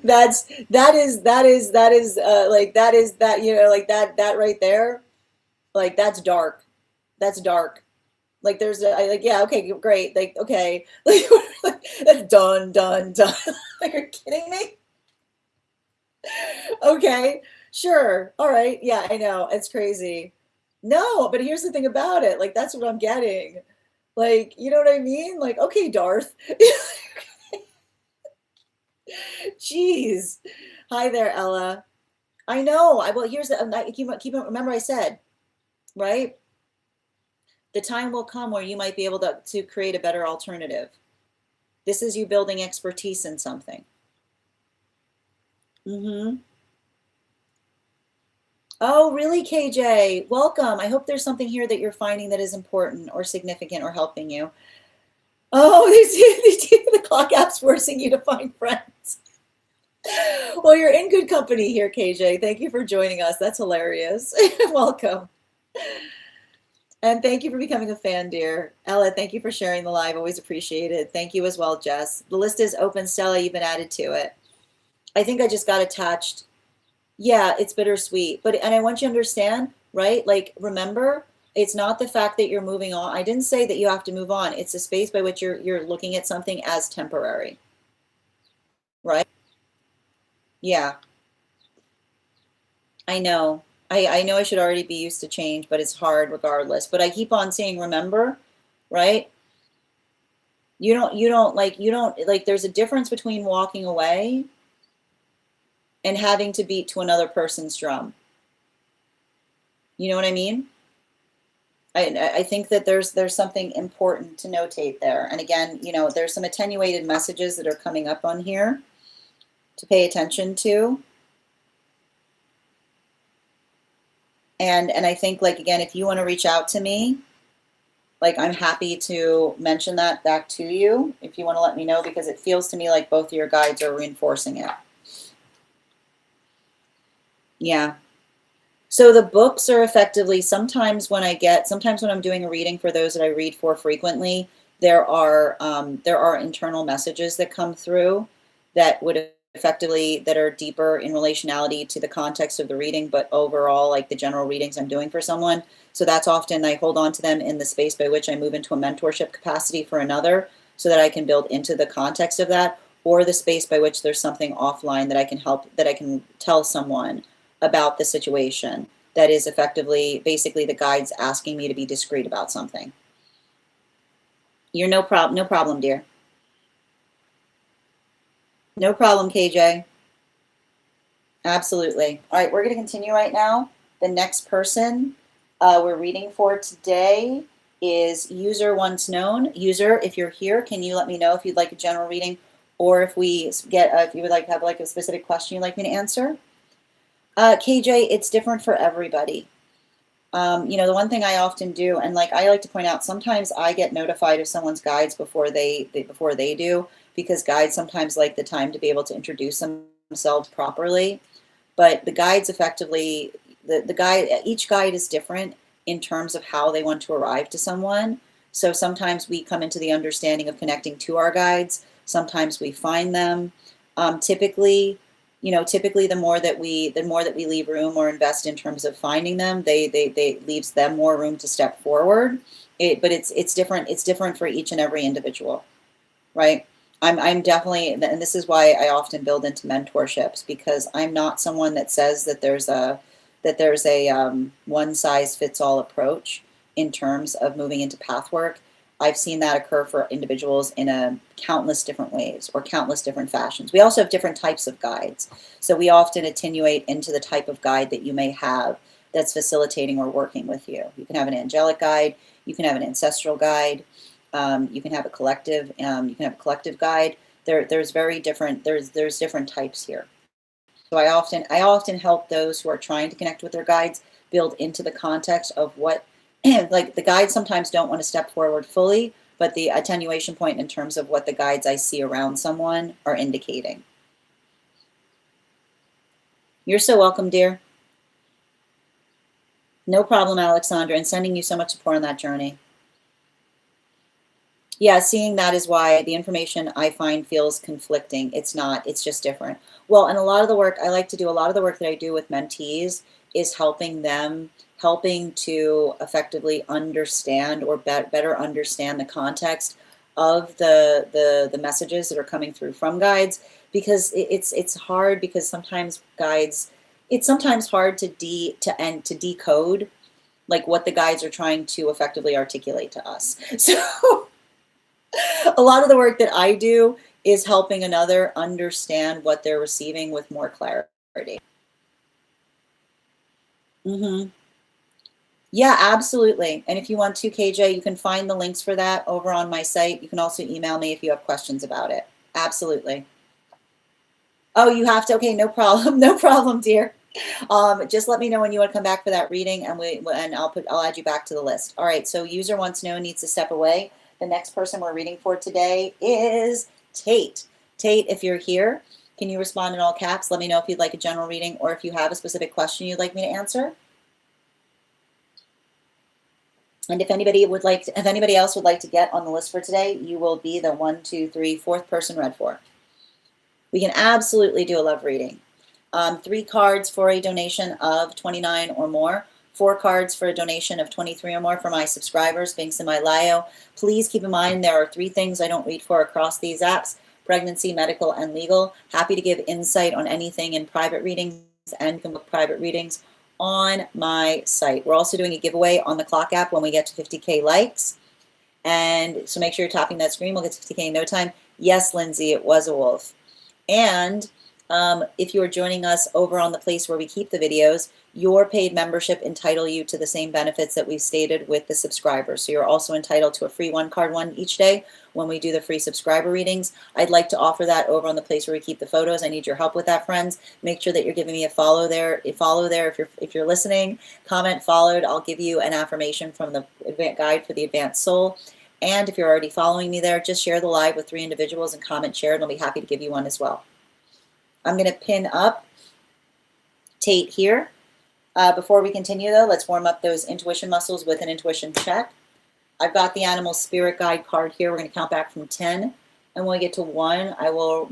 that is like that is that like that right there, like that's dark. That's dark. Like there's like, yeah, okay, great, like, okay, like that's done. Like, you're kidding me. Okay, sure, all right, yeah, I know, it's crazy. No, but here's the thing about it, like that's what I'm getting, like, you know what I mean, like, okay, Darth. Jeez. Hi there, Ella. I know. Well, here's the, remember I said, right? The time will come where you might be able to create a better alternative. This is you building expertise in something. Mm-hmm. Oh, really, KJ? Welcome. I hope there's something here that you're finding that is important or significant or helping you. Oh, the clock app's forcing you to find friends. Well, you're in good company here, KJ. Thank you for joining us. That's hilarious. Welcome. And thank you for becoming a fan, dear. Ella, thank you for sharing the live. Always appreciated. Thank you as well, Jess. The list is open. Stella, you've been added to it. I think I just got attached. Yeah, it's bittersweet. And I want you to understand, right? Like, remember, it's not the fact that you're moving on. I didn't say that you have to move on. It's a space by which you're looking at something as temporary, right? Yeah, I know. I know I should already be used to change, but it's hard regardless. But I keep on saying, remember, right? You don't, there's a difference between walking away and having to beat to another person's drum. You know what I mean? I think that there's something important to notate there. And again, there's some attenuated messages that are coming up on here to pay attention to. And I think, like, again, if you want to reach out to me, like, I'm happy to mention that back to you if you want to let me know, because it feels to me like both of your guides are reinforcing it. Yeah. So the books are effectively, sometimes when I'm doing a reading for those that I read for frequently, there are internal messages that come through that would effectively, that are deeper in relationality to the context of the reading, but overall, like the general readings I'm doing for someone. So that's often, I hold on to them in the space by which I move into a mentorship capacity for another, so that I can build into the context of that, or the space by which there's something offline that I can help, that I can tell someone about the situation that is effectively, basically, the guides asking me to be discreet about something. You're no problem, dear. No problem, KJ. Absolutely. All right, we're going to continue right now. The next person we're reading for today is User Once Known. User, if you're here, can you let me know if you'd like a general reading, or if you would like to have like a specific question you'd like me to answer? KJ, it's different for everybody. The one thing I often do, and like I like to point out, sometimes I get notified of someone's guides before they do, because guides sometimes like the time to be able to introduce themselves properly. But the guides effectively, each guide is different in terms of how they want to arrive to someone. So sometimes we come into the understanding of connecting to our guides. Sometimes we find them. Typically, the more that we leave room or invest in terms of finding them, they leaves them more room to step forward. But it's different. It's different for each and every individual, right? I'm definitely, and this is why I often build into mentorships, because I'm not someone that says that there's a one size fits all approach in terms of moving into path work. I've seen that occur for individuals in a countless different ways or countless different fashions. We also have different types of guides. So we often attenuate into the type of guide that you may have that's facilitating or working with you. You can have an angelic guide, you can have an ancestral guide, you can have a collective, guide. There's very different, there's different types here. So I often help those who are trying to connect with their guides build into the context of what, like the guides sometimes don't want to step forward fully, but the attenuation point in terms of what the guides I see around someone are indicating. You're so welcome, dear. No problem, Alexandra, and sending you so much support on that journey. Yeah, seeing that is why the information I find feels conflicting. It's not, it's just different. Well, and a lot of the work, I like to do a lot of the work that I do with mentees is helping to effectively understand or better understand the context of the messages that are coming through from guides, because it's hard, because sometimes guides, it's sometimes hard to decode like what the guides are trying to effectively articulate to us. So a lot of the work that I do is helping another understand what they're receiving with more clarity. Yeah, absolutely. And if you want to, KJ, you can find the links for that over on my site. You can also email me if you have questions about it. Absolutely. Oh, you have to? Okay, no problem. No problem, dear. Just let me know when you want to come back for that reading, and I'll add you back to the list. All right, so user wants to know, needs to step away. The next person we're reading for today is Tate. Tate, if you're here, can you respond in all caps? Let me know if you'd like a general reading or if you have a specific question you'd like me to answer. And if anybody else would like to get on the list for today, you will be the 1, 2, 3, 4th person read for. We can absolutely do a love reading. 3 cards for a donation of $29 or more. 4 cards for a donation of $23 or more for my subscribers. Links in my bio. Please keep in mind there are 3 things I don't read for across these apps: pregnancy, medical, and legal. Happy to give insight on anything in private readings, and can book private readings on my site. We're also doing a giveaway on the Clock app when we get to 50K likes. And so make sure you're tapping that screen. We'll get to 50K in no time. Yes, Lindsay, it was a wolf. And if you are joining us over on the place where we keep the videos, your paid membership entitle you to the same benefits that we've stated with the subscribers. So you're also entitled to a free 1-card each day when we do the free subscriber readings. I'd like to offer that over on the place where we keep the photos. I need your help with that, friends. Make sure that you're giving me a follow there. If you're listening, comment followed. I'll give you an affirmation from the guide for the advanced soul. And if you're already following me there, just share the live with 3 individuals and comment share, and I'll be happy to give you one as well. I'm going to pin up Tate here. Before we continue, though, let's warm up those intuition muscles with an intuition check. I've got the animal spirit guide card here. We're going to count back from 10. And when we get to 1, I will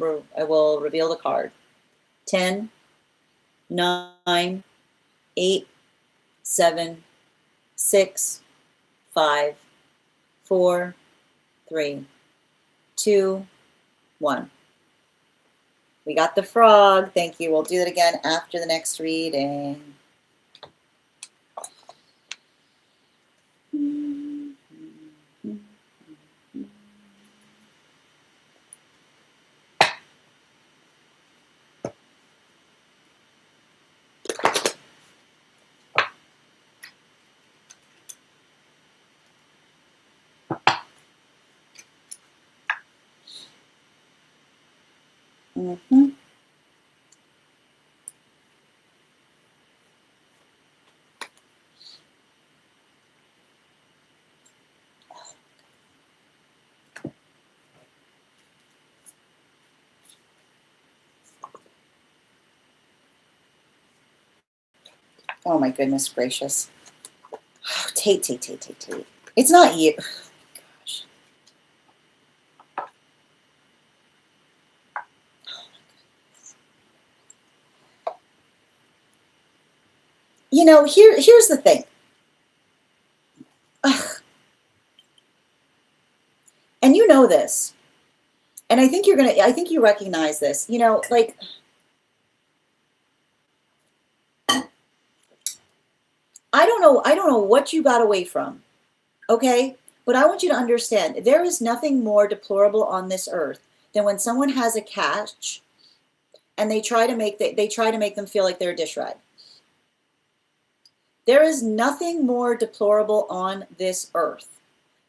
reveal the card. 10, 9, 8, 7, 6, 5, 4, 3, 2, 1. We got the frog. Thank you. We'll do that again after the next reading. Oh my goodness gracious. Oh, Tate. It's not you. Gosh. You know, here's the thing. Ugh. And you know this. And I think you recognize this. You know, like, I don't know what you got away from. Okay? But I want you to understand, there is nothing more deplorable on this earth than when someone has a catch and they try to make them feel like they're a dish rag. There is nothing more deplorable on this earth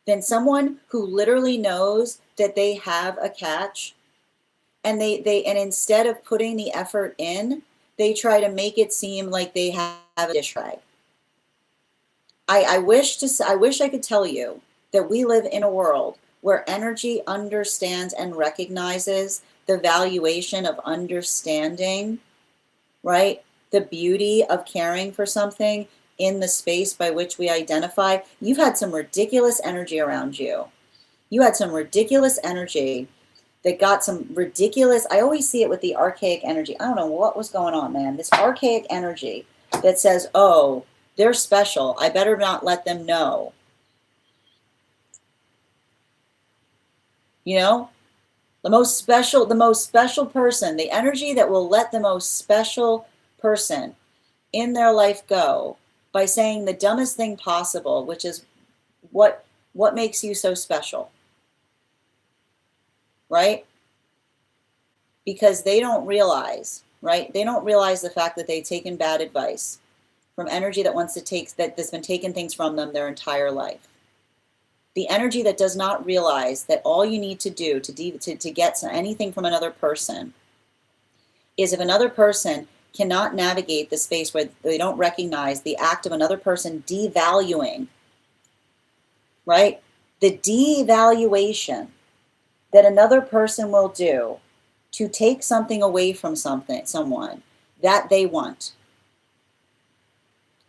than someone who literally knows that they have a catch, and and instead of putting the effort in, they try to make it seem like they have a dish rag. I wish I could tell you that we live in a world where energy understands and recognizes the valuation of understanding, right? The beauty of caring for something in the space by which we identify. You've had some ridiculous energy around you. You had some ridiculous energy that got some ridiculous, I always see it with the archaic energy. I don't know what was going on, man. This archaic energy that says, oh, they're special. I better not let them know. You know, the most special person, the energy that will let the most special person in their life go by saying the dumbest thing possible, which is what makes you so special, right? Because they don't realize, right? They don't realize the fact that they've taken bad advice from energy that wants to take, that's been taking things from them their entire life. The energy that does not realize that all you need to do to get anything from another person is, if another person cannot navigate the space where they don't recognize the act of another person devaluing, right? The devaluation that another person will do to take something away from someone that they want.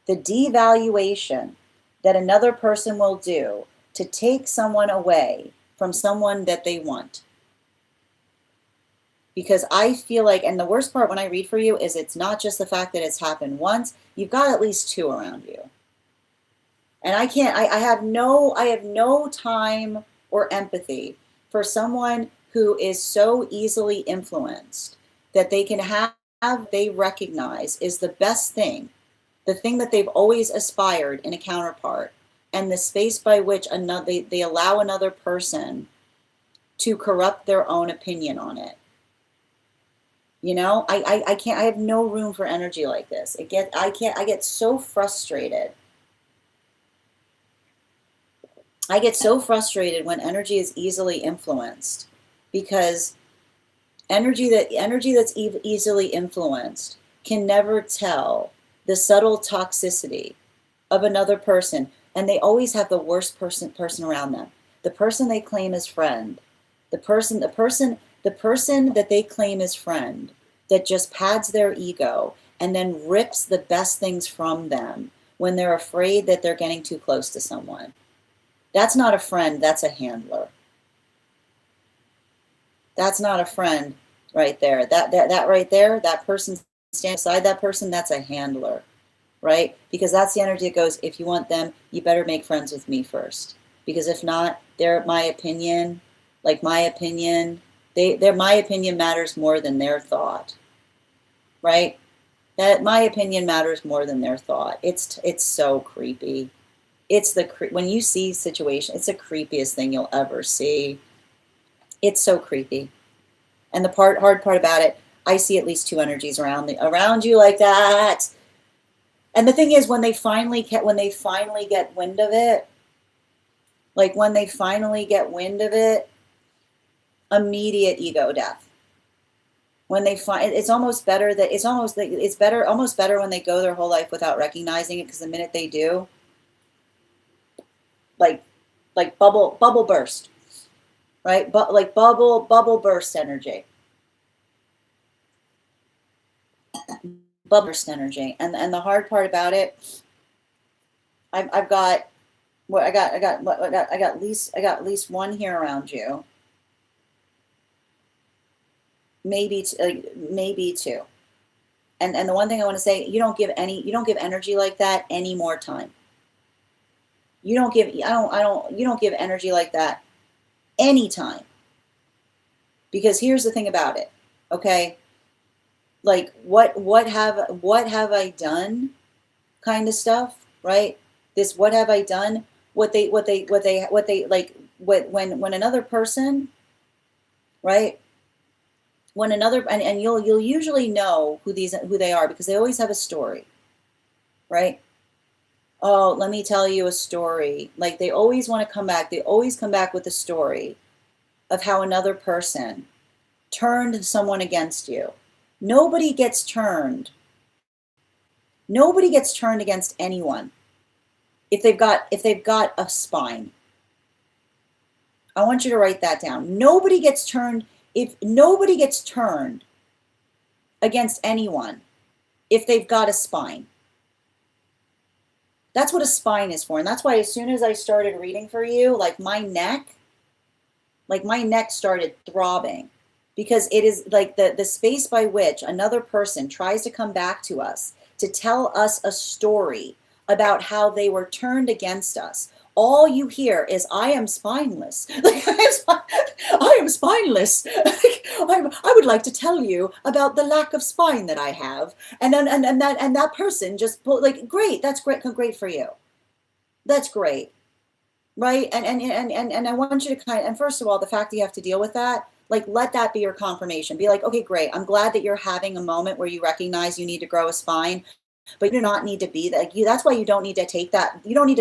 The devaluation that another person will do to take someone away from someone that they want. Because I feel like, and the worst part when I read for you is it's not just the fact that it's happened once, you've got at least two around you. And I have no time or empathy for someone who is so easily influenced that they can they recognize is the best thing, the thing that they've always aspired in a counterpart, and the space by which they allow another person to corrupt their own opinion on it. You know, I can't, I have no room for energy like this. I get so frustrated. I get so frustrated when energy is easily influenced, because energy that's easily influenced can never tell the subtle toxicity of another person, and they always have the worst person around them. The person they claim as friend, the person that they claim as friend, that just pads their ego and then rips the best things from them when they're afraid that they're getting too close to someone. That's not a friend, that's a handler. That's not a friend right there. That right there, that person standing beside that person, that's a handler, right? Because that's the energy that goes, if you want them, you better make friends with me first. Because if not, my opinion matters more than their thought, right? That my opinion matters more than their thought. It's so creepy. When you see situation, it's the creepiest thing you'll ever see. It's so creepy. And the hard part about it, I see at least two energies around you like that. And the thing is, when they finally get wind of it, immediate ego death. When they it's almost better when they go their whole life without recognizing it, because the minute they do, like bubble burst, right? But like bubble burst energy. Bubble burst energy. And the hard part about it, I got at least one here around you. Maybe two. And the one thing I want to say, you don't give energy like that any more time. You don't give energy like that any time. Because here's the thing about it, okay? Like what have I done kind of stuff, right? This what have I done when another person, right? When another, and you'll usually know who they are because they always have a story, right? Oh, let me tell you a story. Like they always want to come back. They always come back with a story of how another person turned someone against you. Nobody gets turned. Nobody gets turned against anyone if they've got a spine. I want you to write that down. Nobody gets turned against anyone if they've got a spine. That's what a spine is for. And that's why as soon as I started reading for you, like my neck started throbbing, because it is like the space by which another person tries to come back to us to tell us a story about how they were turned against us. All you hear is, I am spineless. Like, I am spineless. I would like to tell you about the lack of spine that I have. And that person just, like, great, that's great for you. That's great. Right? And I want you to and first of all, the fact that you have to deal with that, like, let that be your confirmation. Be like, okay, great. I'm glad that you're having a moment where you recognize you need to grow a spine, but you do not need to be that. That's why you don't need to take that. You don't need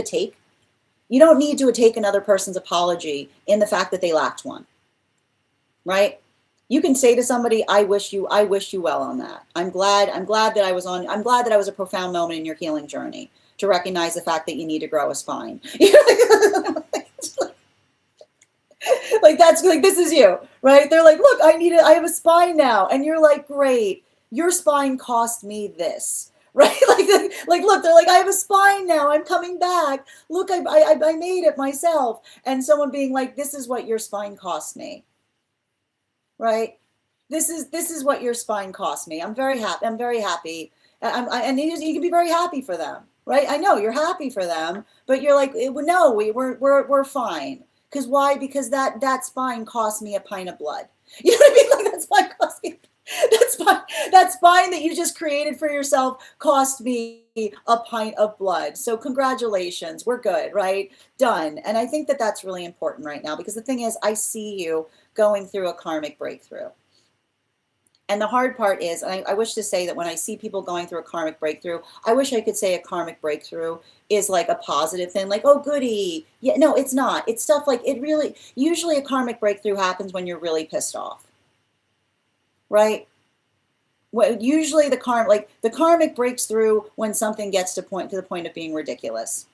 to take another person's apology in the fact that they lacked one. Right? You can say to somebody, I wish you well on that. I'm glad that I was a profound moment in your healing journey to recognize the fact that you need to grow a spine. Like, that's like, this is you, right? They're like, look, I have a spine now. And you're like, great, your spine cost me this. Right? Like, look, they're like, I have a spine now. I'm coming back. Look, I made it myself. And someone being like, this is what your spine cost me. Right? This is what your spine cost me. I'm very happy. And you can be very happy for them, right? I know you're happy for them, but you're like, no, we're fine. Because why? Because that spine cost me a pint of blood. You know what I mean? Like, that spine cost me. That spine that you just created for yourself cost me a pint of blood. So congratulations, we're good, right? Done. And I think that that's really important right now, because the thing is, I see you going through a karmic breakthrough. And the hard part is, and I wish to say that when I see people going through a karmic breakthrough, I wish I could say a karmic breakthrough is like a positive thing, like, oh, goody. Yeah, no, it's not. It's stuff like, usually a karmic breakthrough happens when you're really pissed off. Right? Well, usually the karmic breaks through when something gets to the point of being ridiculous.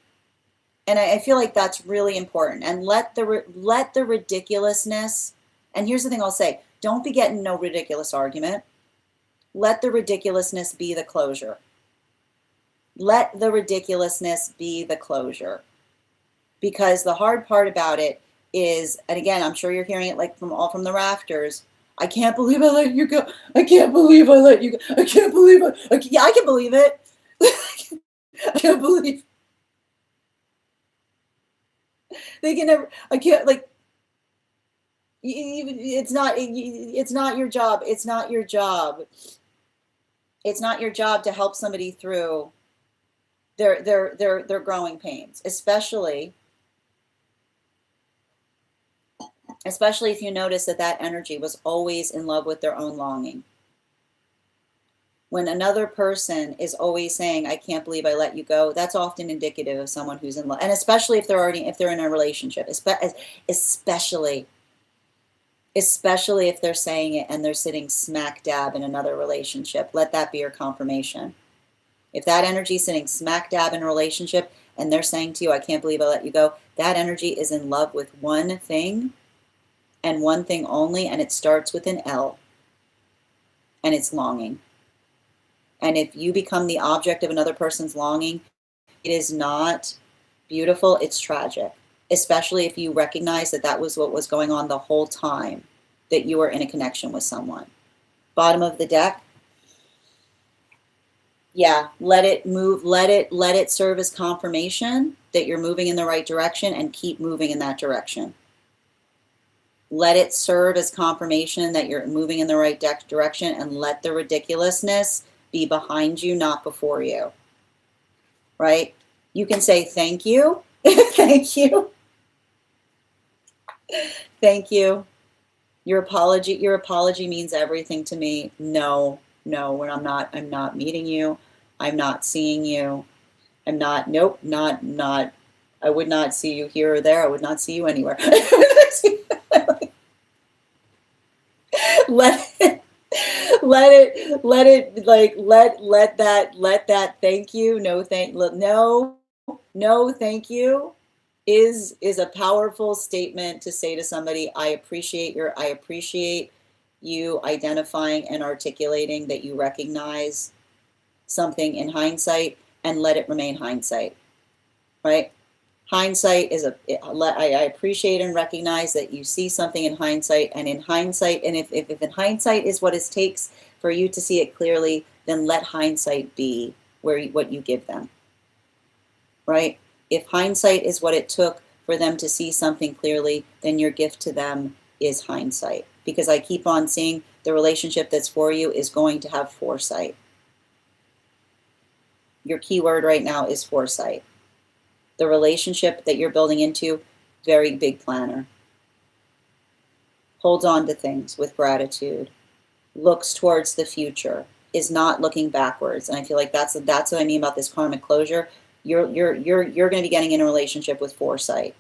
And I feel like that's really important. And let the ridiculousness, and here's the thing I'll say, don't be getting no ridiculous argument. Let the ridiculousness be the closure. Let the ridiculousness be the closure. Because the hard part about it is, and again, I'm sure you're hearing it like from the rafters, I can't believe I let you go. I can't believe I let you go. I can't believe it. Yeah, I can believe it. I can't believe. They can never, I can't, like, it's not your job. It's not your job. It's not your job to help somebody through their growing pains, especially if you notice that energy was always in love with their own longing. When another person is always saying, I can't believe I let you go, that's often indicative of someone who's in love. And especially if they're in a relationship, especially if they're saying it and they're sitting smack dab in another relationship, let that be your confirmation. If that energy is sitting smack dab in a relationship and they're saying to you, I can't believe I let you go, that energy is in love with one thing and one thing only, and it starts with an L, and it's longing. And if you become the object of another person's longing, it is not beautiful, it's tragic. Especially if you recognize that was what was going on the whole time that you were in a connection with someone. Bottom of the deck. Yeah, let it move, let it serve as confirmation that you're moving in the right direction, and keep moving in that direction. Let it serve as confirmation that you're moving in the right direction, and let the ridiculousness be behind you, not before you. Right? You can say thank you, Thank you. Thank you. Your apology means everything to me. No, when I'm not meeting you. I'm not seeing you. I'm not, nope, not, I would not see you here or there. I would not see you anywhere. let it, let that thank you, no, thank you is a powerful statement to say to somebody. I appreciate you identifying and articulating that you recognize something in hindsight, and let it remain hindsight, right? Hindsight is I appreciate and recognize that you see something in hindsight, and in hindsight, and if in hindsight is what it takes for you to see it clearly, then let hindsight be what you give them, right? If hindsight is what it took for them to see something clearly, then your gift to them is hindsight. Because I keep on seeing the relationship that's for you is going to have foresight. Your key word right now is foresight. The relationship that you're building into, very big planner. Holds on to things with gratitude. Looks towards the future. Is not looking backwards. And I feel like that's what I mean about this karmic closure. You're going to be getting in a relationship with foresight.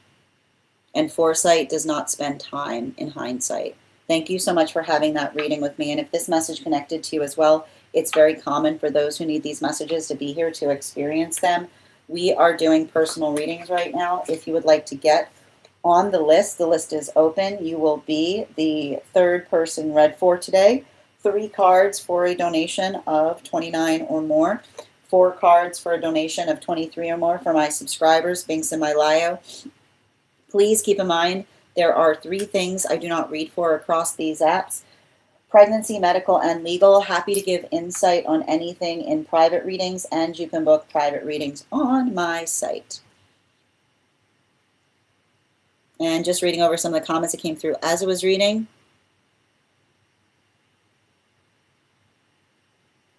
And foresight does not spend time in hindsight. Thank you so much for having that reading with me. And if this message connected to you as well, it's very common for those who need these messages to be here to experience them. We are doing personal readings right now. If you would like to get on the list is open. You will be the third person read for today. 3 cards for a donation of $29 or more. 4 cards for a donation of $23 or more for my subscribers. Binks in my bio. Please keep in mind, there are 3 things I do not read for across these apps. Pregnancy, medical, and legal. Happy to give insight on anything in private readings, and you can book private readings on my site. And just reading over some of the comments that came through as I was reading.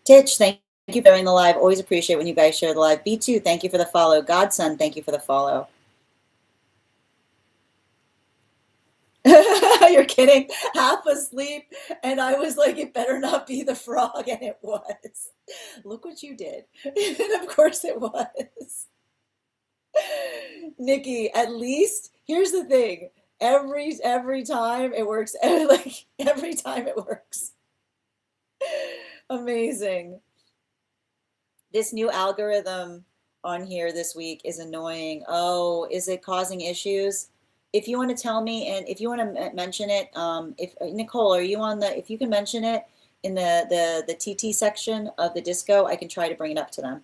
Titch, thank you for sharing the live. Always appreciate when you guys share the live. B2, thank you for the follow. Godson, thank you for the follow. You're kidding? Half asleep, and I was like, it better not be the frog, and it was. Look what you did. And of course it was. Nikki, at least, here's the thing. Every time it works. Like, every time it works. Amazing. This new algorithm on here this week is annoying. Oh, is it causing issues? If you want to tell me, and if you want to mention it, if Nicole, are you on the, if you can mention it in the TT section of the disco, I can try to bring it up to them.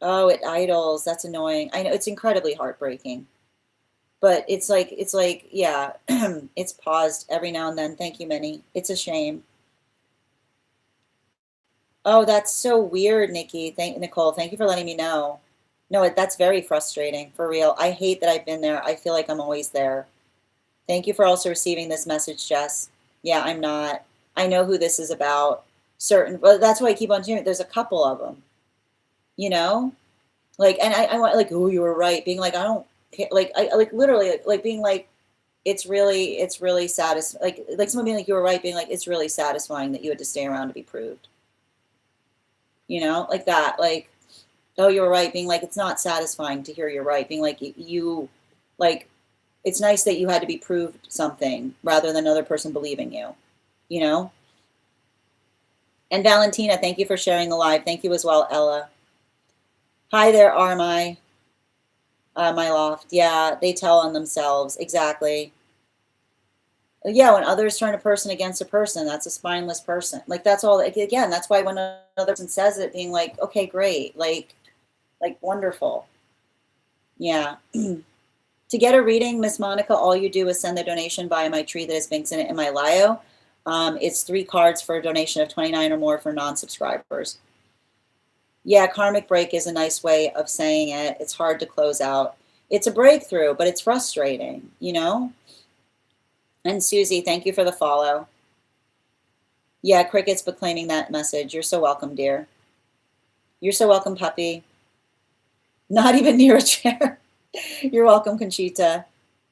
Oh, it idles. That's annoying. I know, it's incredibly heartbreaking. But it's like, yeah, it's paused every now and then. Thank you, Minnie. It's a shame. Oh, that's so weird, Nikki. Nicole, thank you for letting me know. No, that's very frustrating, for real. I hate that I've been there. I feel like I'm always there. Thank you for also receiving this message, Jess. Yeah, I'm not. I know who this is about. Well, that's why I keep on hearing. There's a couple of them, you know? Like, and I want, like, oh, you were right. Being like, I don't care. Like, I like literally, like being like, it's really satisfying. Like someone being like, you were right. Being like, it's really satisfying that you had to stay around to be proved. You know, like that. Like, oh, you're right. Being like, it's not satisfying to hear you're right. Being like, like, it's nice that you had to be proved something rather than another person believing you, you know? And Valentina, thank you for sharing the live. Thank you as well, Ella. Hi there, Armai. My loft. Yeah, they tell on themselves. Exactly. Yeah, when others turn a person against a person, that's a spineless person. Like, that's all. Again, that's why when another person says it, being like, okay, great. Like wonderful. Yeah. To get a reading, Miss Monica, all you do is send the donation via my tree that has Binks in it in my bio. It's 3 cards for a donation of $29 or more for non-subscribers. Yeah, karmic break is a nice way of saying it. It's hard to close out. It's a breakthrough, but it's frustrating, you know? And Susie, thank you for the follow. Yeah, crickets, but claiming that message. You're so welcome, dear. You're so welcome, puppy. Not even near a chair. You're welcome, Conchita.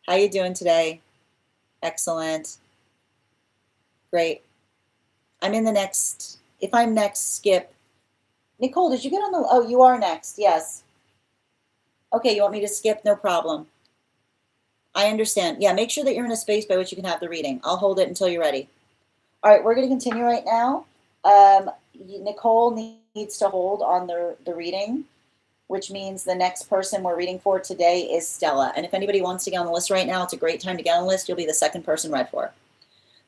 How you doing today? Excellent. Great. I'm in the next. If I'm next, skip. Nicole, did you get on the? Oh, you are next. Yes. Okay, you want me to skip? No problem. I understand. Yeah, make sure that you're in a space by which you can have the reading. I'll hold it until you're ready. All right, we're going to continue right now. Nicole needs to hold on the reading, which means the next person we're reading for today is Stella. And if anybody wants to get on the list right now, it's a great time to get on the list. You'll be the second person read for.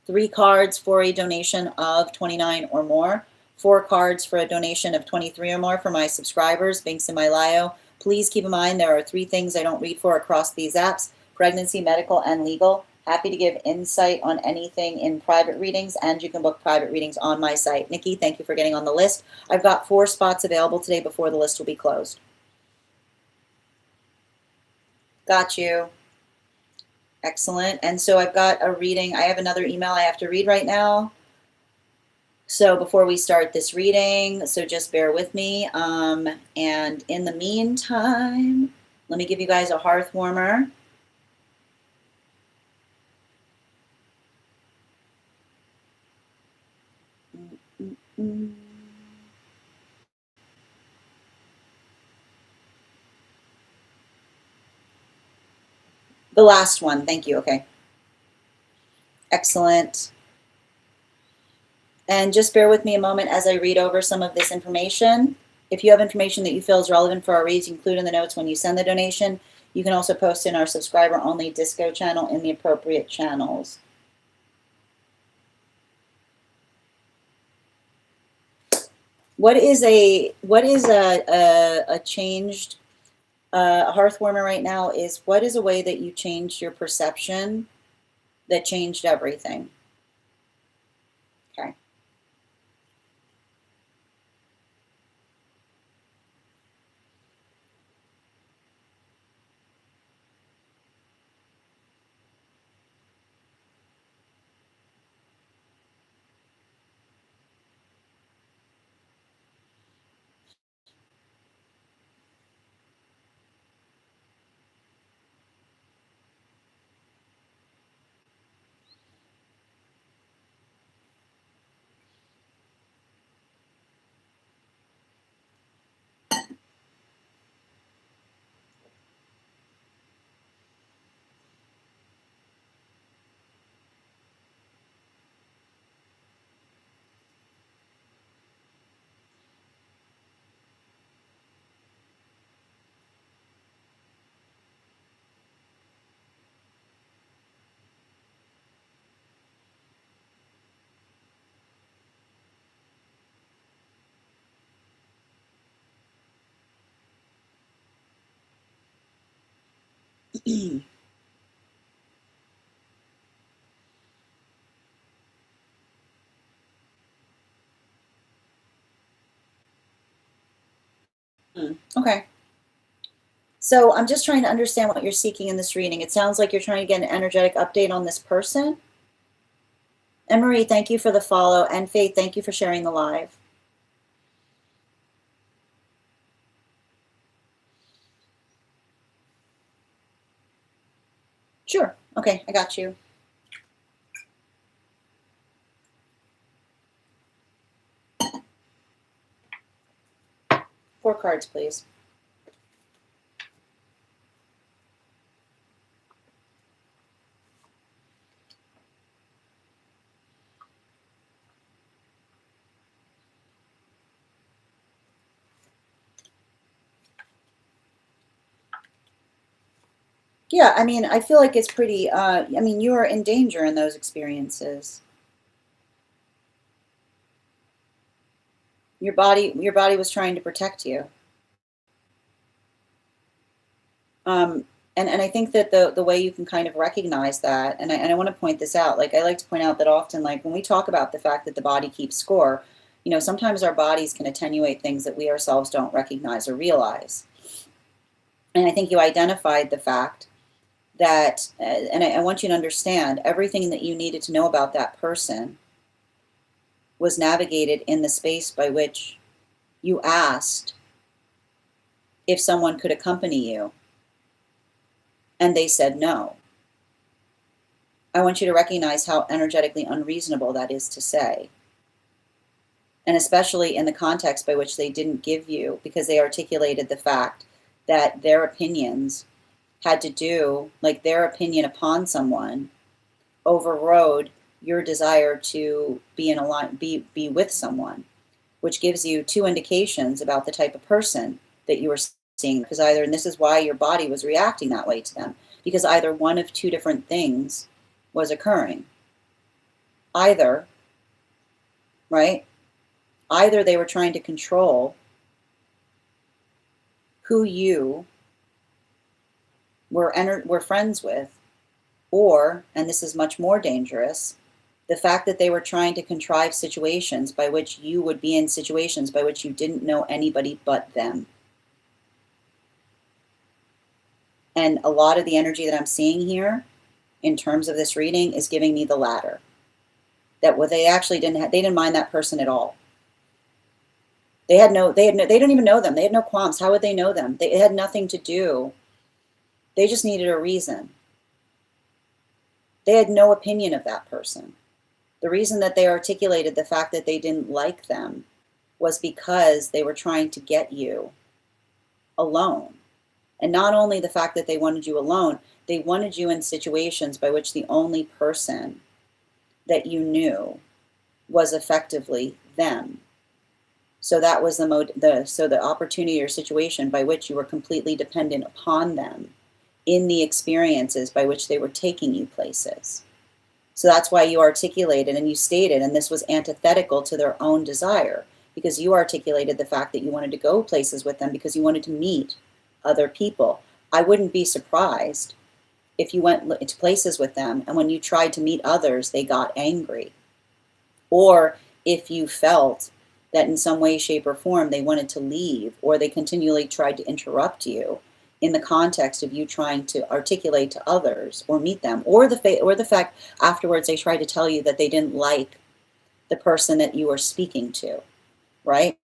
3 cards for a donation of $29 or more. 4 cards for a donation of $23 or more for my subscribers, links in my bio. Please keep in mind there are 3 things I don't read for across these apps: pregnancy, medical, and legal. Happy to give insight on anything in private readings, and you can book private readings on my site. Nikki, thank you for getting on the list. I've got 4 spots available today before the list will be closed. Got you. Excellent. And so I've got a reading. I have another email I have to read right now. So before we start this reading, so just bear with me. And in the meantime, let me give you guys a hearth warmer. The last one. Thank you. Okay. Excellent. And just bear with me a moment as I read over some of this information. If you have information that you feel is relevant for our reads, include in the notes when you send the donation. You can also post in our subscriber-only Disco channel in the appropriate channels. What is a changed hearth warmer right now is, what is a way that you changed your perception that changed everything? Okay. Okay. So I'm just trying to understand what you're seeking in this reading. It sounds like you're trying to get an energetic update on this person. And Marie, thank you for the follow. And Faith, thank you for sharing the live. Sure. Okay, I got you. Four cards, please. Yeah, I mean, I feel like it's pretty, I mean, you are in danger in those experiences. Your body was trying to protect you. And I think that the way you can kind of recognize that, and I want to point this out, like I like to point out that often, like when we talk about the fact that the body keeps score, you know, sometimes our bodies can attenuate things that we ourselves don't recognize or realize. And I think you identified the fact that, and I want you to understand, everything that you needed to know about that person was navigated in the space by which you asked if someone could accompany you, and they said no. I want you to recognize how energetically unreasonable that is to say. And especially in the context by which they didn't give you, because they articulated the fact that their opinions had to do, like their opinion upon someone overrode your desire to be with someone, which gives you two indications about the type of person that you were seeing. Because either, and this is why your body was reacting that way to them, because either one of two different things was occurring. Either, right? Either they were trying to control who you were friends with, or, and this is much more dangerous, the fact that they were trying to contrive situations by which you would be in situations by which you didn't know anybody but them. And a lot of the energy that I'm seeing here in terms of this reading is giving me the latter. That what they actually they didn't mind that person at all. They don't even know them. They had no qualms. How would they know them? It had nothing to do. They just needed a reason. They had no opinion of that person. The reason that they articulated the fact that they didn't like them was because they were trying to get you alone. And not only the fact that they wanted you alone, they wanted you in situations by which the only person that you knew was effectively them. So that was the opportunity or situation by which you were completely dependent upon them in the experiences by which they were taking you places. So that's why you articulated and you stated, and this was antithetical to their own desire, because you articulated the fact that you wanted to go places with them because you wanted to meet other people. I wouldn't be surprised if you went to places with them and when you tried to meet others, they got angry. Or if you felt that in some way, shape, or form they wanted to leave, or they continually tried to interrupt you in the context of you trying to articulate to others or meet them, or the fact afterwards they tried to tell you that they didn't like the person that you were speaking to, right?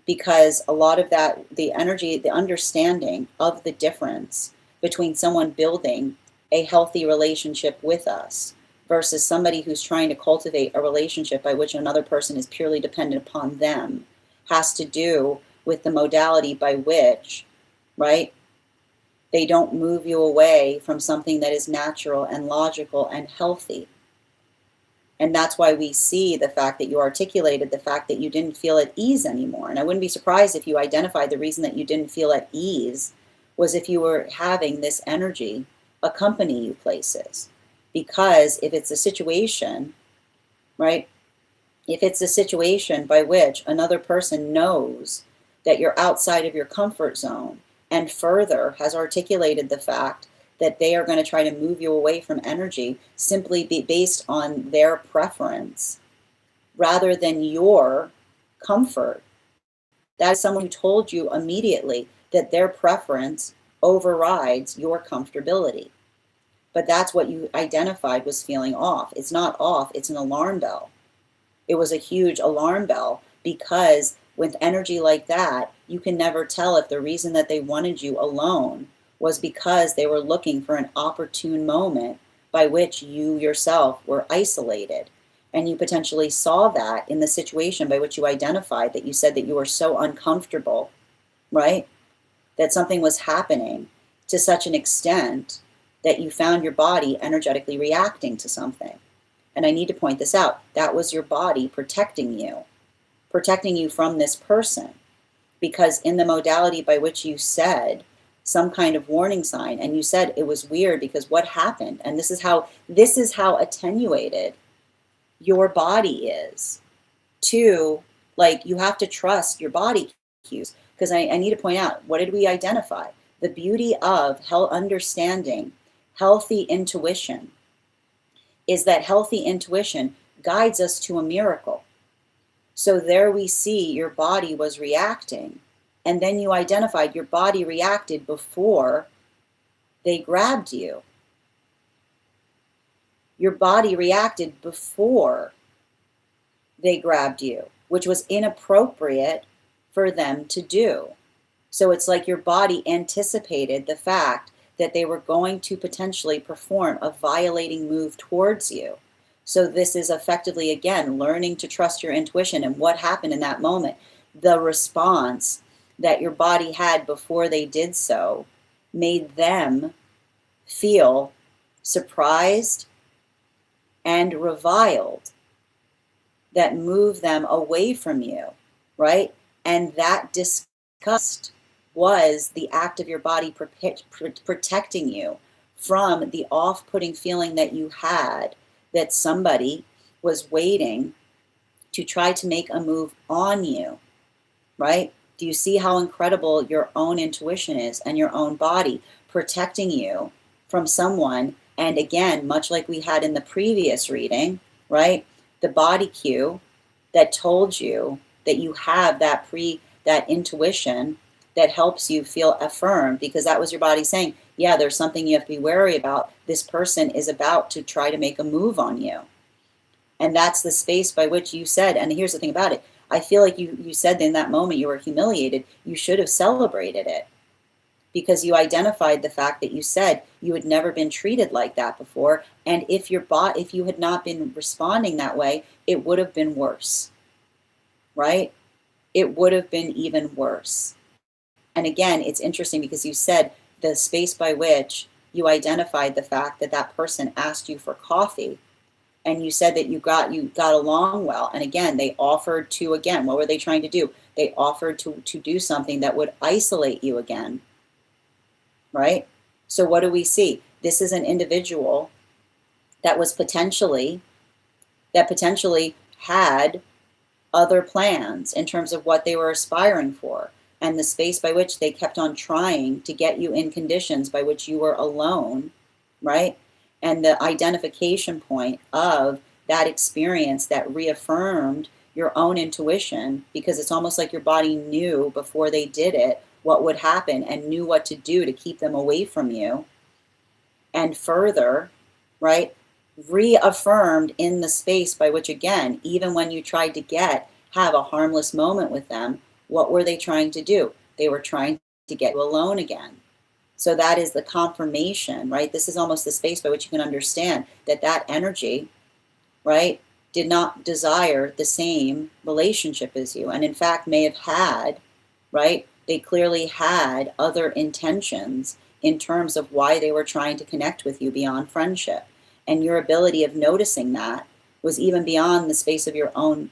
Because a lot of that, the energy, the understanding of the difference between someone building a healthy relationship with us versus somebody who's trying to cultivate a relationship by which another person is purely dependent upon them has to do with the modality by which, right, they don't move you away from something that is natural and logical and healthy. And that's why we see the fact that you articulated the fact that you didn't feel at ease anymore. And I wouldn't be surprised if you identified the reason that you didn't feel at ease was if you were having this energy accompany you places. Because if it's a situation, right, if it's a situation by which another person knows that you're outside of your comfort zone and further has articulated the fact that they are going to try to move you away from energy simply based on their preference rather than your comfort, that is someone who told you immediately that their preference overrides your comfortability. But that's what you identified was feeling off. It's not off, it's an alarm bell. It was a huge alarm bell because with energy like that, you can never tell if the reason that they wanted you alone was because they were looking for an opportune moment by which you yourself were isolated. And you potentially saw that in the situation by which you identified that you said that you were so uncomfortable, right? That something was happening to such an extent that you found your body energetically reacting to something. And I need to point this out. That was your body protecting you from this person. Because in the modality by which you said some kind of warning sign, and you said it was weird because what happened, and this is how attenuated your body is to, like, you have to trust your body cues. Because I need to point out, what did we identify? The beauty of understanding healthy intuition is that healthy intuition guides us to a miracle. So there we see your body was reacting, and then you identified your body reacted before they grabbed you. Your body reacted before they grabbed you, which was inappropriate for them to do. So it's like your body anticipated the fact that they were going to potentially perform a violating move towards you. So this is effectively, again, learning to trust your intuition. And what happened in that moment, the response that your body had before they did so made them feel surprised and reviled, that moved them away from you, right? And that disgust was the act of your body protecting you from the off-putting feeling that you had that somebody was waiting to try to make a move on you, right? Do you see how incredible your own intuition is and your own body protecting you from someone? And again, much like we had in the previous reading, right? The body cue that told you that you have that intuition that helps you feel affirmed, because that was your body saying, yeah, there's something you have to be wary about. This person is about to try to make a move on you. And that's the space by which you said, and here's the thing about it, I feel like you said in that moment you were humiliated. You should have celebrated it, because you identified the fact that you said you had never been treated like that before. And if you had not been responding that way, it would have been worse, right? It would have been even worse. And again, it's interesting because you said the space by which you identified the fact that that person asked you for coffee, and you said that you got along well. And again, they offered to, again, what were they trying to do? They offered to do something that would isolate you again, right? So what do we see? This is an individual that potentially had other plans in terms of what they were aspiring for, and the space by which they kept on trying to get you in conditions by which you were alone, right? And the identification point of that experience that reaffirmed your own intuition, because it's almost like your body knew before they did it what would happen and knew what to do to keep them away from you. And further, right, reaffirmed in the space by which, again, even when you tried to have a harmless moment with them, what were they trying to do? They were trying to get you alone again. So that is the confirmation, right? This is almost the space by which you can understand that that energy, right, did not desire the same relationship as you. And in fact, may have had, right, they clearly had other intentions in terms of why they were trying to connect with you beyond friendship. And your ability of noticing that was even beyond the space of your own,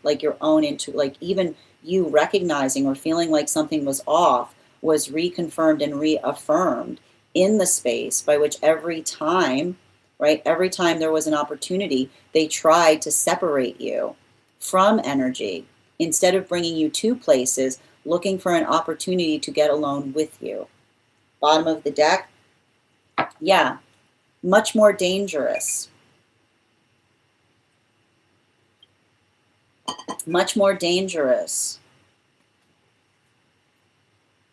even you recognizing or feeling like something was off was reconfirmed and reaffirmed in the space by which every time, right, every time there was an opportunity, they tried to separate you from energy instead of bringing you to places, looking for an opportunity to get alone with you. Bottom of the deck, yeah, much more dangerous. Much more dangerous,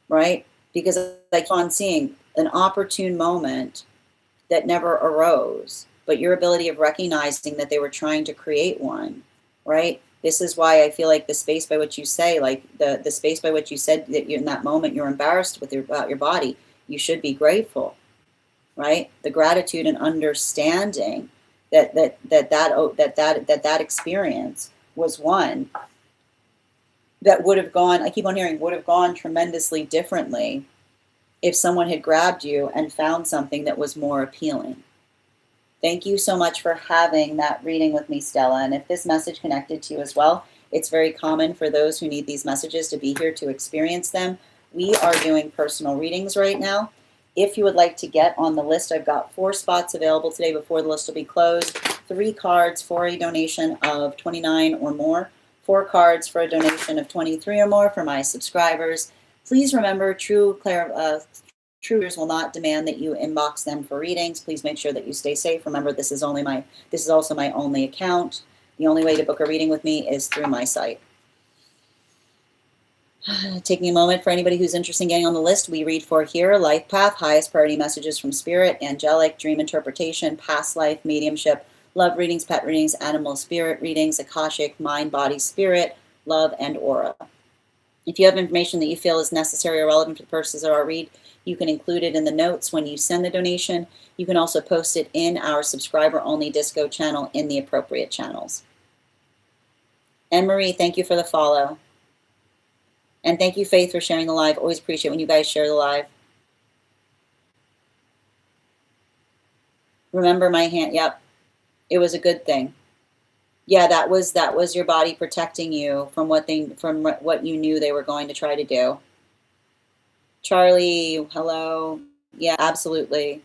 right? Because I keep on seeing an opportune moment that never arose, but your ability of recognizing that they were trying to create one, right? This is why I feel like the space by which you say, like the space by which you said that in that moment you're embarrassed about your body, you should be grateful, right? The gratitude and understanding that experience was one that would have gone, I keep on hearing, would have gone tremendously differently if someone had grabbed you and found something that was more appealing. Thank you so much for having that reading with me, Stella. And if this message connected to you as well, it's very common for those who need these messages to be here to experience them. We are doing personal readings right now. If you would like to get on the list, I've got 4 spots available today before the list will be closed. 3 cards for a donation of $29 or more. 4 cards for a donation of $23 or more for my subscribers. Please remember, true readers will not demand that you inbox them for readings. Please make sure that you stay safe. Remember, this is also my only account. The only way to book a reading with me is through my site. Taking a moment for anybody who's interested in getting on the list, we read for here: life path, highest priority messages from spirit, angelic, dream interpretation, past life, mediumship, love readings, pet readings, animal spirit readings, akashic, mind, body, spirit, love, and aura. If you have information that you feel is necessary or relevant for the purposes of our read, you can include it in the notes when you send the donation. You can also post it in our subscriber-only Disco channel in the appropriate channels. And Marie, thank you for the follow. And thank you, Faith, for sharing the live. Always appreciate when you guys share the live. Remember my hand. Yep. It was a good thing. Yeah, that was your body protecting you from what you knew they were going to try to do. Charlie, hello. Yeah, absolutely.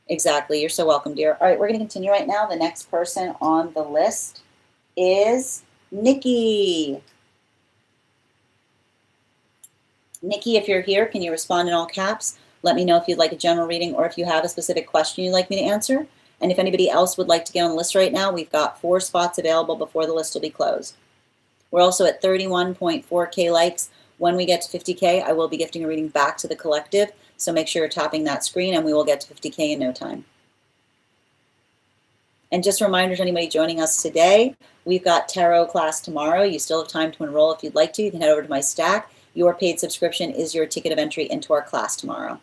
Exactly. You're so welcome, dear. All right, we're going to continue right now. The next person on the list is Nikki. Nikki, if you're here, can you respond in all caps? Let me know if you'd like a general reading or if you have a specific question you'd like me to answer. And if anybody else would like to get on the list right now, we've got 4 spots available before the list will be closed. We're also at 31.4K likes. When we get to 50K, I will be gifting a reading back to the collective. So make sure you're tapping that screen and we will get to 50K in no time. And just a reminder to anybody joining us today, we've got tarot class tomorrow. You still have time to enroll if you'd like to. You can head over to my stack. Your paid subscription is your ticket of entry into our class tomorrow.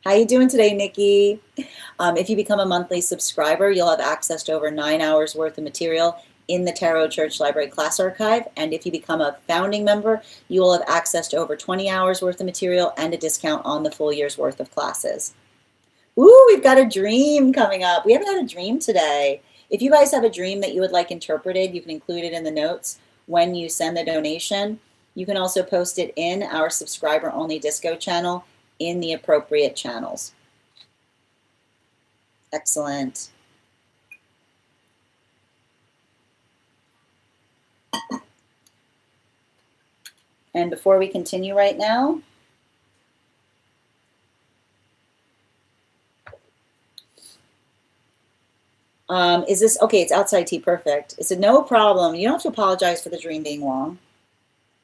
How you doing today, Nikki? If you become a monthly subscriber, you'll have access to over 9 hours worth of material in the Tarot Church Library Class Archive. And if you become a founding member, you will have access to over 20 hours worth of material and a discount on the full year's worth of classes. Ooh, we've got a dream coming up. We haven't had a dream today. If you guys have a dream that you would like interpreted, you can include it in the notes when you send the donation. You can also post it in our subscriber-only Disco channel in the appropriate channels. Excellent. And before we continue right now, is this, okay, it's outside tea, perfect. It's a no problem. You don't have to apologize for the dream being long.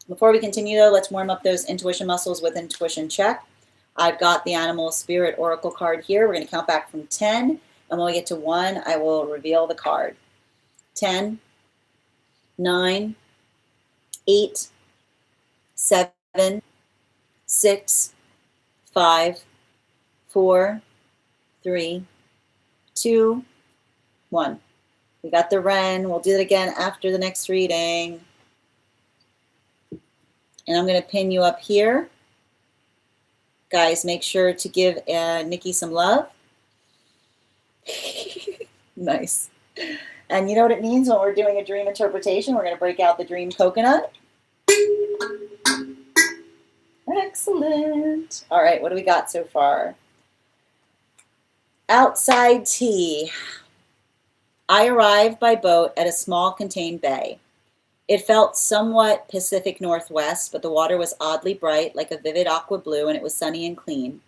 Before we continue though, let's warm up those intuition muscles with intuition check. I've got the Animal Spirit Oracle card here. We're going to count back from 10, and when we get to 1, I will reveal the card. 10, 9, 8, 7, 6, 5, 4, 3, 2, 1. We got the Wren. We'll do it again after the next reading. And I'm going to pin you up here. Guys, make sure to give Nikki some love. Nice. And you know what it means when we're doing a dream interpretation? We're going to break out the dream coconut. Excellent. All right, what do we got so far? Outside tea. I arrived by boat at a small contained bay. It felt somewhat Pacific Northwest, but the water was oddly bright, like a vivid aqua blue, and it was sunny and clean.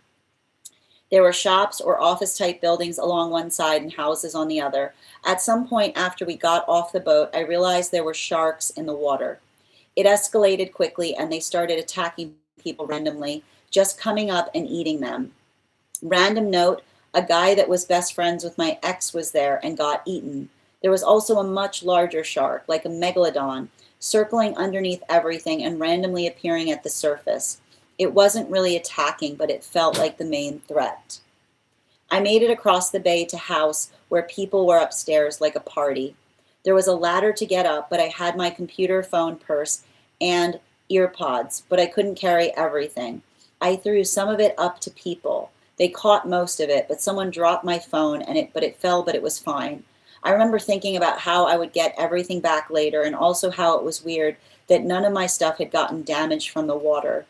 There were shops or office-type buildings along one side and houses on the other. At some point after we got off the boat, I realized there were sharks in the water. It escalated quickly, and they started attacking people randomly, just coming up and eating them. Random note, a guy that was best friends with my ex was there and got eaten. There was also a much larger shark, like a megalodon, circling underneath everything and randomly appearing at the surface. It wasn't really attacking, but it felt like the main threat. I made it across the bay to house where people were upstairs like a party. There was a ladder to get up, but I had my computer, phone, purse, and earpods, but I couldn't carry everything. I threw some of it up to people. They caught most of it, but someone dropped my phone, and it fell, but it was fine. I remember thinking about how I would get everything back later, and also how it was weird that none of my stuff had gotten damaged from the water.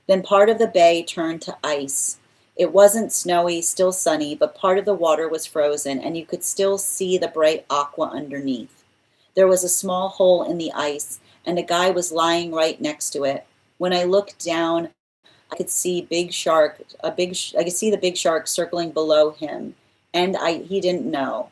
Then part of the bay turned to ice. It wasn't snowy, still sunny, but part of the water was frozen, and you could still see the bright aqua underneath. There was a small hole in the ice, and a guy was lying right next to it. When I looked down, I could see I could see the big shark circling below him, and he didn't know.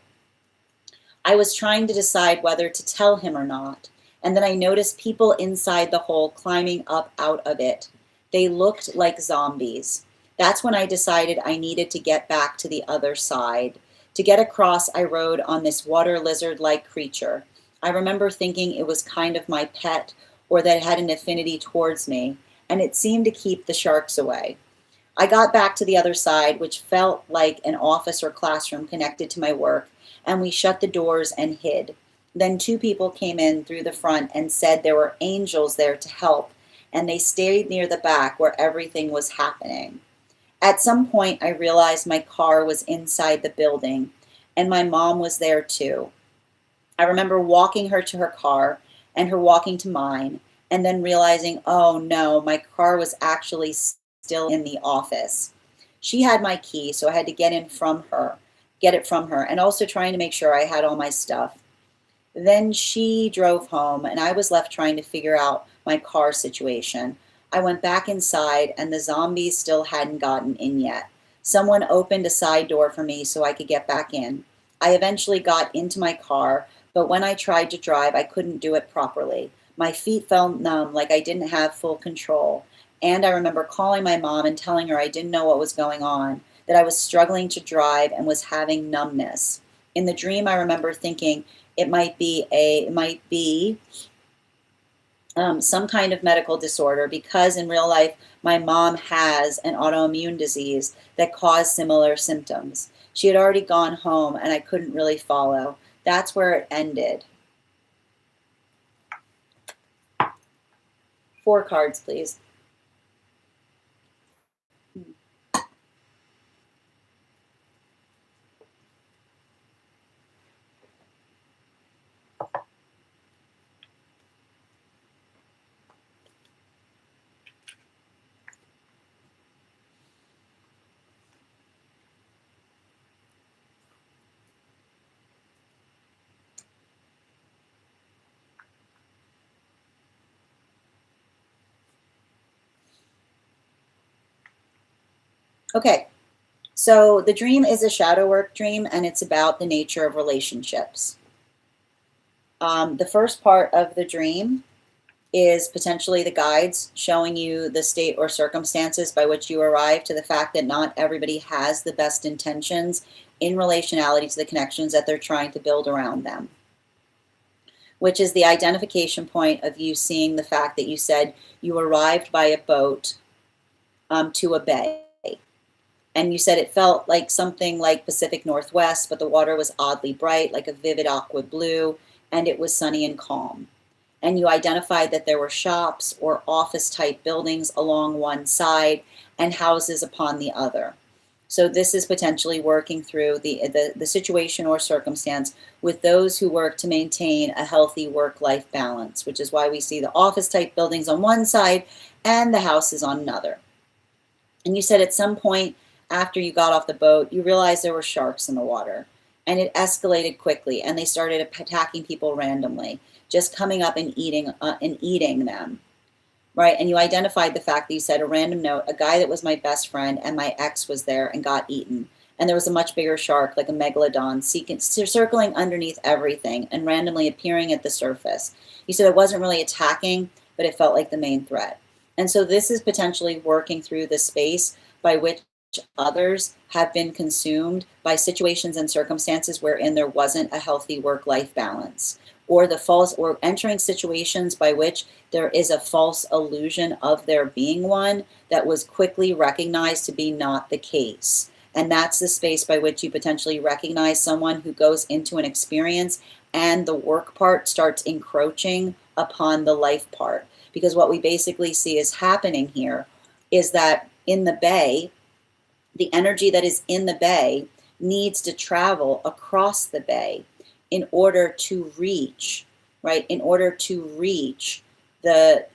I was trying to decide whether to tell him or not, and then I noticed people inside the hole climbing up out of it. They looked like zombies. That's when I decided I needed to get back to the other side. To get across, I rode on this water lizard-like creature. I remember thinking it was kind of my pet, or that had an affinity towards me, and it seemed to keep the sharks away. I got back to the other side, which felt like an office or classroom connected to my work, and we shut the doors and hid. Then two people came in through the front and said there were angels there to help, and they stayed near the back where everything was happening. At some point, I realized my car was inside the building, and my mom was there too. I remember walking her to her car and her walking to mine, and then realizing, oh no, my car was actually still in the office. She had my key, so I had to get it from her, and also trying to make sure I had all my stuff. Then she drove home, and I was left trying to figure out my car situation. I went back inside, and the zombies still hadn't gotten in yet. Someone opened a side door for me so I could get back in. I eventually got into my car, but when I tried to drive, I couldn't do it properly. My feet felt numb, like I didn't have full control. And I remember calling my mom and telling her I didn't know what was going on, that I was struggling to drive and was having numbness. In the dream, I remember thinking it might be some kind of medical disorder, because in real life, my mom has an autoimmune disease that caused similar symptoms. She had already gone home, and I couldn't really follow. That's where it ended. 4 cards, please. Okay, so the dream is a shadow work dream, and it's about the nature of relationships. The first part of the dream is potentially the guides showing you the state or circumstances by which you arrive to the fact that not everybody has the best intentions in relationality to the connections that they're trying to build around them, which is the identification point of you seeing the fact that you said you arrived by a boat to a bay. And you said it felt like something like Pacific Northwest, but the water was oddly bright, like a vivid aqua blue, and it was sunny and calm. And you identified that there were shops or office-type buildings along one side and houses upon the other. So this is potentially working through the situation or circumstance with those who work to maintain a healthy work-life balance, which is why we see the office-type buildings on one side and the houses on another. And you said at some point, after you got off the boat, you realized there were sharks in the water, and it escalated quickly, and they started attacking people randomly, just coming up and eating them, right? And you identified the fact that you said a random note, a guy that was my best friend and my ex was there and got eaten, and there was a much bigger shark, like a megalodon, circling underneath everything and randomly appearing at the surface. You said it wasn't really attacking, but it felt like the main threat. And so this is potentially working through the space by which others have been consumed by situations and circumstances wherein there wasn't a healthy work-life balance, or entering situations by which there is a false illusion of there being one that was quickly recognized to be not the case. And that's the space by which you potentially recognize someone who goes into an experience and the work part starts encroaching upon the life part. Because what we basically see is happening here is that in the bay, the energy that is in the bay needs to travel across the bay in order to reach, right? In order to reach their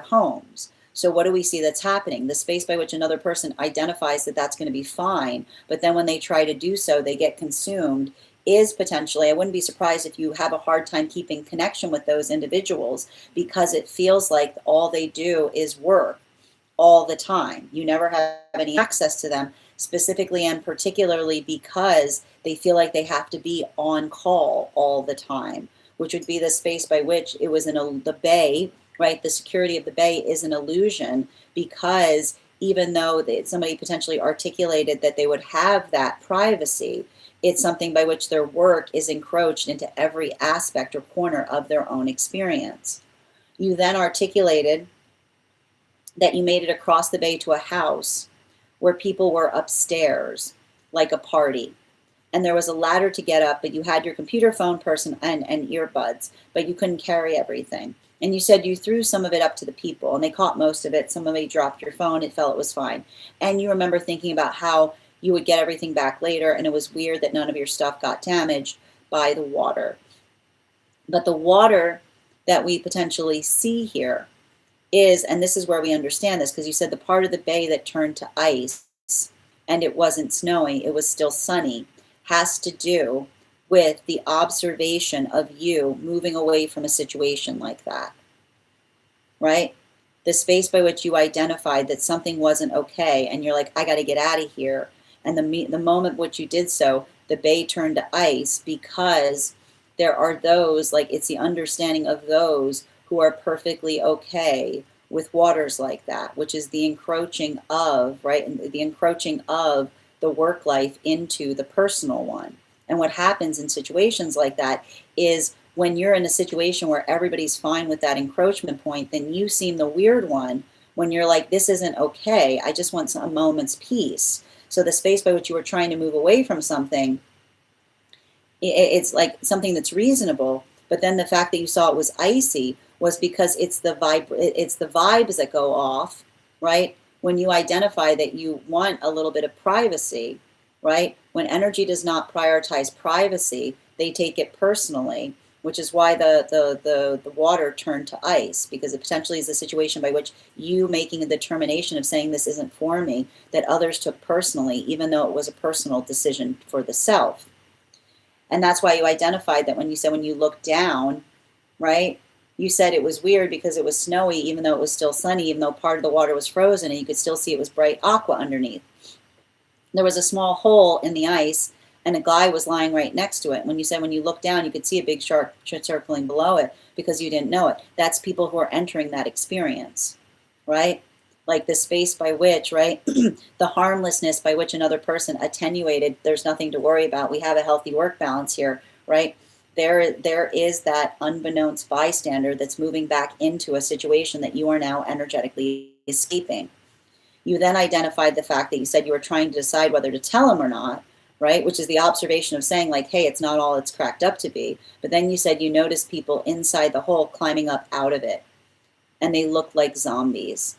homes. So what do we see that's happening? The space by which another person identifies that that's going to be fine, but then when they try to do so, they get consumed, is potentially, I wouldn't be surprised if you have a hard time keeping connection with those individuals, because it feels like all they do is work all the time. You never have any access to them, specifically and particularly because they feel like they have to be on call all the time, which would be the space by which it was in the bay, right? The security of the bay is an illusion, because even though somebody potentially articulated that they would have that privacy, It's something by which their work is encroached into every aspect or corner of their own experience. You then articulated that you made it across the bay to a house where people were upstairs, like a party. And there was a ladder to get up, but you had your computer, phone, person, and earbuds, but you couldn't carry everything. And you said you threw some of it up to the people, and they caught most of it. Some of it dropped your phone. It felt it was fine. And you remember thinking about how you would get everything back later, and it was weird that none of your stuff got damaged by the water. But the water that we potentially see here is, and this is where we understand this, because you said the part of the bay that turned to ice and it wasn't snowing, it was still sunny, has to do with the observation of you moving away from a situation like that, right? The space by which you identified that something wasn't okay, and you're like, I got to get out of here. And the moment which you did so, the bay turned to ice, because there are those, like, it's the understanding of those who are perfectly okay with waters like that, which is the encroaching of, right, and the encroaching of the work life into the personal one. And what happens in situations like that is when you're in a situation where everybody's fine with that encroachment point, then you seem the weird one when you're like, this isn't okay. I just want a moment's peace. So the space by which you were trying to move away from something, it's like something that's reasonable. But then the fact that you saw it was icy was because it's the vibes that go off, right? When you identify that you want a little bit of privacy, right? When energy does not prioritize privacy, they take it personally, which is why the water turned to ice, because it potentially is a situation by which you making a determination of saying this isn't for me, that others took personally, even though it was a personal decision for the self. And that's why you identified that when you said when you looked down, right? You said it was weird because it was snowy, even though it was still sunny, even though part of the water was frozen, and you could still see it was bright aqua underneath. There was a small hole in the ice, and a guy was lying right next to it. When you said when you looked down, you could see a big shark circling below it because you didn't know it. That's people who are entering that experience, right? Like the space by which, right, the harmlessness by which another person attenuated, there's nothing to worry about. We have a healthy work balance here, right? There is that unbeknownst bystander that's moving back into a situation that you are now energetically escaping. You then identified the fact that you said you were trying to decide whether to tell him or not, right? Which is the observation of saying like, hey, it's not all it's cracked up to be. But then you said you noticed people inside the hole climbing up out of it, and they looked like zombies.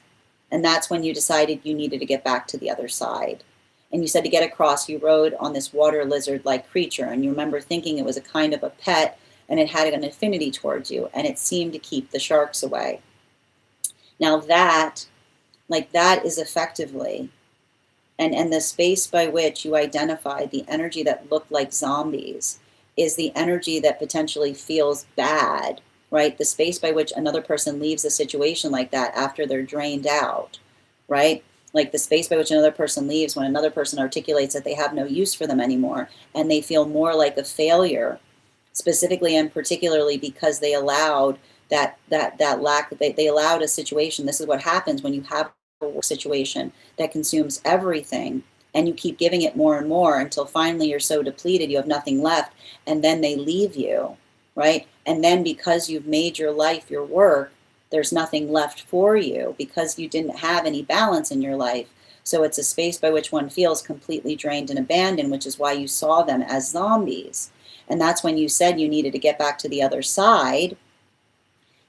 And that's when you decided you needed to get back to the other side. And you said to get across, you rode on this water lizard-like creature, and you remember thinking it was a kind of a pet, and it had an affinity towards you, and it seemed to keep the sharks away. Now that is effectively, and the space by which you identified the energy that looked like zombies is the energy that potentially feels bad, right? The space by which another person leaves a situation like that after they're drained out, right? Like the space by which another person leaves when another person articulates that they have no use for them anymore, and they feel more like a failure, specifically and particularly because they allowed that lack, they allowed a situation. This is what happens when you have a work situation that consumes everything, and you keep giving it more and more until finally you're so depleted you have nothing left, and then they leave you, right? And then because you've made your life your work, there's nothing left for you because you didn't have any balance in your life. So it's a space by which one feels completely drained and abandoned, which is why you saw them as zombies. And that's when you said you needed to get back to the other side,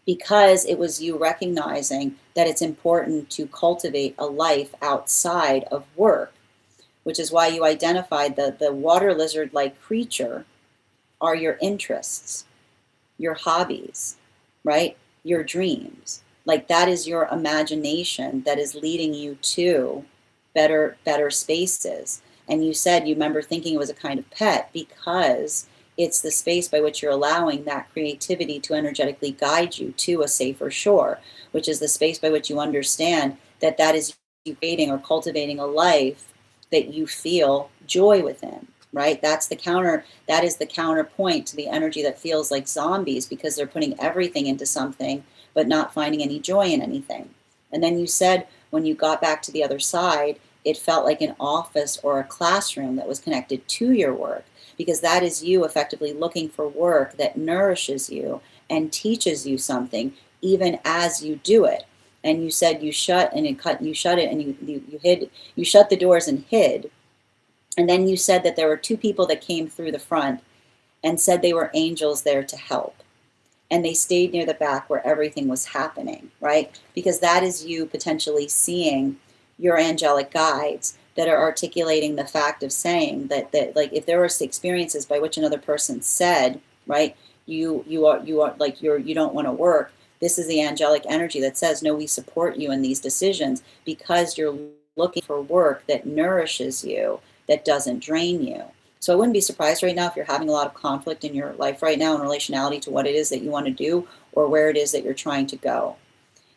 because it was you recognizing that it's important to cultivate a life outside of work, which is why you identified the water lizard-like creature are your interests, your hobbies, right? Your dreams. Like that is your imagination that is leading you to better spaces. And you said you remember thinking it was a kind of pet because it's the space by which you're allowing that creativity to energetically guide you to a safer shore, which is the space by which you understand that that is you creating or cultivating a life that you feel joy within, right? That is the counterpoint to the energy that feels like zombies because they're putting everything into something but not finding any joy in anything. And then you said when you got back to the other side, it felt like an office or a classroom that was connected to your work, because that is you effectively looking for work that nourishes you and teaches you something even as you do it. And you said you shut and you shut it and you shut the doors and hid. And then you said that there were two people that came through the front and said they were angels there to help. And they stayed near the back where everything was happening, right? Because that is you potentially seeing your angelic guides that are articulating the fact of saying that like if there were experiences by which another person said, right, you don't want to work. This is the angelic energy that says, no, we support you in these decisions because you're looking for work that nourishes you, that doesn't drain you. So I wouldn't be surprised right now if you're having a lot of conflict in your life right now in relationality to what it is that you want to do or where it is that you're trying to go.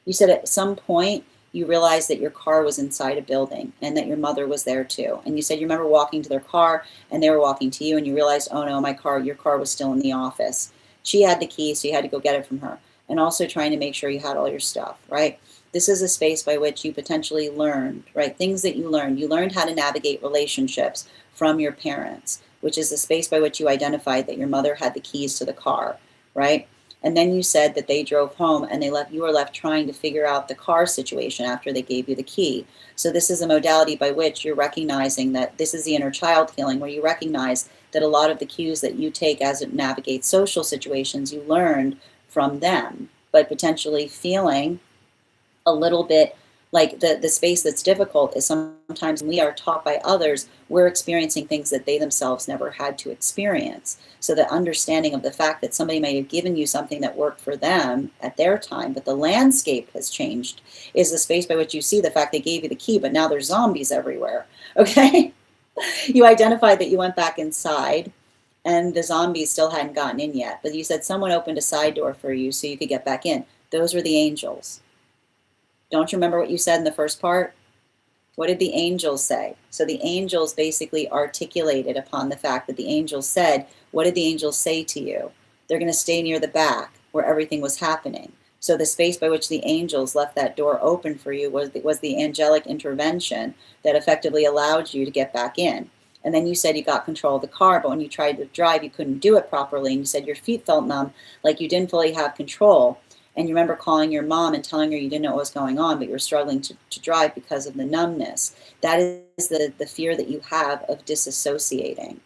You said at some point you realized that your car was inside a building and that your mother was there too. And you said you remember walking to their car and they were walking to you and you realized, oh no, your car was still in the office. She had the key, so you had to go get it from her. And also trying to make sure you had all your stuff, right? This is a space by which you potentially learned, right? Things that you learned. You learned how to navigate relationships from your parents, which is the space by which you identified that your mother had the keys to the car, right? And then you said that they drove home and you were left trying to figure out the car situation after they gave you the key. So this is a modality by which you're recognizing that this is the inner child healing, where you recognize that a lot of the cues that you take as it navigates social situations, you learned from them, but potentially feeling a little bit like the space that's difficult is sometimes we are taught by others, we're experiencing things that they themselves never had to experience. So the understanding of the fact that somebody might have given you something that worked for them at their time, but the landscape has changed, is the space by which you see the fact they gave you the key, but now there's zombies everywhere, okay? You identified that you went back inside and the zombies still hadn't gotten in yet, but you said someone opened a side door for you so you could get back in. Those were the angels. Don't you remember what you said in the first part? What did the angels say? So the angels basically articulated upon the fact that the angels said, what did the angels say to you? They're going to stay near the back where everything was happening. So the space by which the angels left that door open for you was the angelic intervention that effectively allowed you to get back in. And then you said you got control of the car, but when you tried to drive, you couldn't do it properly. And you said your feet felt numb, like you didn't fully have control. And you remember calling your mom and telling her you didn't know what was going on, but you were struggling to drive because of the numbness. That is the fear that you have of disassociating,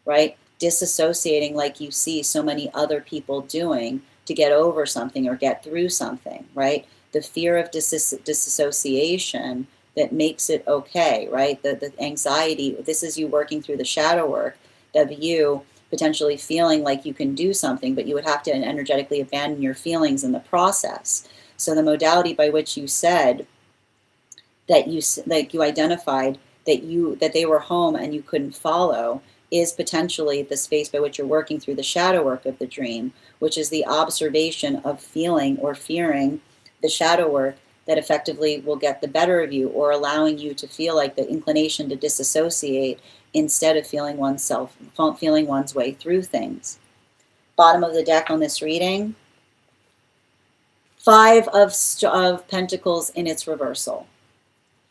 right? Disassociating like you see so many other people doing to get over something or get through something, right? The fear of disassociation that makes it okay, right? The anxiety, this is you working through the shadow work of you potentially feeling like you can do something, but you would have to energetically abandon your feelings in the process. So the modality by which you said that you identified that they were home and you couldn't follow is potentially the space by which you're working through the shadow work of the dream, which is the observation of feeling or fearing the shadow work that effectively will get the better of you, or allowing you to feel like the inclination to disassociate instead of feeling one's way through things. Bottom of the deck on this reading, 5 of Pentacles in its reversal.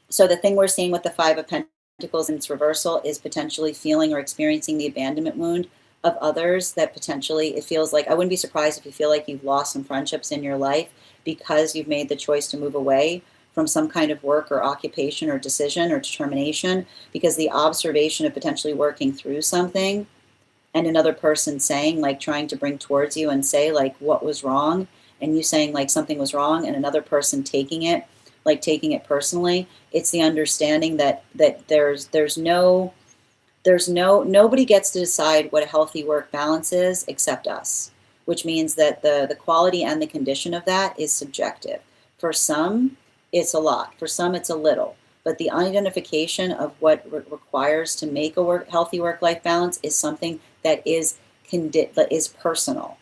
So the thing we're seeing with the 5 of Pentacles in its reversal is potentially feeling or experiencing the abandonment wound of others, that potentially it feels like, I wouldn't be surprised if you feel like you've lost some friendships in your life because you've made the choice to move away from some kind of work or occupation or decision or determination, because the observation of potentially working through something and another person saying, like trying to bring towards you and say like what was wrong, and you saying like something was wrong, and another person taking it personally. It's the understanding that nobody gets to decide what a healthy work balance is except us, which means that the quality and the condition of that is subjective. For some, it's a lot. For some, it's a little. But the identification of what requires to make a healthy work-life balance is something that is personal,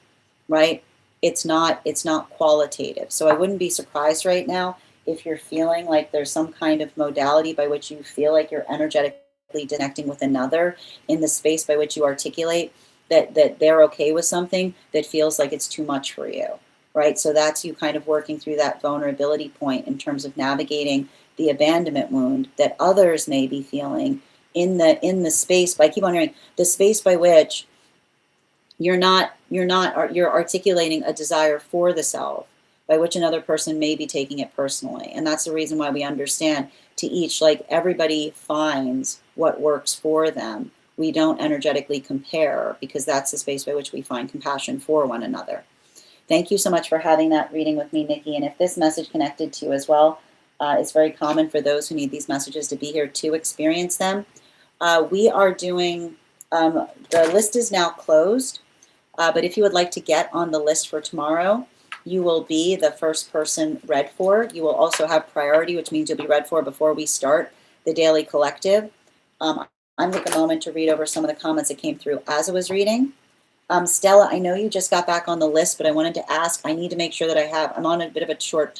right? It's not qualitative. So I wouldn't be surprised right now if you're feeling like there's some kind of modality by which you feel like you're energetically connecting with another in the space by which you articulate that they're okay with something that feels like it's too much for you, right? So that's you kind of working through that vulnerability point in terms of navigating the abandonment wound that others may be feeling in the space, but I keep on hearing the space by which you're articulating a desire for the self, by which another person may be taking it personally. And that's the reason why we understand to each, like, everybody finds what works for them. We don't energetically compare, because that's the space by which we find compassion for one another. Thank you so much for having that reading with me, Nikki. And if this message connected to you as well, it's very common for those who need these messages to be here to experience them. We are doing, the list is now closed, but if you would like to get on the list for tomorrow, you will be the first person read for. You will also have priority, which means you'll be read for before we start the daily collective. I'm going to take a moment to read over some of the comments that came through as I was reading. Stella, I know you just got back on the list, but I wanted to ask, I need to make sure that I'm on a bit of a shorter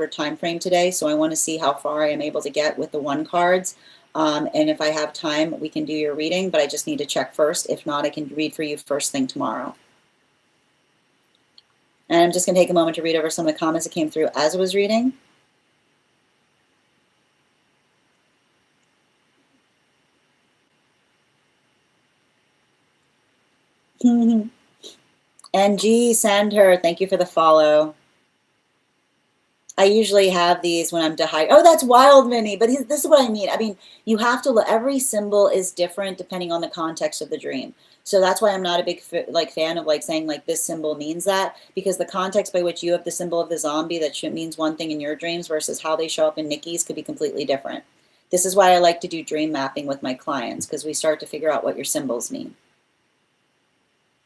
time frame today, so I want to see how far I am able to get with the 1 cards. And if I have time, we can do your reading, but I just need to check first. If not, I can read for you first thing tomorrow. And I'm just going to take a moment to read over some of the comments that came through as I was reading. NG, send her. Thank you for the follow. I usually have these when I'm dehydrated. Oh, that's wild, Minnie. But this is what I mean. I mean, you have to look. Every symbol is different depending on the context of the dream. So that's why I'm not a big fan of saying this symbol means that, because the context by which you have the symbol of the zombie that means one thing in your dreams versus how they show up in Nikki's could be completely different. This is why I like to do dream mapping with my clients, because we start to figure out what your symbols mean.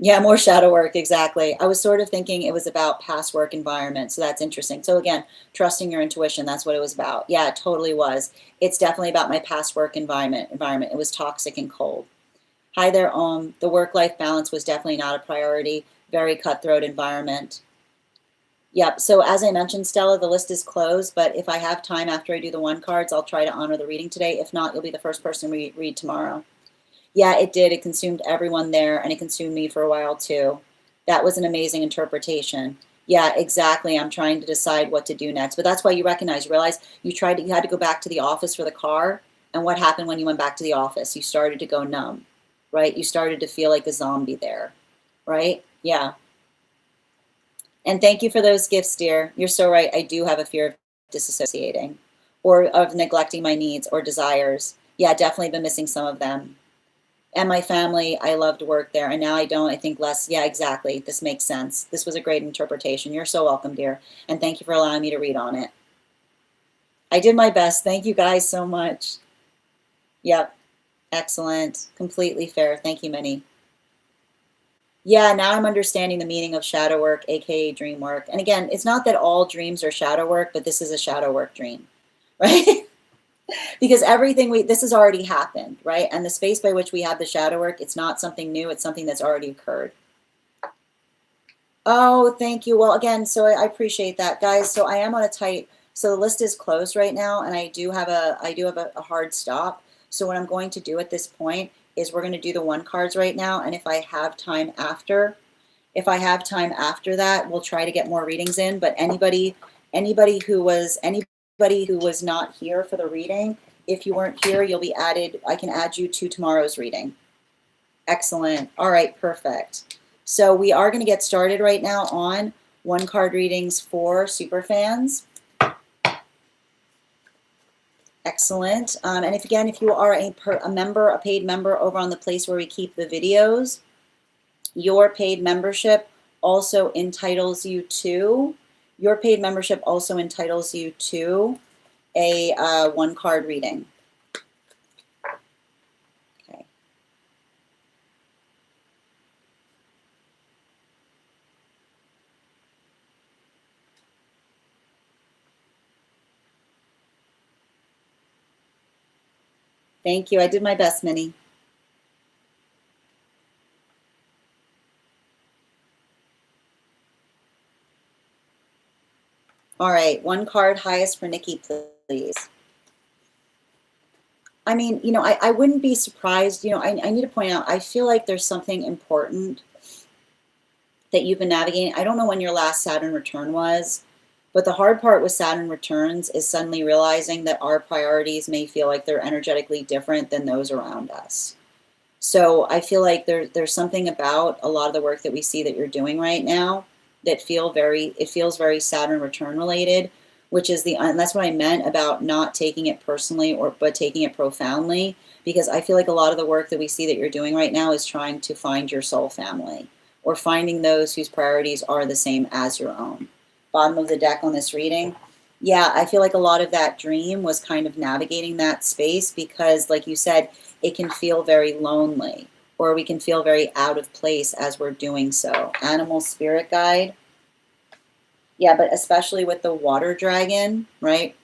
Yeah, more shadow work, exactly. I was sort of thinking it was about past work environment, so that's interesting. So again, trusting your intuition, that's what it was about. Yeah, it totally was. It's definitely about my past work environment. It was toxic and cold. Hi there, the work-life balance was definitely not a priority. Very cutthroat environment. Yep, so as I mentioned, Stella, the list is closed, but if I have time after I do the 1 cards, I'll try to honor the reading today. If not, you'll be the first person we read tomorrow. Yeah, it did. It consumed everyone there, and it consumed me for a while too. That was an amazing interpretation. Yeah, exactly. I'm trying to decide what to do next. But that's why you realize you had to go back to the office for the car. And what happened when you went back to the office? You started to go numb, right? You started to feel like a zombie there, right? Yeah. And thank you for those gifts, dear. You're so right. I do have a fear of disassociating or of neglecting my needs or desires. Yeah, definitely been missing some of them. And my family, I loved work there, and now I don't. I think less. Yeah, exactly. This makes sense. This was a great interpretation. You're so welcome, dear. And thank you for allowing me to read on it. I did my best. Thank you guys so much. Yep. Excellent. Completely fair. Thank you, Minnie. Yeah, now I'm understanding the meaning of shadow work, aka dream work. And again, it's not that all dreams are shadow work, but this is a shadow work dream, right? Because this has already happened, right? And the space by which we have the shadow work, it's not something new, it's something that's already occurred. Oh, thank you. Well, again, so I appreciate that, guys. So I am on a tight, so the list is closed right now, and I do have a hard stop. So what I'm going to do at this point is we're going to do the 1 cards right now, and if I have time after that, we'll try to get more readings in. But anybody who was not here for the reading, if you weren't here, you'll be added. I can add you to tomorrow's reading. Excellent. All right, perfect. So we are going to get started right now on 1 card readings for superfans. Excellent. And if you are a paid member over on the place where we keep the videos, your paid membership also entitles you to a 1 card reading. Okay. Thank you. I did my best, Minnie. All right, 1 card highest for Nikki, please. I mean, I wouldn't be surprised. I need to point out, I feel like there's something important that you've been navigating. I don't know when your last Saturn return was, But the hard part with Saturn returns is suddenly realizing that our priorities may feel like they're energetically different than those around us. So I feel like there's something about a lot of the work that we see that you're doing right now that it feels very Saturn return related, which is and that's what I meant about not taking it personally but taking it profoundly, because I feel like a lot of the work that we see that you're doing right now is trying to find your soul family or finding those whose priorities are the same as your own. Bottom of the deck on this reading. Yeah, I feel like a lot of that dream was kind of navigating that space because, like you said, it can feel very lonely, or we can feel very out of place as we're doing so. Animal spirit guide. Yeah, but especially with the water dragon, right?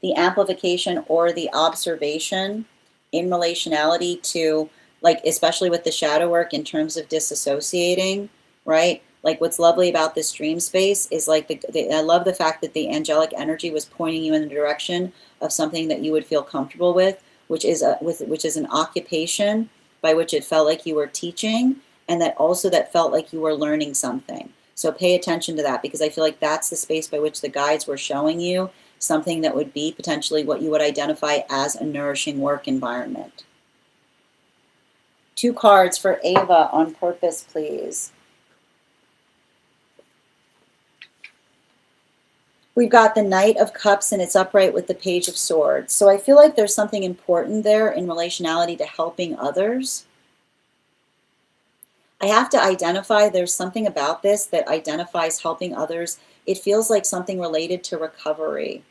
The amplification or the observation in relationality to, like, especially with the shadow work in terms of disassociating, right? Like what's lovely about this dream space is like I love the fact that the angelic energy was pointing you in the direction of something that you would feel comfortable with, which is an occupation by which it felt like you were teaching, and that also that felt like you were learning something. So pay attention to that, because I feel like that's the space by which the guides were showing you something that would be potentially what you would identify as a nourishing work environment. 2 cards for Ava on purpose, please. We've got the Knight of Cups, and it's upright with the Page of Swords. So I feel like there's something important there in relationality to helping others. I have to identify there's something about this that identifies helping others. It feels like something related to recovery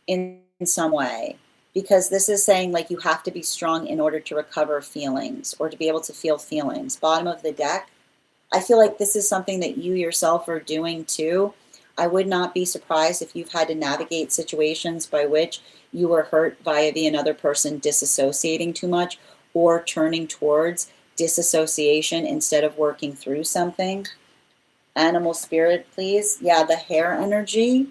in some way, because this is saying like you have to be strong in order to recover feelings or to be able to feel feelings. Bottom of the deck. I feel like this is something that you yourself are doing too. I would not be surprised if you've had to navigate situations by which you were hurt via another person disassociating too much or turning towards disassociation instead of working through something. Animal spirit, please. Yeah, the hair energy,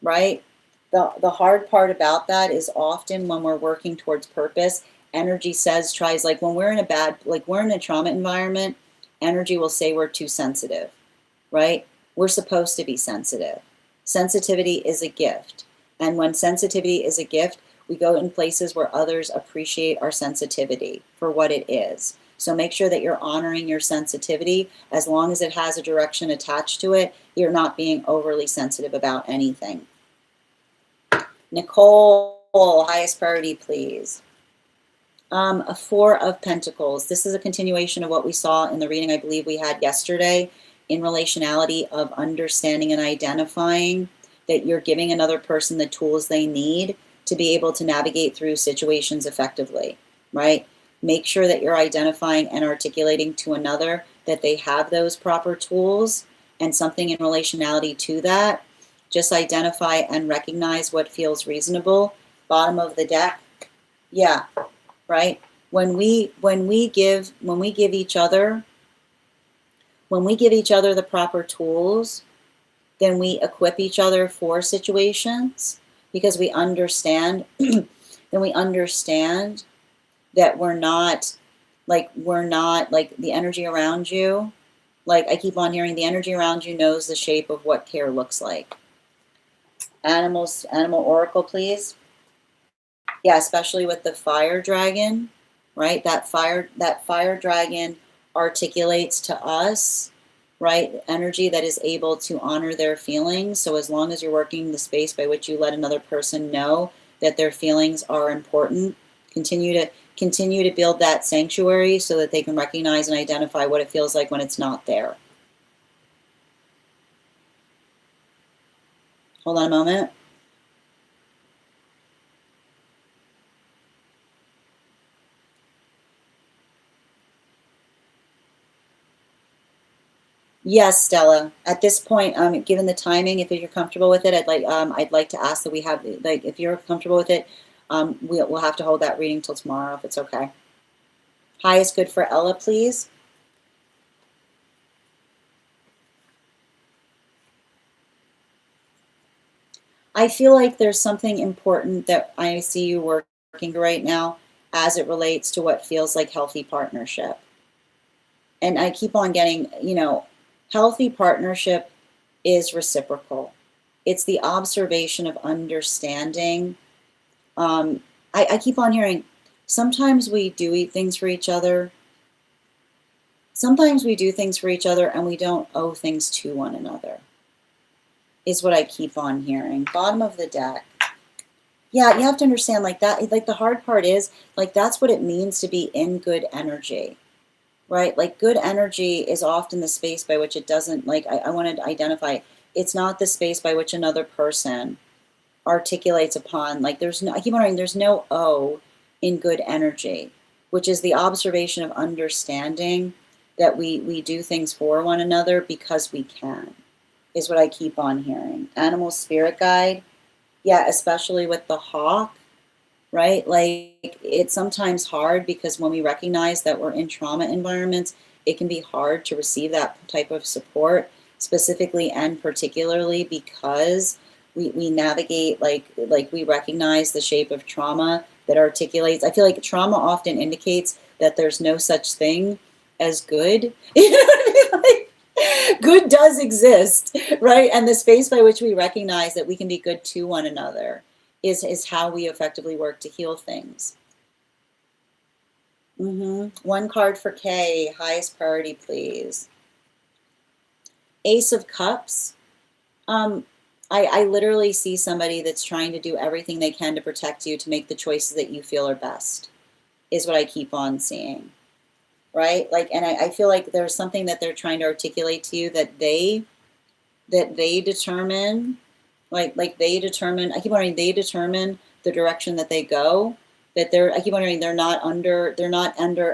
right? The hard part about that is often when we're working towards purpose, energy tries, like when we're in a trauma environment, energy will say we're too sensitive, right? We're supposed to be sensitive. Sensitivity is a gift. And when sensitivity is a gift, we go in places where others appreciate our sensitivity for what it is. So make sure that you're honoring your sensitivity. As long as it has a direction attached to it, you're not being overly sensitive about anything. Nicole, highest priority, please. A 4 of Pentacles. This is a continuation of what we saw in the reading I believe we had yesterday, in relationality of understanding and identifying that you're giving another person the tools they need to be able to navigate through situations effectively, right? Make sure that you're identifying and articulating to another that they have those proper tools, and something in relationality to that. Just identify and recognize what feels reasonable. Bottom of the deck. Yeah, right? When we give each other the proper tools, then we equip each other for situations, because we understand then we understand that we're not like the energy around you. Like I keep on hearing, the energy around you knows the shape of what care looks like. Animal oracle, please. Yeah, especially with the fire dragon, right? That fire dragon articulates to us, right, energy that is able to honor their feelings. So as long as you're working the space by which you let another person know that their feelings are important, continue to build that sanctuary so that they can recognize and identify what it feels like when it's not there. Hold on a moment. Yes, Stella. At this point, given the timing, if you're comfortable with it, I'd like to ask that we have, like, if you're comfortable with it, we'll have to hold that reading till tomorrow, if it's okay. Highest good for Ella, please. I feel like there's something important that I see you working right now as it relates to what feels like healthy partnership. And I keep on getting, healthy partnership is reciprocal. It's the observation of understanding. I keep on hearing, sometimes we do things for each other. Sometimes we do things for each other and we don't owe things to one another, is what I keep on hearing. Bottom of the deck. Yeah, you have to understand, like that, like the hard part is, like that's what it means to be in good energy, right? Like good energy is often the space by which it doesn't, like I want to identify, it's not the space by which another person articulates upon, like there's no, I keep wondering, there's no O in good energy, which is the observation of understanding that we do things for one another because we can, is what I keep on hearing. Animal spirit guide, yeah, especially with the hawk, right? Like it's sometimes hard because when we recognize that we're in trauma environments, it can be hard to receive that type of support, specifically and particularly because we navigate, like we recognize the shape of trauma that articulates. I feel like trauma often indicates that there's no such thing as good. You know what I mean? Like, good does exist, right? And the space by which we recognize that we can be good to one another is how we effectively work to heal things. One card for Kay, highest priority, please. Ace of Cups. I literally see somebody that's trying to do everything they can to protect you, to make the choices that you feel are best, is what I keep on seeing, right? Like, and I feel like there's something that they're trying to articulate to you that they determine, like they determine, I keep wondering, they determine the direction that they go, that they're, I keep wondering, they're not under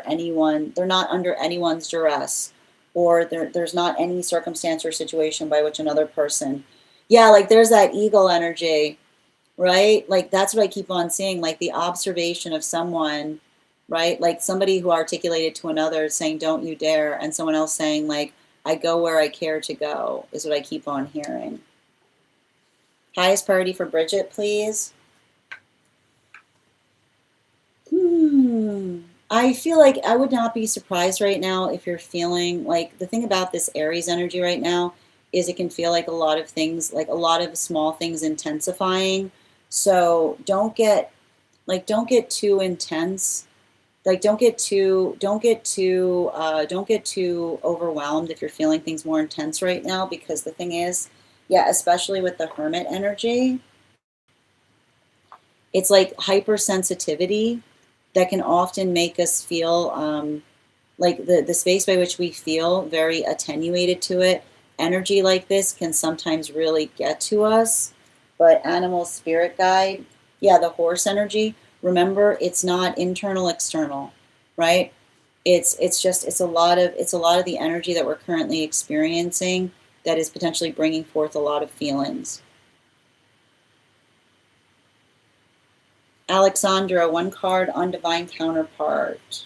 anyone's duress, or there's not any circumstance or situation by which another person, yeah, like there's that eagle energy, right? Like that's what I keep on seeing, like the observation of someone, right? Like somebody who articulated to another saying, don't you dare, and someone else saying, like, I go where I care to go, is what I keep on hearing. Highest priority for Bridget, please. I feel like I would not be surprised right now if you're feeling like, the thing about this Aries energy right now is it can feel like a lot of things, like a lot of small things intensifying. So don't get too intense. Like don't get too overwhelmed if you're feeling things more intense right now, because the thing is, yeah, especially with the Hermit energy, it's like hypersensitivity that can often make us feel like the space by which we feel very attenuated to it. Energy like this can sometimes really get to us. But animal spirit guide, yeah, the horse energy, remember, it's not internal, external, right? It's a lot of the energy that we're currently experiencing that is potentially bringing forth a lot of feelings. Alexandra, one card on divine counterpart.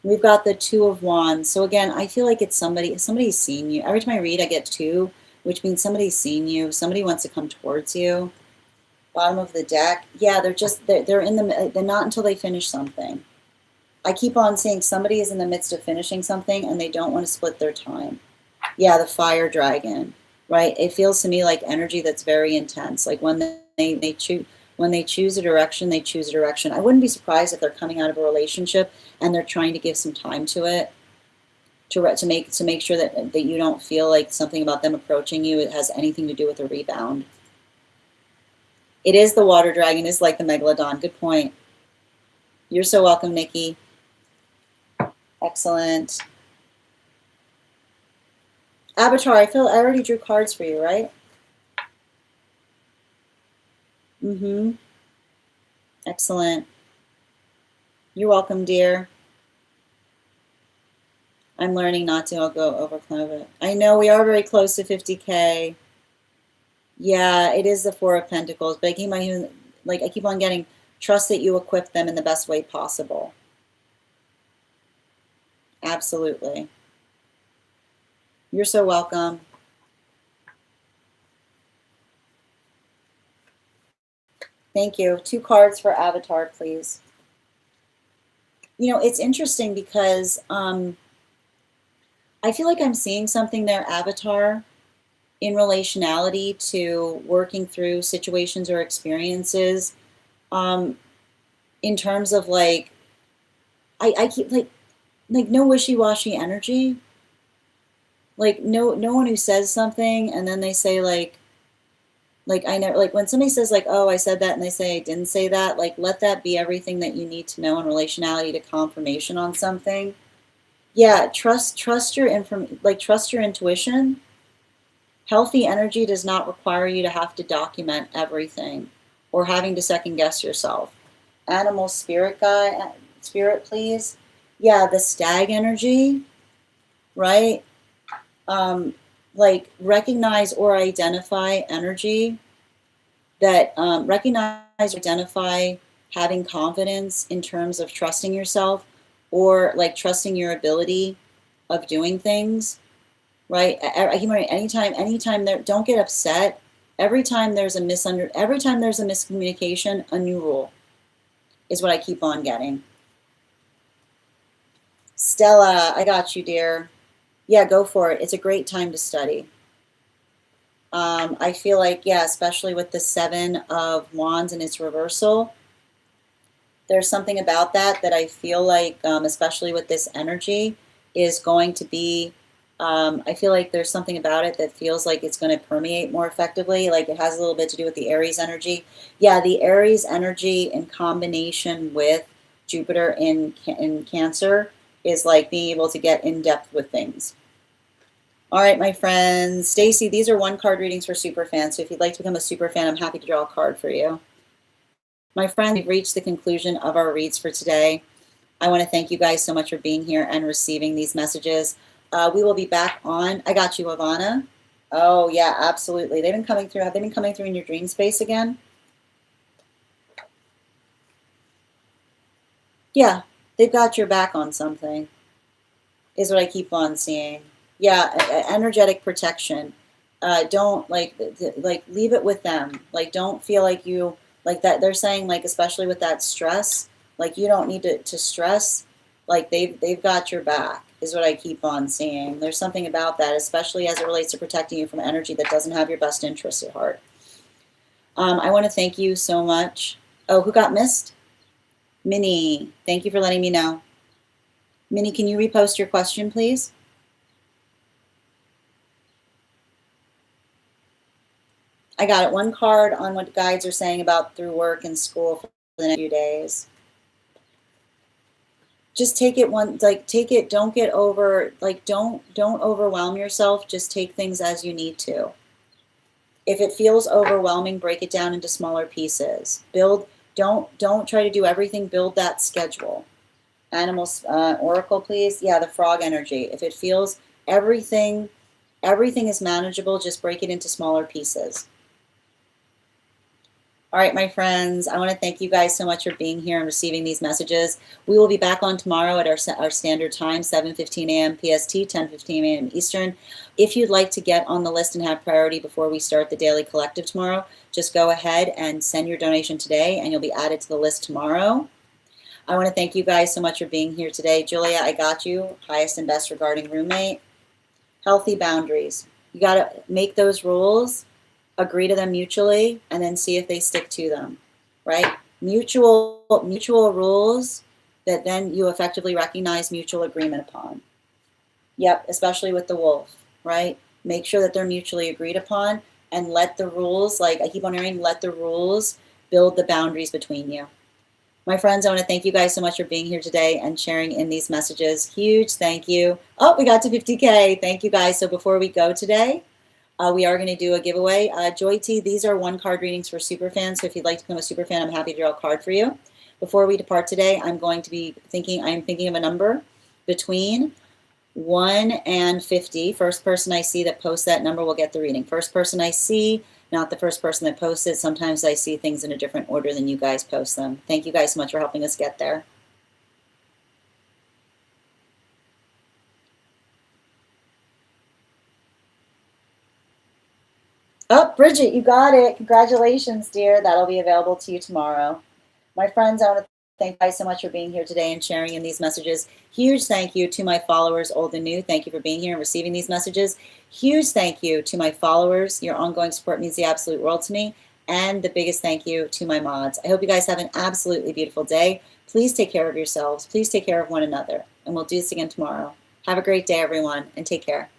We've got the Two of Wands. So again, I feel like it's somebody's seen you. Every time I read, I get two, which means somebody's seen you. Somebody wants to come towards you. Bottom of the deck. Yeah, they're not until they finish something. I keep on saying somebody is in the midst of finishing something and they don't want to split their time. Yeah, the fire dragon, right? It feels to me like energy that's very intense. Like when they choose a direction, they choose a direction. I wouldn't be surprised if they're coming out of a relationship and they're trying to give some time to it, to make sure that you don't feel like something about them approaching you, it has anything to do with a rebound. It is the water dragon, is like the megalodon. Good point. You're so welcome, Nikki. Excellent. Avatar, I already drew cards for you, right? Excellent. You're welcome, dear. I'm learning not to go overcome it. I know we are very close to 50K. Yeah, it is the Four of Pentacles, but I keep on getting, trust that you equip them in the best way possible. Absolutely. You're so welcome. Thank you. Two cards for Avatar, please. You know, it's interesting because I feel like I'm seeing something there, Avatar, in relationality to working through situations or experiences, in terms of like, I keep like no wishy-washy energy. Like no one who says something and then they say like I know, like when somebody says like, oh, I said that, and they say I didn't say that, like let that be everything that you need to know in relationality to confirmation on something. Yeah, trust your trust your intuition. Healthy energy does not require you to have to document everything or having to second guess yourself. Animal spirit guy, spirit please. Yeah, the stag energy, right? Like recognize or identify energy that recognize, identify having confidence in terms of trusting yourself or like trusting your ability of doing things, right? Anytime there, don't get upset. Every time there's a miscommunication, a new rule is what I keep on getting. Stella, I got you, dear. Yeah, go for it. It's a great time to study. I feel like, yeah, especially with the Seven of Wands and its reversal, there's something about that I feel like, especially with this energy, is going to be, I feel like there's something about it that feels like it's going to permeate more effectively. Like it has a little bit to do with the Aries energy. Yeah, the Aries energy in combination with Jupiter in Cancer is like being able to get in depth with things. All right, my friends. Stacy, these are one card readings for super fans. So if you'd like to become a super fan, I'm happy to draw a card for you. My friends, we've reached the conclusion of our reads for today. I want to thank you guys so much for being here and receiving these messages. We will be back on. I got you, Ivana. Oh, yeah, absolutely. They've been coming through. Have they been coming through in your dream space again? Yeah, they've got your back on something, is what I keep on seeing. Yeah, energetic protection. Don't like leave it with them. Like don't feel like you like that. They're saying like especially with that stress, like you don't need to stress. Like they've got your back is what I keep on seeing. There's something about that, especially as it relates to protecting you from energy that doesn't have your best interests at heart. I want to thank you so much. Oh, who got missed? Minnie, thank you for letting me know. Minnie, can you repost your question, please? I got it. One card on what guides are saying about through work and school for the next few days. Just take it take it, don't get over, don't overwhelm yourself. Just take things as you need to. If it feels overwhelming, break it down into smaller pieces. Don't try to do everything, build that schedule. Animals, Oracle, please. Yeah, the frog energy. If it feels everything is manageable, just break it into smaller pieces. All right, my friends, I want to thank you guys so much for being here and receiving these messages. We will be back on tomorrow at our standard time, 7:15 a.m. PST, 10:15 a.m. Eastern. If you'd like to get on the list and have priority before we start the daily collective tomorrow, just go ahead and send your donation today, and you'll be added to the list tomorrow. I want to thank you guys so much for being here today. Julia, I got you. Highest and best regarding roommate. Healthy boundaries. You got to make those rules, agree to them mutually, and then see if they stick to them, right? Mutual rules that then you effectively recognize mutual agreement upon. Yep, especially with the wolf, right? Make sure that they're mutually agreed upon and let the rules, like I keep on hearing, let the rules build the boundaries between you. My friends, I want to thank you guys so much for being here today and sharing in these messages. Huge thank you. Oh, we got to 50K. Thank you guys. So before we go today, we are going to do a giveaway. Joy T, these are one card readings for super fans. So if you'd like to become a super fan, I'm happy to draw a card for you. Before we depart today, I'm thinking of a number between 1 and 50. First person I see that posts that number will get the reading. First person I see, not the first person that posts it. Sometimes I see things in a different order than you guys post them. Thank you guys so much for helping us get there. Oh, Bridget, you got it. Congratulations, dear. That'll be available to you tomorrow. My friends, I want to Thank you guys so much for being here today and sharing in these messages. Huge thank you to my followers, old and new. Thank you for being here and receiving these messages. Huge thank you to my followers. Your ongoing support means the absolute world to me. And the biggest thank you to my mods. I hope you guys have an absolutely beautiful day. Please take care of yourselves. Please take care of one another. And we'll do this again tomorrow. Have a great day, everyone, and take care.